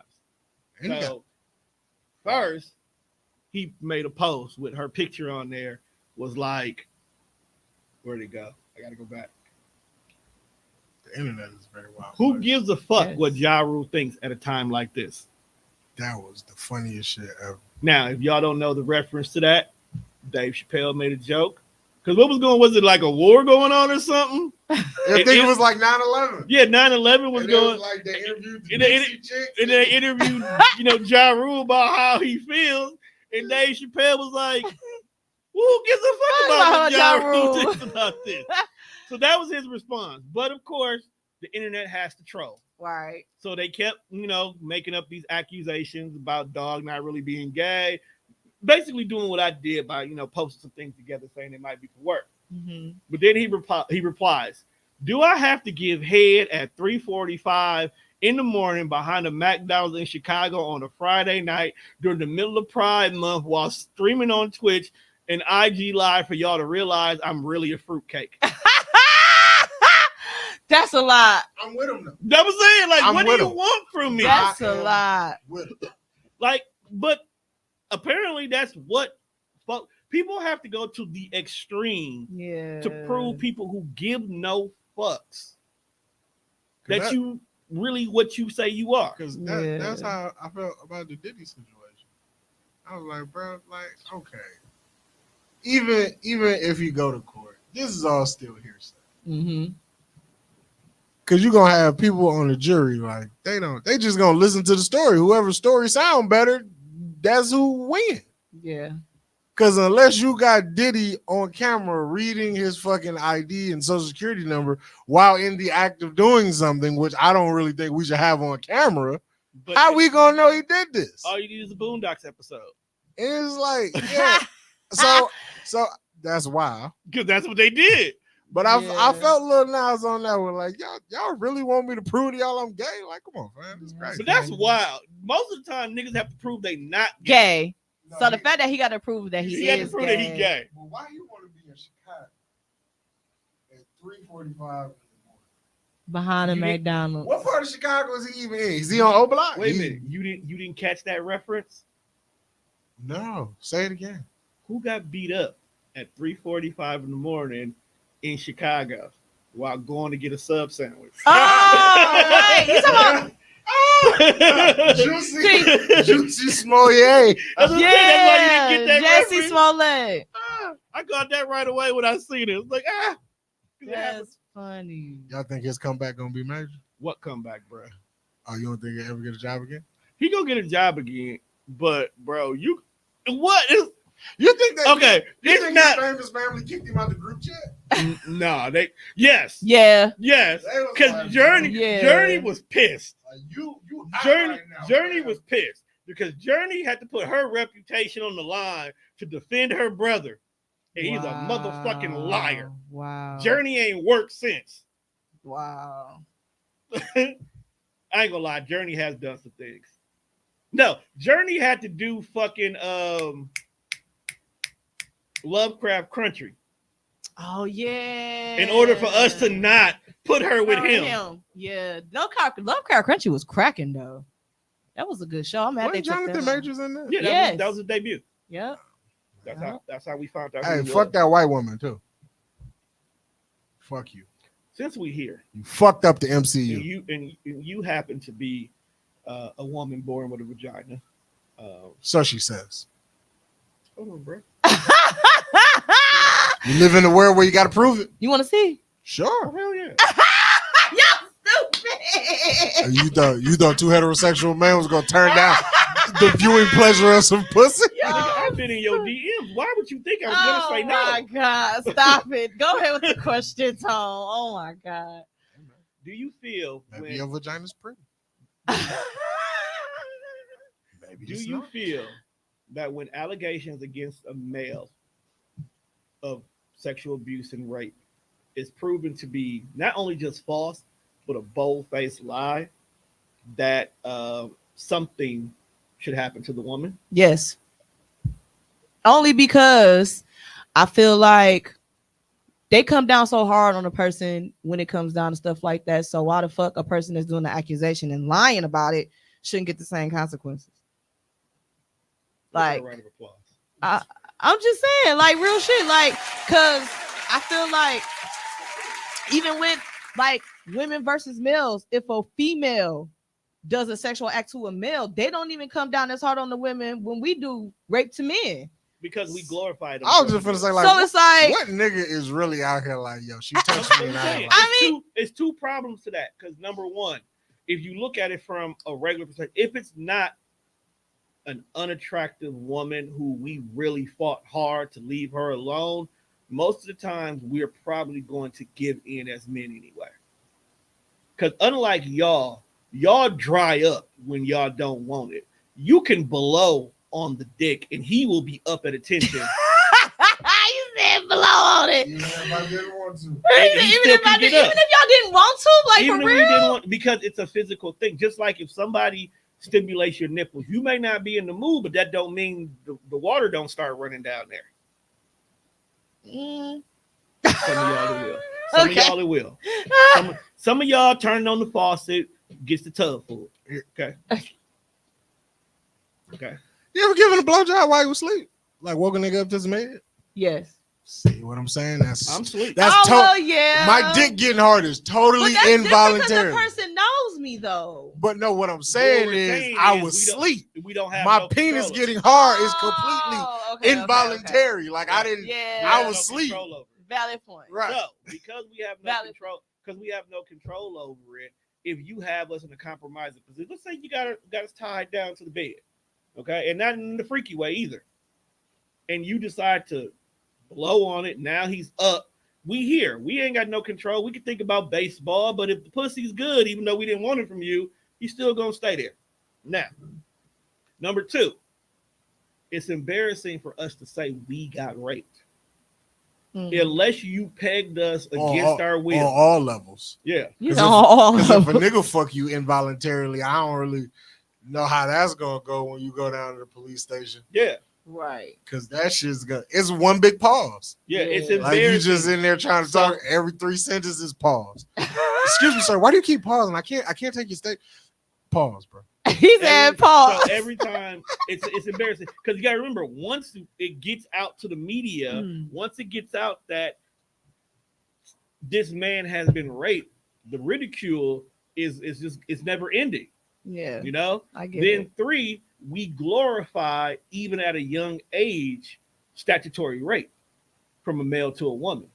Speaker 1: And he
Speaker 2: So first, he made a post with her picture on there. Was like, where'd it go? I gotta go back.
Speaker 1: the internet is very wild.
Speaker 2: Who gives a fuck
Speaker 6: Yes.
Speaker 2: what Ja Rule thinks at a time like this?
Speaker 1: That was the funniest shit ever.
Speaker 2: Now, if y'all don't know the reference to that, Dave Chappelle made a joke. Because what was going, was it like a war going on or something?
Speaker 1: I think it was like 9/11.
Speaker 2: Yeah, 9/11 was
Speaker 1: And it
Speaker 2: going.
Speaker 1: was like they interviewed the
Speaker 2: and they-
Speaker 1: Dixie chicks.
Speaker 2: And they interviewed, Ja Rule about how he feels. And Dave Chappelle was like, who gives a fuck about what Ja Rule thinks about this? So that was his response. But of course, the internet has to troll.
Speaker 6: Right.
Speaker 2: So they kept, making up these accusations about Dog not really being gay. Basically doing what I did by, posting some things together saying it might be for work.
Speaker 6: Mm-hmm.
Speaker 2: But then he replies, do I have to give head at 3:45 in the morning behind a McDonald's in Chicago on a Friday night during the middle of Pride Month while streaming on Twitch and IG Live for y'all to realize I'm really a fruitcake?
Speaker 6: That's a lot.
Speaker 1: I'm with him though.
Speaker 2: That was saying, like,
Speaker 1: I'm
Speaker 2: what do
Speaker 1: with
Speaker 2: you
Speaker 1: him.
Speaker 2: want from me?
Speaker 6: That's
Speaker 1: I
Speaker 6: a
Speaker 1: am
Speaker 6: lot.
Speaker 1: with him.
Speaker 2: Like, but apparently that's what people have to go to the extreme
Speaker 6: Yeah.
Speaker 2: to prove people who give no fucks that you really what you say you are.
Speaker 1: Because
Speaker 6: Yeah.
Speaker 1: that's how I felt about the Diddy situation. I was like, bro, like, okay. Even if you go to court, this is all still hearsay.
Speaker 6: Mm-hmm.
Speaker 1: Cause you're gonna have people on the jury, like they just gonna listen to the story. Whoever's story sound better, that's who win.
Speaker 6: Yeah.
Speaker 1: Cause unless you got Diddy on camera reading his fucking ID and social security number while in the act of doing something, which I don't really think we should have on camera,
Speaker 2: But
Speaker 1: how we gonna know he did this?
Speaker 2: all you need is a Boondocks episode.
Speaker 1: And it's like, yeah. so that's wild.
Speaker 2: Because that's what they did.
Speaker 1: But
Speaker 6: Yeah.
Speaker 1: I felt Lil Nas on that one, like, y'all really want me to prove to y'all I'm gay? Like, come on, man. This is crazy.
Speaker 2: But that's wild. Most of the time, niggas have to prove they not gay.
Speaker 6: Gay.
Speaker 1: No,
Speaker 6: So the fact that he got to prove that he
Speaker 2: He had to
Speaker 6: is
Speaker 2: prove
Speaker 6: gay.
Speaker 2: that he gay.
Speaker 1: Well, why you want to be in Chicago at 3:45 in the morning?
Speaker 6: Behind a
Speaker 2: You didn't-
Speaker 6: McDonald's.
Speaker 1: What part of Chicago is he even in? Is he on O Block?
Speaker 2: Wait a minute. You didn't catch that reference?
Speaker 1: No. Say it again.
Speaker 2: Who got beat up at 3:45 in the morning in Chicago while going to get a sub sandwich?
Speaker 6: Oh, right. You talking about
Speaker 1: Juicy Smollett.
Speaker 2: That's what I'm saying. That's why you didn't get that
Speaker 6: Jesse
Speaker 2: reference.
Speaker 6: Smollett.
Speaker 2: I got that right away when I seen it. It was like, 'Cause it happened.
Speaker 6: That's funny.
Speaker 1: Y'all think his comeback gonna be major?
Speaker 2: What comeback, bro?
Speaker 1: Oh, you don't think he'll ever get a job again?
Speaker 2: He gonna get a job again, but bro, what is
Speaker 1: You think that?
Speaker 2: okay?
Speaker 1: You
Speaker 2: It's
Speaker 1: think
Speaker 2: not.
Speaker 1: his famous family kicked him out the group chat?
Speaker 2: No, yes,
Speaker 6: Yeah.
Speaker 2: yes.
Speaker 1: They was
Speaker 2: Because
Speaker 1: like,
Speaker 6: Yeah.
Speaker 2: Journey was pissed.
Speaker 1: you hot right now,
Speaker 2: Journey
Speaker 1: man.
Speaker 2: was pissed because Journey had to put her reputation on the line to defend her brother. And he's a motherfucking liar.
Speaker 6: Wow.
Speaker 2: Journey ain't worked since.
Speaker 6: Wow.
Speaker 2: I ain't gonna lie, Journey has done some things. No, Journey had to do fucking Lovecraft Country
Speaker 6: Oh yeah.
Speaker 2: in order for us to not put her with him.
Speaker 6: Yeah. Lovecraft Country was cracking though. That was a good show. I'm happy they
Speaker 1: Wasn't
Speaker 6: took
Speaker 1: Jonathan
Speaker 6: that on.
Speaker 1: Majors in there?
Speaker 2: Yeah,
Speaker 6: Yes.
Speaker 2: that was his debut.
Speaker 6: Yep.
Speaker 2: That's how we found out.
Speaker 1: Hey,
Speaker 2: who he
Speaker 1: fuck
Speaker 2: was.
Speaker 1: that white woman too. Fuck you.
Speaker 2: Since we here,
Speaker 1: You fucked up the
Speaker 2: and
Speaker 1: MCU.
Speaker 2: you happen to be a woman born with a vagina.
Speaker 1: So she says.
Speaker 2: Hold on, bro.
Speaker 1: You live in a world where you got to prove it.
Speaker 6: You want to see?
Speaker 1: Sure.
Speaker 2: Hell yeah.
Speaker 3: Y'all stupid.
Speaker 1: You thought two heterosexual men was gonna turn down the viewing pleasure of some pussy?
Speaker 2: Nigga, I've been in your DMs. Why would you think I was gonna say
Speaker 6: Oh
Speaker 2: no?
Speaker 6: my god! Stop it. Go ahead with the question, Tom. Oh my god.
Speaker 2: Do you feel
Speaker 1: Maybe your
Speaker 2: when,
Speaker 1: vagina's pretty. Maybe
Speaker 2: do
Speaker 1: it's
Speaker 2: you
Speaker 1: not.
Speaker 2: feel that when allegations against a male of sexual abuse and rape is proven to be not only just false but a bold-faced lie, that something should happen to the woman?
Speaker 6: Yes. Only because I feel like they come down so hard on a person when it comes down to stuff like that. So why the fuck a person that's doing the accusation and lying about it shouldn't get the same consequences? Like,
Speaker 2: A round of applause.
Speaker 6: I'm just saying, like, real shit. Like, cause I feel like even with like women versus males, if a female does a sexual act to a male, they don't even come down as hard on the women when we do rape to men.
Speaker 2: Because we glorify them.
Speaker 1: I was just gonna say, like,
Speaker 6: So it's like,
Speaker 1: what nigga is really out here like, yo, she touched me and I ain't like,
Speaker 6: I mean-
Speaker 2: it's two problems to that. Because number one, if you look at it from a regular perspective, if it's not an unattractive woman who we really fought hard to leave her alone, most of the times we're probably going to give in as men anyway. Because unlike y'all dry up when y'all don't want it. You can blow on the dick and he will be up at attention.
Speaker 6: you said blow on it.
Speaker 1: even if I didn't want to.
Speaker 6: Even
Speaker 2: still
Speaker 6: if
Speaker 2: can get up.
Speaker 6: even if y'all didn't want to, like,
Speaker 2: Even
Speaker 6: for
Speaker 2: if we
Speaker 6: real.
Speaker 2: didn't want, because it's a physical thing. Just like if somebody stimulates your nipples, you may not be in the mood, but that don't mean the water don't start running down there.
Speaker 6: Mm.
Speaker 2: Some of y'all it will. Some
Speaker 6: Okay.
Speaker 2: of y'all it will. Some of y'all turning on the faucet gets the tub full. Okay. Okay.
Speaker 1: You ever given a blowjob while you was asleep? Like woke a nigga up to his bed?
Speaker 6: Yes.
Speaker 1: See what I'm saying? That's
Speaker 2: I'm sleep.
Speaker 1: That's
Speaker 6: oh,
Speaker 1: total.
Speaker 6: well, yeah.
Speaker 1: My dick getting hard is
Speaker 6: But
Speaker 1: totally
Speaker 6: that's different 'cause
Speaker 1: involuntary.
Speaker 6: the person knows me though.
Speaker 1: But no, what I'm
Speaker 2: What
Speaker 1: saying
Speaker 2: we're
Speaker 1: is
Speaker 2: saying
Speaker 1: I
Speaker 2: is
Speaker 1: was
Speaker 2: we don't-
Speaker 1: asleep.
Speaker 2: We don't have
Speaker 1: My
Speaker 2: no
Speaker 1: penis
Speaker 2: control
Speaker 1: getting hard is completely
Speaker 6: Oh, okay, okay,
Speaker 1: involuntary. Like I
Speaker 2: Right.
Speaker 1: didn't.
Speaker 6: okay. Yeah.
Speaker 2: We
Speaker 1: I
Speaker 2: have
Speaker 1: was
Speaker 2: no
Speaker 1: asleep.
Speaker 2: control over it.
Speaker 6: Valid point.
Speaker 1: Right.
Speaker 2: So because we have no
Speaker 6: Valid.
Speaker 2: control, over it, if you have us in a compromising position, let's say you got us tied down to the bed, okay, and not in the freaky way either, and you decide to blow on it. Now he's up. We here. We ain't got no control. We can think about baseball, but if the pussy's good, even though we didn't want it from you, he's still gonna stay there. Now, number two, it's embarrassing for us to say we got raped.
Speaker 6: Mhm.
Speaker 2: Unless you pegged us against our will.
Speaker 1: on all levels.
Speaker 2: Yeah.
Speaker 6: You
Speaker 1: 'Cause
Speaker 6: know,
Speaker 1: if-
Speaker 6: all
Speaker 1: Because
Speaker 6: of
Speaker 1: if a
Speaker 6: them.
Speaker 1: nigga fuck you involuntarily, I don't really know how that's gonna go when you go down to the police station.
Speaker 2: Yeah.
Speaker 6: Right.
Speaker 1: Cause that shit's it's one big pause.
Speaker 2: Yeah. It's
Speaker 6: Yeah.
Speaker 1: Like you
Speaker 2: embarrassing.
Speaker 1: just in there trying to
Speaker 2: So-
Speaker 1: talk. Every 3 sentences pause. Excuse me, sir. Why do you keep pausing? I can't take your state. Pause, bro.
Speaker 6: He said, "Paul."
Speaker 2: So every time it's embarrassing because you gotta remember, once it gets out to the media,
Speaker 6: Mm.
Speaker 2: once it gets out that this man has been raped, the ridicule is just it's never ending.
Speaker 6: Yeah,
Speaker 2: You know.
Speaker 6: I get
Speaker 2: Then
Speaker 6: it.
Speaker 2: 3, we glorify even at a young age statutory rape from a male to a woman.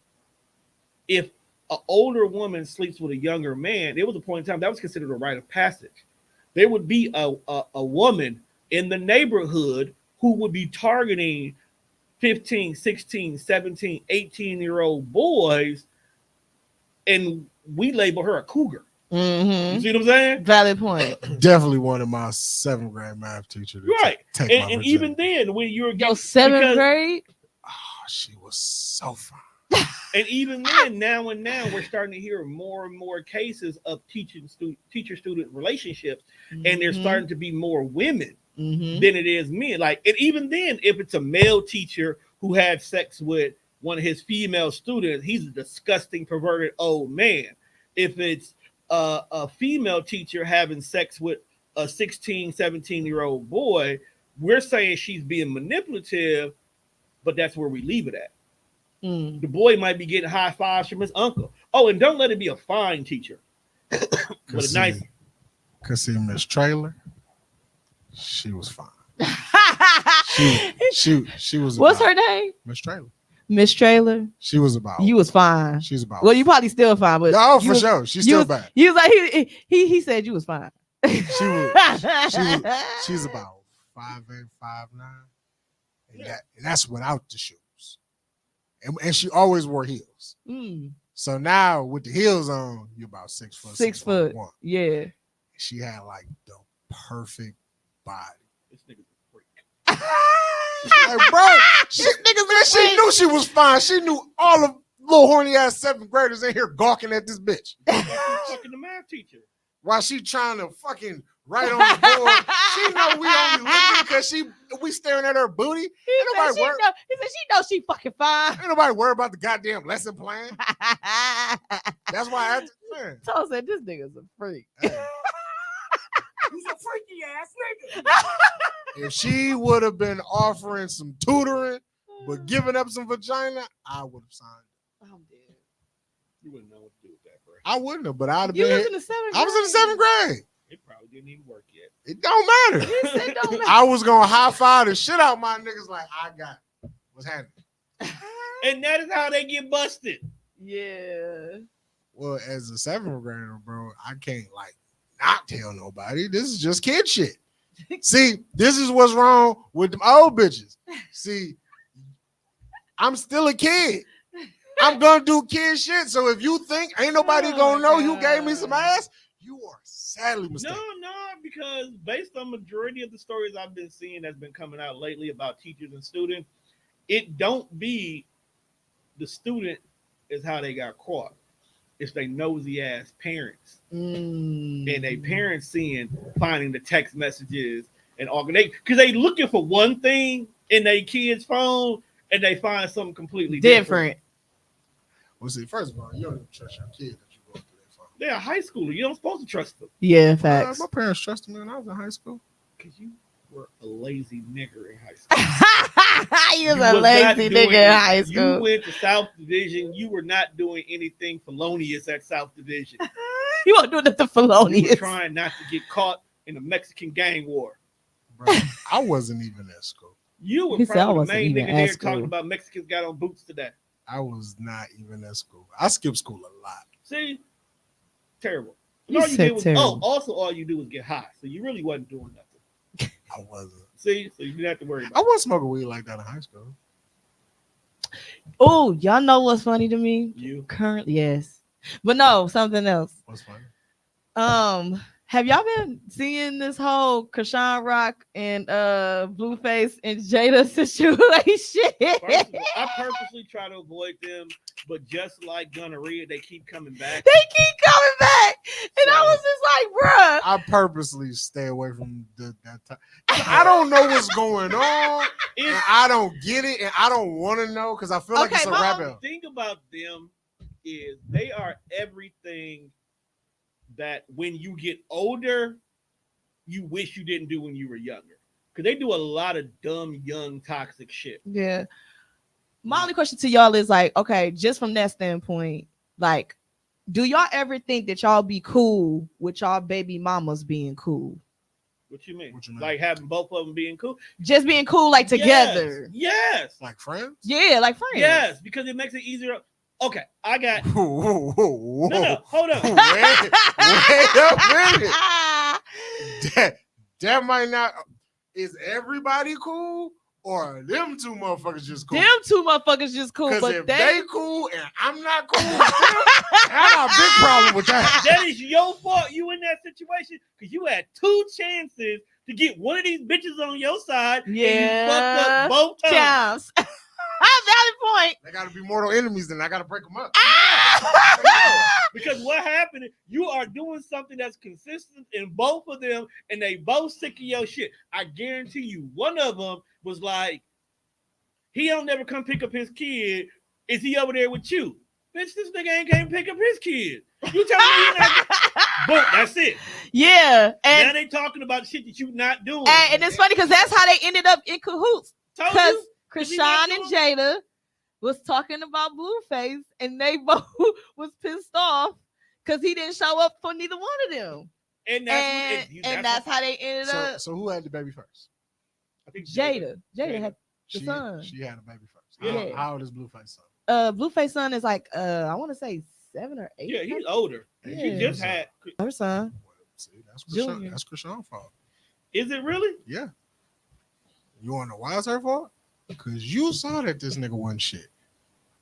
Speaker 2: If an older woman sleeps with a younger man, there was a point in time that was considered a rite of passage. There would be a woman in the neighborhood who would be targeting 15, 16, 17, 18-year-old boys, and we label her a cougar.
Speaker 6: Mm-hmm.
Speaker 2: You see what I'm saying?
Speaker 6: Valid point.
Speaker 1: Definitely wanted my 7th grade math teacher to
Speaker 2: Right.
Speaker 1: take my
Speaker 2: And
Speaker 1: virginity.
Speaker 2: even then, when you're
Speaker 6: Yo, 7th grade.
Speaker 1: she was so fine.
Speaker 2: And even then, now we're starting to hear more and more cases of teacher-student relationships, and there's starting to be more women than it is men. Like, and even then, if it's a male teacher who had sex with one of his female students, he's a disgusting, perverted old man. If it's a female teacher having sex with a 16, 17-year-old boy, we're saying she's being manipulative, but that's where we leave it at. The boy might be getting high fives from his uncle. Oh, and don't let it be a fine teacher. But a nice.
Speaker 1: Cause see, Miss Trailer, she was fine. She was.
Speaker 6: What's her name?
Speaker 1: Miss Trailer.
Speaker 6: Miss Trailer.
Speaker 1: She was about.
Speaker 6: You was fine.
Speaker 1: She's about.
Speaker 6: Well, you probably still fine, but
Speaker 1: no, for sure, she's still bad.
Speaker 6: You was like he said you was fine.
Speaker 1: She's about 5'8", 5'9", and that's without the shoes. And she always wore heels. So now with the heels on, you're about 6 foot.
Speaker 6: 6 foot.
Speaker 1: 1.
Speaker 6: Yeah.
Speaker 1: She had like the perfect body.
Speaker 2: This nigga's a freak.
Speaker 1: Like, bro, she knew she was fine. She knew all of little horny ass 7th graders in here gawking at this bitch.
Speaker 2: Fucking the math teacher.
Speaker 1: While she trying to fucking write on the board, she know we only looking because we staring at her booty.
Speaker 6: He said she knows she fucking fine.
Speaker 1: Ain't nobody worry about the goddamn lesson plan. That's why I man.
Speaker 6: So said this nigga's a freak.
Speaker 1: Hey.
Speaker 5: You's a freaky ass nigga.
Speaker 1: If she would have been offering some tutoring but giving up some vagina, I would have signed.
Speaker 6: I'm dead.
Speaker 2: You wouldn't know what to do with that, bro.
Speaker 1: I wouldn't have, but I'd have
Speaker 6: You
Speaker 1: been.
Speaker 6: was in the 7th grade.
Speaker 1: I was in the 7th grade.
Speaker 2: It probably didn't even work yet.
Speaker 1: It don't matter.
Speaker 6: He said don't matter.
Speaker 1: I was gonna high five the shit out my niggas like I got what's happening.
Speaker 2: And that is how they get busted.
Speaker 6: Yeah.
Speaker 1: Well, as a 7th grader, bro, I can't like not tell nobody. This is just kid shit. See, this is what's wrong with them old bitches. See, I'm still a kid. I'm gonna do kid shit. So if you think ain't nobody gonna know you gave me some ass, you are sadly mistaken.
Speaker 2: No, because based on majority of the stories I've been seeing that's been coming out lately about teachers and students, it don't be the student is how they got caught. It's they nosy ass parents. And they parents finding the text messages and all because they looking for one thing in their kid's phone and they find something completely different.
Speaker 1: Well, see, first of all, you don't even trust your kid that you go through their phone.
Speaker 2: They're a high schooler. You don't supposed to trust them.
Speaker 6: Yeah, facts.
Speaker 1: My parents trusted me when I was in high school.
Speaker 2: Because you were a lazy nigger in high school.
Speaker 6: You was a lazy nigga in high school.
Speaker 2: You went to South Division. You were not doing anything felonious at South Division.
Speaker 6: You weren't doing nothing
Speaker 2: You were
Speaker 6: felonious.
Speaker 2: trying not to get caught in a Mexican gang war.
Speaker 1: Bro, I wasn't even at school.
Speaker 2: You were
Speaker 6: He said I
Speaker 2: probably the
Speaker 6: wasn't
Speaker 2: main
Speaker 6: even
Speaker 2: nigga
Speaker 6: at
Speaker 2: there talking
Speaker 6: school.
Speaker 2: about Mexicans got on boots today.
Speaker 1: I was not even at school. I skipped school a lot.
Speaker 2: See? Terrible. And
Speaker 6: You
Speaker 2: all you
Speaker 6: said
Speaker 2: did was,
Speaker 6: terrible.
Speaker 2: also all you do was get high. So you really wasn't doing nothing.
Speaker 1: I wasn't.
Speaker 2: See? So you didn't have to worry
Speaker 1: I
Speaker 2: about it.
Speaker 1: wasn't smoking weed like that in high school.
Speaker 6: Oh, y'all know what's funny to me?
Speaker 2: You.
Speaker 6: Currently, yes. But no, something else.
Speaker 1: What's funny?
Speaker 6: Have y'all been seeing this whole Krishan Rock and Blueface and Jada situation?
Speaker 2: First of all, I purposely try to avoid them, but just like gonorrhea, they keep coming back.
Speaker 6: They keep coming back. And I was just like, bruh.
Speaker 1: I purposely stay away from that time. I don't know what's going on. And I don't get it, and I don't want to know because I feel like
Speaker 6: Okay,
Speaker 1: it's a
Speaker 6: Mom,
Speaker 1: rabbit.
Speaker 2: The thing about them is they are everything that when you get older, you wish you didn't do when you were younger. Because they do a lot of dumb, young, toxic shit.
Speaker 6: Yeah. My only question to y'all is like, okay, just from that standpoint, like, do y'all ever think that y'all be cool with y'all baby mamas being cool?
Speaker 2: What you mean?
Speaker 1: What you mean?
Speaker 2: Like having both of them being cool?
Speaker 6: Just being cool, like together.
Speaker 2: Yes.
Speaker 1: Like friends?
Speaker 6: Yeah, like friends.
Speaker 2: Yes, because it makes it easier. Okay, I got.
Speaker 1: Whoa, whoa, whoa.
Speaker 2: No, hold on.
Speaker 1: Wait a minute. That might not. Is everybody cool? Or them two motherfuckers just cool?
Speaker 6: Them two motherfuckers just cool,
Speaker 1: Because
Speaker 6: but
Speaker 1: if
Speaker 6: they
Speaker 1: they cool and I'm not cool with them, I got a big problem with that.
Speaker 2: That is your fault. You in that situation because you had 2 chances to get one of these bitches on your side. And you fucked up both times.
Speaker 6: times. Valid point.
Speaker 1: They gotta be mortal enemies, then I gotta break them up.
Speaker 2: Because what happened, you are doing something that's consistent in both of them, and they both sick of your shit. I guarantee you, one of them was like, he don't never come pick up his kid. Is he over there with you? Bitch, this nigga ain't came pick up his kid. You telling me he not? Boom, that's it.
Speaker 6: Yeah,
Speaker 2: Now
Speaker 6: and
Speaker 2: they talking about shit that you not doing.
Speaker 6: and it's funny because that's how they ended up in cahoots.
Speaker 2: Told
Speaker 6: Because
Speaker 2: you.
Speaker 6: Krishan and Jada was talking about Blueface, and they both was pissed off because he didn't show up for neither one of them.
Speaker 2: And
Speaker 6: That's how they ended up.
Speaker 1: So who had the baby first?
Speaker 2: I think
Speaker 6: Jada had the son.
Speaker 1: She had a baby first.
Speaker 6: Yeah.
Speaker 1: How old is Blueface son?
Speaker 6: Blueface son is like I want to say 7 or 8.
Speaker 2: Yeah, he's older.
Speaker 6: Yeah.
Speaker 2: He just had.
Speaker 6: Her son.
Speaker 1: See, that's
Speaker 6: Junior.
Speaker 1: Krishan's fault.
Speaker 2: Is it really?
Speaker 1: Yeah. You wanna know why it's her fault? Because you saw that this nigga wasn't shit.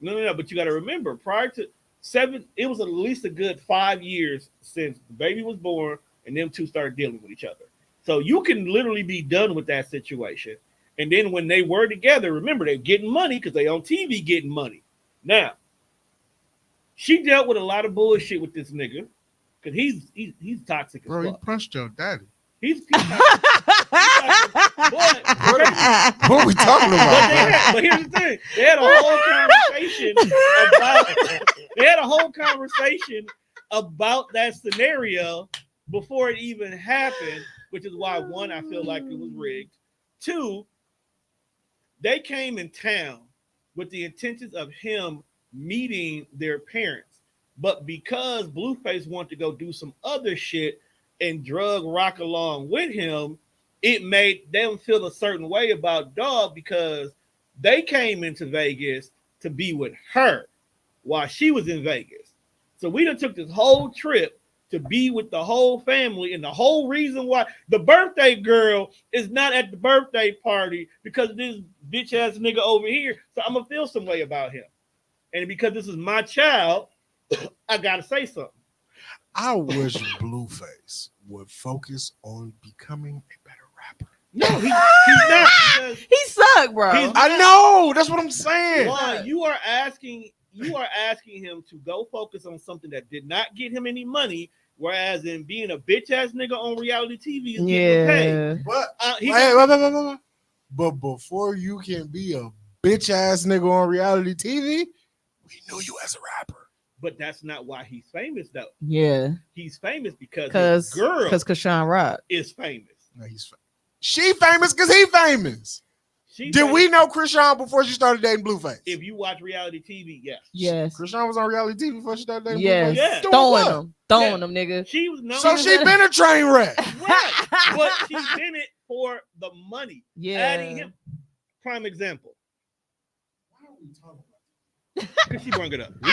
Speaker 2: No. But you got to remember, prior to 7, it was at least a good 5 years since the baby was born and them two started dealing with each other. So you can literally be done with that situation. And then when they were together, remember, they're getting money because they on TV getting money. Now, she dealt with a lot of bullshit with this nigga because he's toxic as
Speaker 1: Bro, he
Speaker 2: fuck.
Speaker 1: punched your daddy.
Speaker 2: He's toxic. But
Speaker 1: What are we talking about?
Speaker 2: but here's the thing: they had a whole conversation about that scenario before it even happened, which is why, one, I feel like it was rigged. 2, they came in town with the intentions of him meeting their parents, but because Blueface wanted to go do some other shit and drug rock along with him, it made them feel a certain way about Dog because they came into Vegas to be with her while she was in Vegas. So we done took this whole trip to be with the whole family, and the whole reason why the birthday girl is not at the birthday party because of this bitch ass nigga over here. So I'm gonna feel some way about him. And because this is my child, I gotta say something.
Speaker 1: I wish Blueface would focus on becoming a better rapper.
Speaker 2: No, he's not. Because
Speaker 6: He sucked, bro.
Speaker 1: I know. That's what I'm saying.
Speaker 2: Juan, you are asking him to go focus on something that did not get him any money, whereas in being a bitch ass nigga on reality TV is getting paid.
Speaker 1: But
Speaker 2: Wait.
Speaker 1: But before you can be a bitch ass nigga on reality TV, we knew you as a rapper.
Speaker 2: But that's not why he's famous, though.
Speaker 6: Yeah.
Speaker 2: He's famous because his girl
Speaker 6: because Krishan Rock
Speaker 2: is famous.
Speaker 1: No, she famous because he famous. Did we know Krishan before she started dating Blueface?
Speaker 2: If you watch reality TV, yes.
Speaker 6: Yes.
Speaker 1: Krishan was on reality TV before she started dating
Speaker 6: Yes.
Speaker 1: Blueface?
Speaker 2: Yeah.
Speaker 6: Throwing them, nigga.
Speaker 2: She was known.
Speaker 1: So she been a train wreck.
Speaker 2: Right. But she's in it for the money.
Speaker 6: Yeah.
Speaker 2: Adding him. Prime example.
Speaker 1: Why are we talking about
Speaker 2: Because she brought it up. We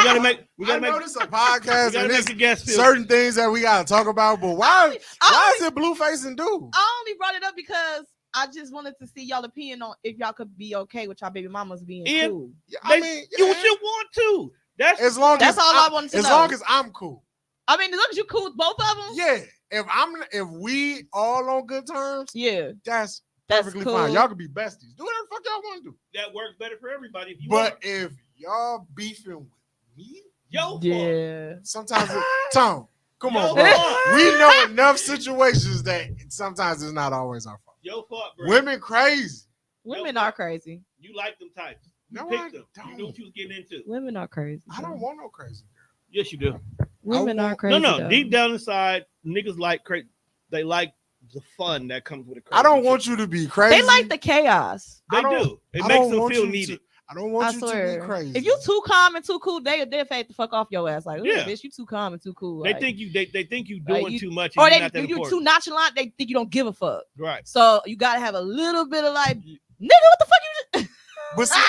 Speaker 2: gotta make
Speaker 1: I know this is a podcast and
Speaker 2: make
Speaker 1: there's
Speaker 2: the guest feel.
Speaker 1: certain things that we gotta talk about, but why is it Blueface and dude?
Speaker 6: I only brought it up because I just wanted to see y'all opinion on if y'all could be okay with y'all baby mamas being cool.
Speaker 1: Yeah, I mean,
Speaker 2: You should want to. That's
Speaker 1: as long
Speaker 6: That's
Speaker 1: as
Speaker 6: all I wanted to
Speaker 1: as
Speaker 6: know.
Speaker 1: long as I'm cool.
Speaker 6: I mean, as long as you cool with both of them.
Speaker 1: Yeah. If we all on good terms,
Speaker 6: Yeah.
Speaker 1: that's
Speaker 6: That's
Speaker 1: perfectly
Speaker 6: cool.
Speaker 1: fine. Y'all can be besties. Do whatever the fuck y'all want to do.
Speaker 2: that works better for everybody. If you
Speaker 1: But
Speaker 2: want.
Speaker 1: if y'all beefing with me,
Speaker 2: Yo, fault.
Speaker 6: Yeah.
Speaker 1: sometimes Tom, come
Speaker 2: Yo,
Speaker 1: on, bro.
Speaker 2: fault.
Speaker 1: We know enough situations that sometimes it's not always our fault.
Speaker 2: Your fault, bro.
Speaker 1: Women crazy.
Speaker 6: Women are crazy.
Speaker 2: You like them types. You
Speaker 1: No, I
Speaker 2: picked them.
Speaker 1: don't.
Speaker 2: You knew what you was getting into.
Speaker 6: Women are crazy.
Speaker 1: I don't want no crazy girl.
Speaker 2: Yes, you do.
Speaker 6: Women
Speaker 1: I
Speaker 6: are
Speaker 1: want-
Speaker 6: crazy.
Speaker 2: No.
Speaker 6: though.
Speaker 2: Deep down inside, niggas like crazy. They like the fun that comes with a crazy.
Speaker 1: I don't
Speaker 2: shit.
Speaker 1: want you to be crazy.
Speaker 6: They like the chaos.
Speaker 2: They
Speaker 1: I don't-
Speaker 2: do. It
Speaker 1: I
Speaker 2: makes
Speaker 1: don't
Speaker 2: them
Speaker 1: want
Speaker 2: feel
Speaker 1: you
Speaker 2: needed.
Speaker 1: I don't want
Speaker 6: I
Speaker 1: you
Speaker 6: swear.
Speaker 1: to be crazy.
Speaker 6: If you too calm and too cool, they're fade the fuck off your ass. Like,
Speaker 2: Yeah.
Speaker 6: bitch, you too calm and too cool.
Speaker 2: They
Speaker 6: like,
Speaker 2: think you. They think you
Speaker 6: like
Speaker 2: doing
Speaker 6: you-
Speaker 2: too much. And
Speaker 6: or
Speaker 2: you're not that
Speaker 6: you're too
Speaker 2: important.
Speaker 6: nonchalant. They think you don't give a fuck.
Speaker 2: Right.
Speaker 6: So you gotta have a little bit of like, nigga, what the fuck you?
Speaker 1: But see,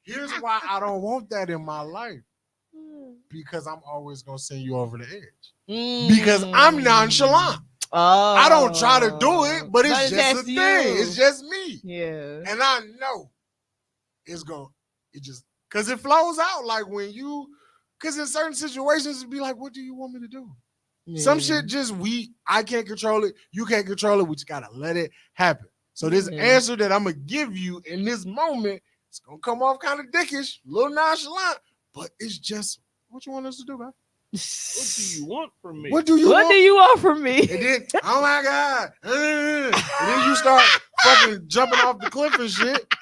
Speaker 1: here's why I don't want that in my life. Because I'm always gonna send you over the edge. Because I'm nonchalant.
Speaker 6: Oh,
Speaker 1: I don't try to do it, but it's just a thing.
Speaker 6: you.
Speaker 1: It's just me.
Speaker 6: Yeah.
Speaker 1: And I know it's going it just because it flows out like when you because in certain situations it'd be like, what do you want me to do? Some shit just I can't control it. You can't control it. We just gotta let it happen. So this
Speaker 6: Yeah.
Speaker 1: answer that I'm gonna give you in this moment It's gonna come off kind of dickish, a little nonchalant, but it's just what you want us to do, man.
Speaker 2: What do you want from me?
Speaker 1: What do you
Speaker 6: What
Speaker 1: want?
Speaker 6: do you want from me?
Speaker 1: And then, oh my God. And then you start fucking jumping off the cliff and shit.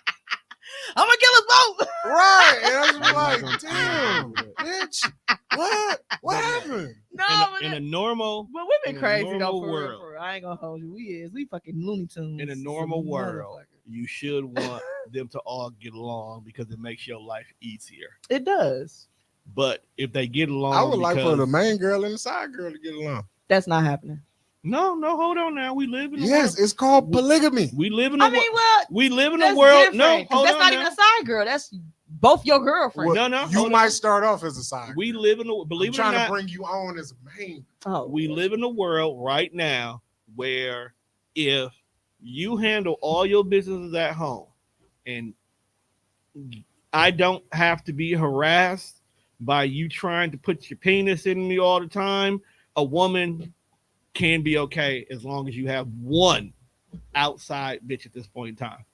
Speaker 6: I'm gonna kill us both.
Speaker 1: Right. And I was
Speaker 2: I'm not
Speaker 1: like,
Speaker 2: gonna-
Speaker 1: damn, bitch. What? What happened?
Speaker 6: No, but
Speaker 2: in a normal
Speaker 6: but we've been
Speaker 2: in a
Speaker 6: crazy though.
Speaker 2: normal
Speaker 6: For real,
Speaker 2: world.
Speaker 6: for real. I ain't gonna hold you. We fucking Looney Tunes.
Speaker 2: in a
Speaker 6: Some
Speaker 2: normal world,
Speaker 6: motherfuckers.
Speaker 2: you should want them to all get along because it makes your life easier.
Speaker 6: It does.
Speaker 2: But if they get along,
Speaker 1: I would like for
Speaker 2: because-
Speaker 1: the main girl and the side girl to get along.
Speaker 6: That's not happening.
Speaker 2: no, hold on now. We live in a
Speaker 1: Yes,
Speaker 2: world.
Speaker 1: it's called polygamy.
Speaker 2: We live in a
Speaker 6: I mean,
Speaker 2: world.
Speaker 6: well,
Speaker 2: We live in a
Speaker 6: that's
Speaker 2: world.
Speaker 6: different,
Speaker 2: No,
Speaker 6: 'cause
Speaker 2: hold
Speaker 6: that's
Speaker 2: on
Speaker 6: not
Speaker 2: now.
Speaker 6: even a side girl. That's both your girlfriends.
Speaker 1: Well,
Speaker 2: No,
Speaker 1: you
Speaker 2: hold
Speaker 1: might
Speaker 2: on.
Speaker 1: start off as a side.
Speaker 2: We
Speaker 1: girl.
Speaker 2: live in a
Speaker 1: I'm
Speaker 2: believe it or
Speaker 1: trying to
Speaker 2: not.
Speaker 1: bring you on as a main.
Speaker 6: Oh,
Speaker 2: We live in a world right now where if you handle all your businesses at home and I don't have to be harassed by you trying to put your penis in me all the time, a woman can be okay as long as you have one outside bitch at this point in time.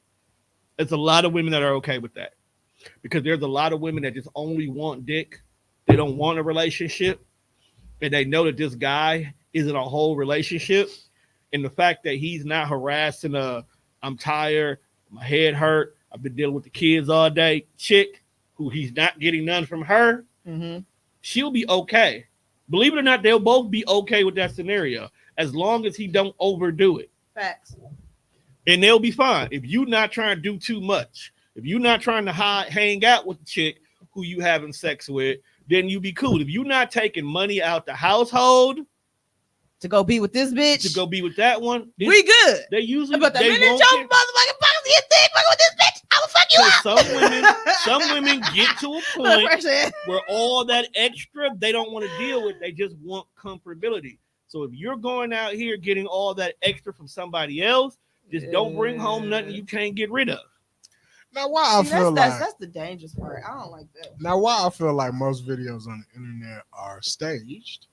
Speaker 2: There's a lot of women that are okay with that because there's a lot of women that just only want dick. They don't want a relationship. And they know that this guy isn't a whole relationship. And the fact that he's not harassing I'm tired, my head hurt, I've been dealing with the kids all day chick who he's not getting none from her, she'll be okay. Believe it or not, they'll both be okay with that scenario as long as he don't overdo it.
Speaker 6: facts.
Speaker 2: And they'll be fine. If you're not trying to do too much, if you're not trying to hang out with the chick who you having sex with, then you be cool. If you're not taking money out the household
Speaker 6: To go be with this bitch.
Speaker 2: to go be with that one,
Speaker 6: we good.
Speaker 2: they usually
Speaker 6: But the
Speaker 2: they
Speaker 6: minute your
Speaker 2: won't
Speaker 6: motherfucking
Speaker 2: get-
Speaker 6: pockets get thick, fucking with this bitch, I will fuck you up.
Speaker 2: Because some women get to a point
Speaker 6: Pressure.
Speaker 2: where all that extra they don't want to deal with. They just want comfortability. So if you're going out here getting all that extra from somebody else, just don't bring home nothing you can't get rid of.
Speaker 1: Now, why I
Speaker 6: See,
Speaker 1: feel like
Speaker 6: that's the dangerous part. I don't like that.
Speaker 1: now why I feel like most videos on the internet are staged.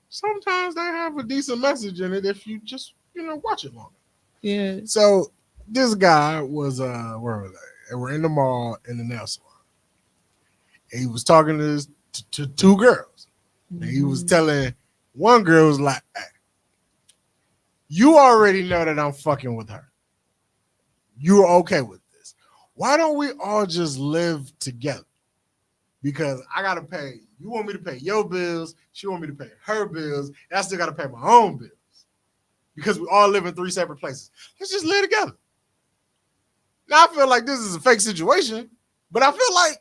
Speaker 1: Sometimes they have a decent message in it if you just watch it longer.
Speaker 6: Yeah.
Speaker 1: So this guy was where were they? They were in the mall in the nail salon. And he was talking to two girls. And he was telling one girl was like, hey, you already know that I'm fucking with her. You're okay with this. Why don't we all just live together? Because I gotta pay. You want me to pay your bills. She want me to pay her bills. And I still gotta pay my own bills. Because we all live in 3 separate places. Let's just live together. Now I feel like this is a fake situation, but I feel like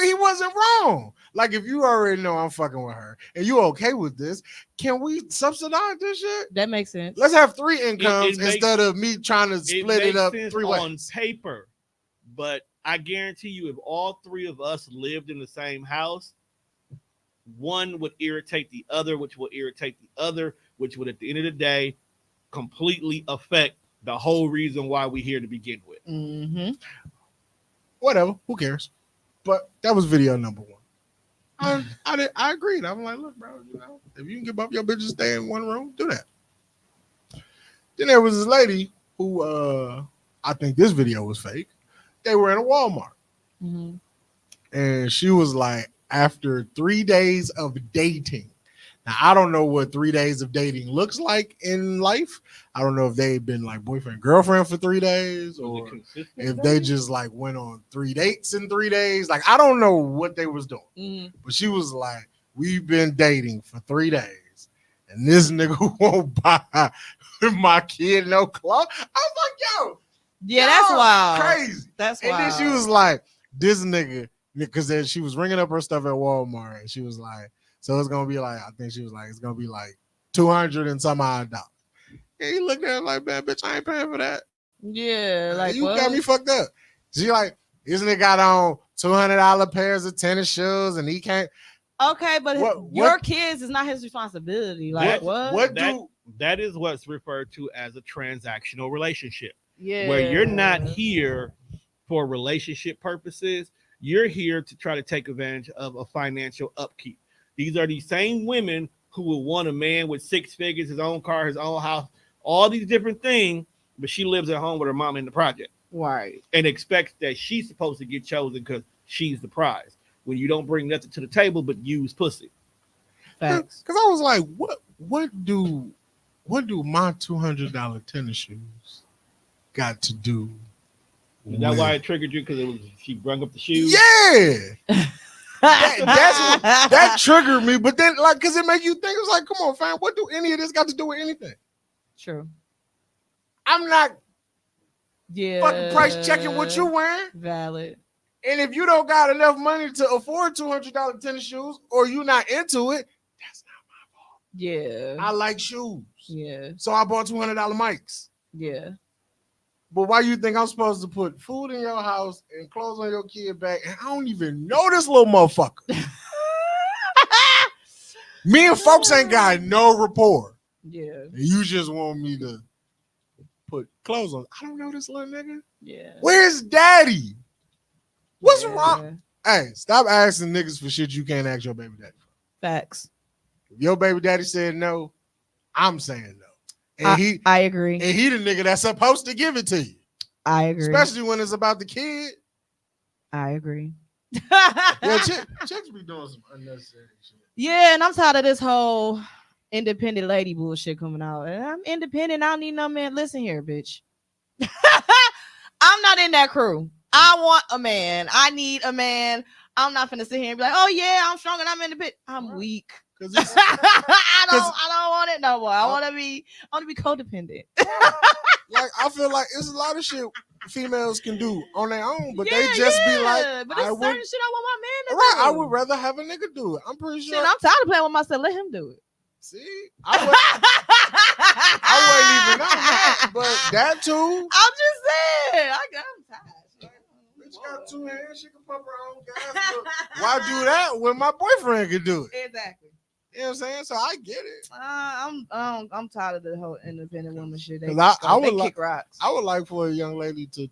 Speaker 1: he wasn't wrong. Like if you already know I'm fucking with her and you okay with this, can we subsidize this shit?
Speaker 6: That makes sense.
Speaker 1: Let's have 3 incomes
Speaker 2: makes-
Speaker 1: instead of me trying to split it
Speaker 2: makes
Speaker 1: up
Speaker 2: sense
Speaker 1: 3
Speaker 2: on
Speaker 1: ways.
Speaker 2: paper, but I guarantee you, if all 3 of us lived in the same house, one would irritate the other, which will irritate the other, which would, at the end of the day, completely affect the whole reason why we're here to begin with.
Speaker 1: Whatever, who cares? But that was video number 1. I agreed. I'm like, look, bro, if you can give up your bitch and stay in one room, do that. Then there was this lady who I think this video was fake. They were in a Walmart. And she was like, after 3 days of dating. Now, I don't know what 3 days of dating looks like in life. I don't know if they've been like boyfriend, girlfriend for 3 days, or if they just like went on 3 dates in 3 days. Like, I don't know what they was doing. But she was like, we've been dating for 3 days. And this nigga won't buy my kid no clothes. I was like, yo.
Speaker 6: Yeah, that's wild.
Speaker 1: Crazy.
Speaker 6: That's
Speaker 1: and
Speaker 6: wild.
Speaker 1: then she was like, this nigga, because then she was ringing up her stuff at Walmart. And she was like, so it's going to be like, I think she was like, it's going to be like $200 and some odd dollars. And he looked at her like, man, bitch, I ain't paying for that.
Speaker 6: Yeah, like
Speaker 1: you
Speaker 6: what?
Speaker 1: got me fucked up. She like, isn't it got on $200 pairs of tennis shoes and he can't.
Speaker 6: Okay, but your kids is not his responsibility. Like what?
Speaker 2: That is what's referred to as a transactional relationship.
Speaker 6: Yeah.
Speaker 2: Where you're not here for relationship purposes. You're here to try to take advantage of a financial upkeep. These are the same women who will want a man with 6 figures, his own car, his own house, all these different things, but she lives at home with her mom in the project.
Speaker 6: Right.
Speaker 2: and expects that she's supposed to get chosen because she's the prize. When you don't bring nothing to the table but use pussy.
Speaker 6: Facts.
Speaker 1: Because I was like, what do my $200 tennis shoes got to do?
Speaker 2: Is that why it triggered you? Because it was she brung up the shoes.
Speaker 1: Yeah. That triggered me, but then like because it make you think, it was like, come on, fam, what do any of this got to do with anything?
Speaker 6: True.
Speaker 1: I'm not
Speaker 6: Yeah.
Speaker 1: fucking price checking what you wearing.
Speaker 6: Valid.
Speaker 1: And if you don't got enough money to afford $200 tennis shoes or you not into it, that's not my fault.
Speaker 6: Yeah.
Speaker 1: I like shoes.
Speaker 6: Yeah.
Speaker 1: So I bought $200 mics.
Speaker 6: Yeah.
Speaker 1: But why you think I'm supposed to put food in your house and clothes on your kid back? And I don't even know this little motherfucker. Me and folks ain't got no rapport.
Speaker 6: Yeah.
Speaker 1: And you just want me to put clothes on. I don't know this little nigga.
Speaker 6: Yeah.
Speaker 1: Where's daddy? What's
Speaker 6: Yeah.
Speaker 1: wrong? Hey, stop asking niggas for shit you can't ask your baby daddy for.
Speaker 6: Facts.
Speaker 1: If your baby daddy said no, I'm saying no. And
Speaker 6: I agree.
Speaker 1: and he the nigga that's supposed to give it to you.
Speaker 6: I agree.
Speaker 1: Especially when it's about the kid.
Speaker 6: I agree.
Speaker 1: Yeah, chicks be doing some unnecessary shit.
Speaker 6: Yeah, and I'm tired of this whole independent lady bullshit coming out. And I'm independent. I don't need no man. Listen here, bitch. I'm not in that crew. I want a man. I need a man. I'm not finna sit here and be like, oh yeah, I'm strong and I'm independent. I'm weak. I don't want it no more. I want to be codependent.
Speaker 1: Like I feel like it's a lot of shit females can do on their own, but they just be like,
Speaker 6: but it's certain shit I want my man to
Speaker 1: right,
Speaker 6: do.
Speaker 1: I would rather have a nigga do it. I'm pretty sure.
Speaker 6: Shit, I'm tired of playing with myself. Let him do it.
Speaker 1: See, I wasn't even on that, but that too.
Speaker 6: I'm just saying. I'm tired.
Speaker 1: Bitch got 2 hands, she can pump her own gas. Why do that when my boyfriend can do it?
Speaker 6: Exactly.
Speaker 1: You know what I'm saying? So I get it.
Speaker 6: I'm tired of the whole independent woman shit. They
Speaker 1: would
Speaker 6: kick rocks.
Speaker 1: I would like for a young lady to,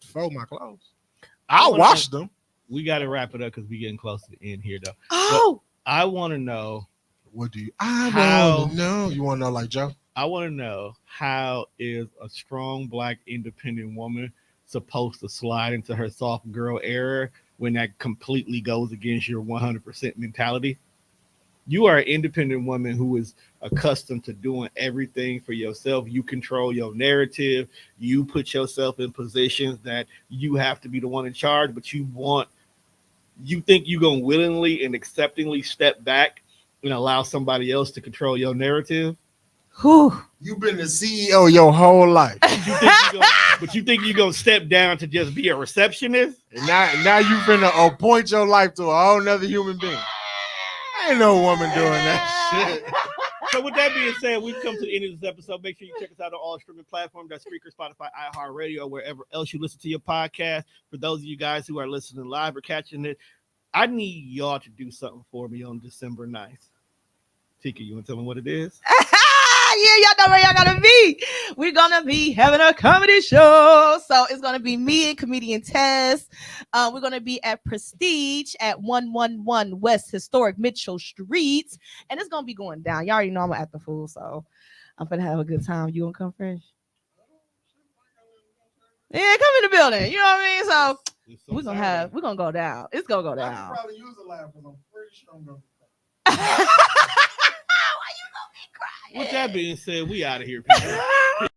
Speaker 1: fold my clothes. I'll wash them.
Speaker 2: We got to wrap it up because we're getting close to the end here, though.
Speaker 6: Oh,
Speaker 2: but I want to know.
Speaker 1: What do you? I want to know. You want to know like Joe?
Speaker 2: I want to know, how is a strong black independent woman supposed to slide into her soft girl era when that completely goes against your 100% mentality? You are an independent woman who is accustomed to doing everything for yourself. You control your narrative. You put yourself in positions that you have to be the one in charge, but you think you're going to willingly and acceptingly step back and allow somebody else to control your narrative.
Speaker 6: Whew.
Speaker 1: You've been the CEO your whole life.
Speaker 2: But you think you're going to step down to just be a receptionist?
Speaker 1: And now you finna appoint your life to a whole nother human being. Ain't no woman doing that shit.
Speaker 2: So with that being said, we've come to the end of this episode. Make sure you check us out on all streaming platforms. That's Spreaker, Spotify, iHeartRadio, or wherever else you listen to your podcast. For those of you guys who are listening live or catching it, I need y'all to do something for me on December 9th. Tika, you want to tell me what it is?
Speaker 6: Yeah, y'all know where y'all gonna be. We're gonna be having a comedy show. So it's gonna be me and comedian Tess. We're gonna be at Prestige at 111 West Historic Mitchell Street. And it's gonna be going down. Y'all already know I'm at the fool, so I'm gonna have a good time. You gonna come fresh? Yeah, come in the building. You know what I mean? So we're gonna go down. It's gonna go down.
Speaker 1: I could probably use a laugh because I'm pretty sure I'm gonna.
Speaker 6: Why you gonna be crying?
Speaker 2: With that being said, we out of here, people.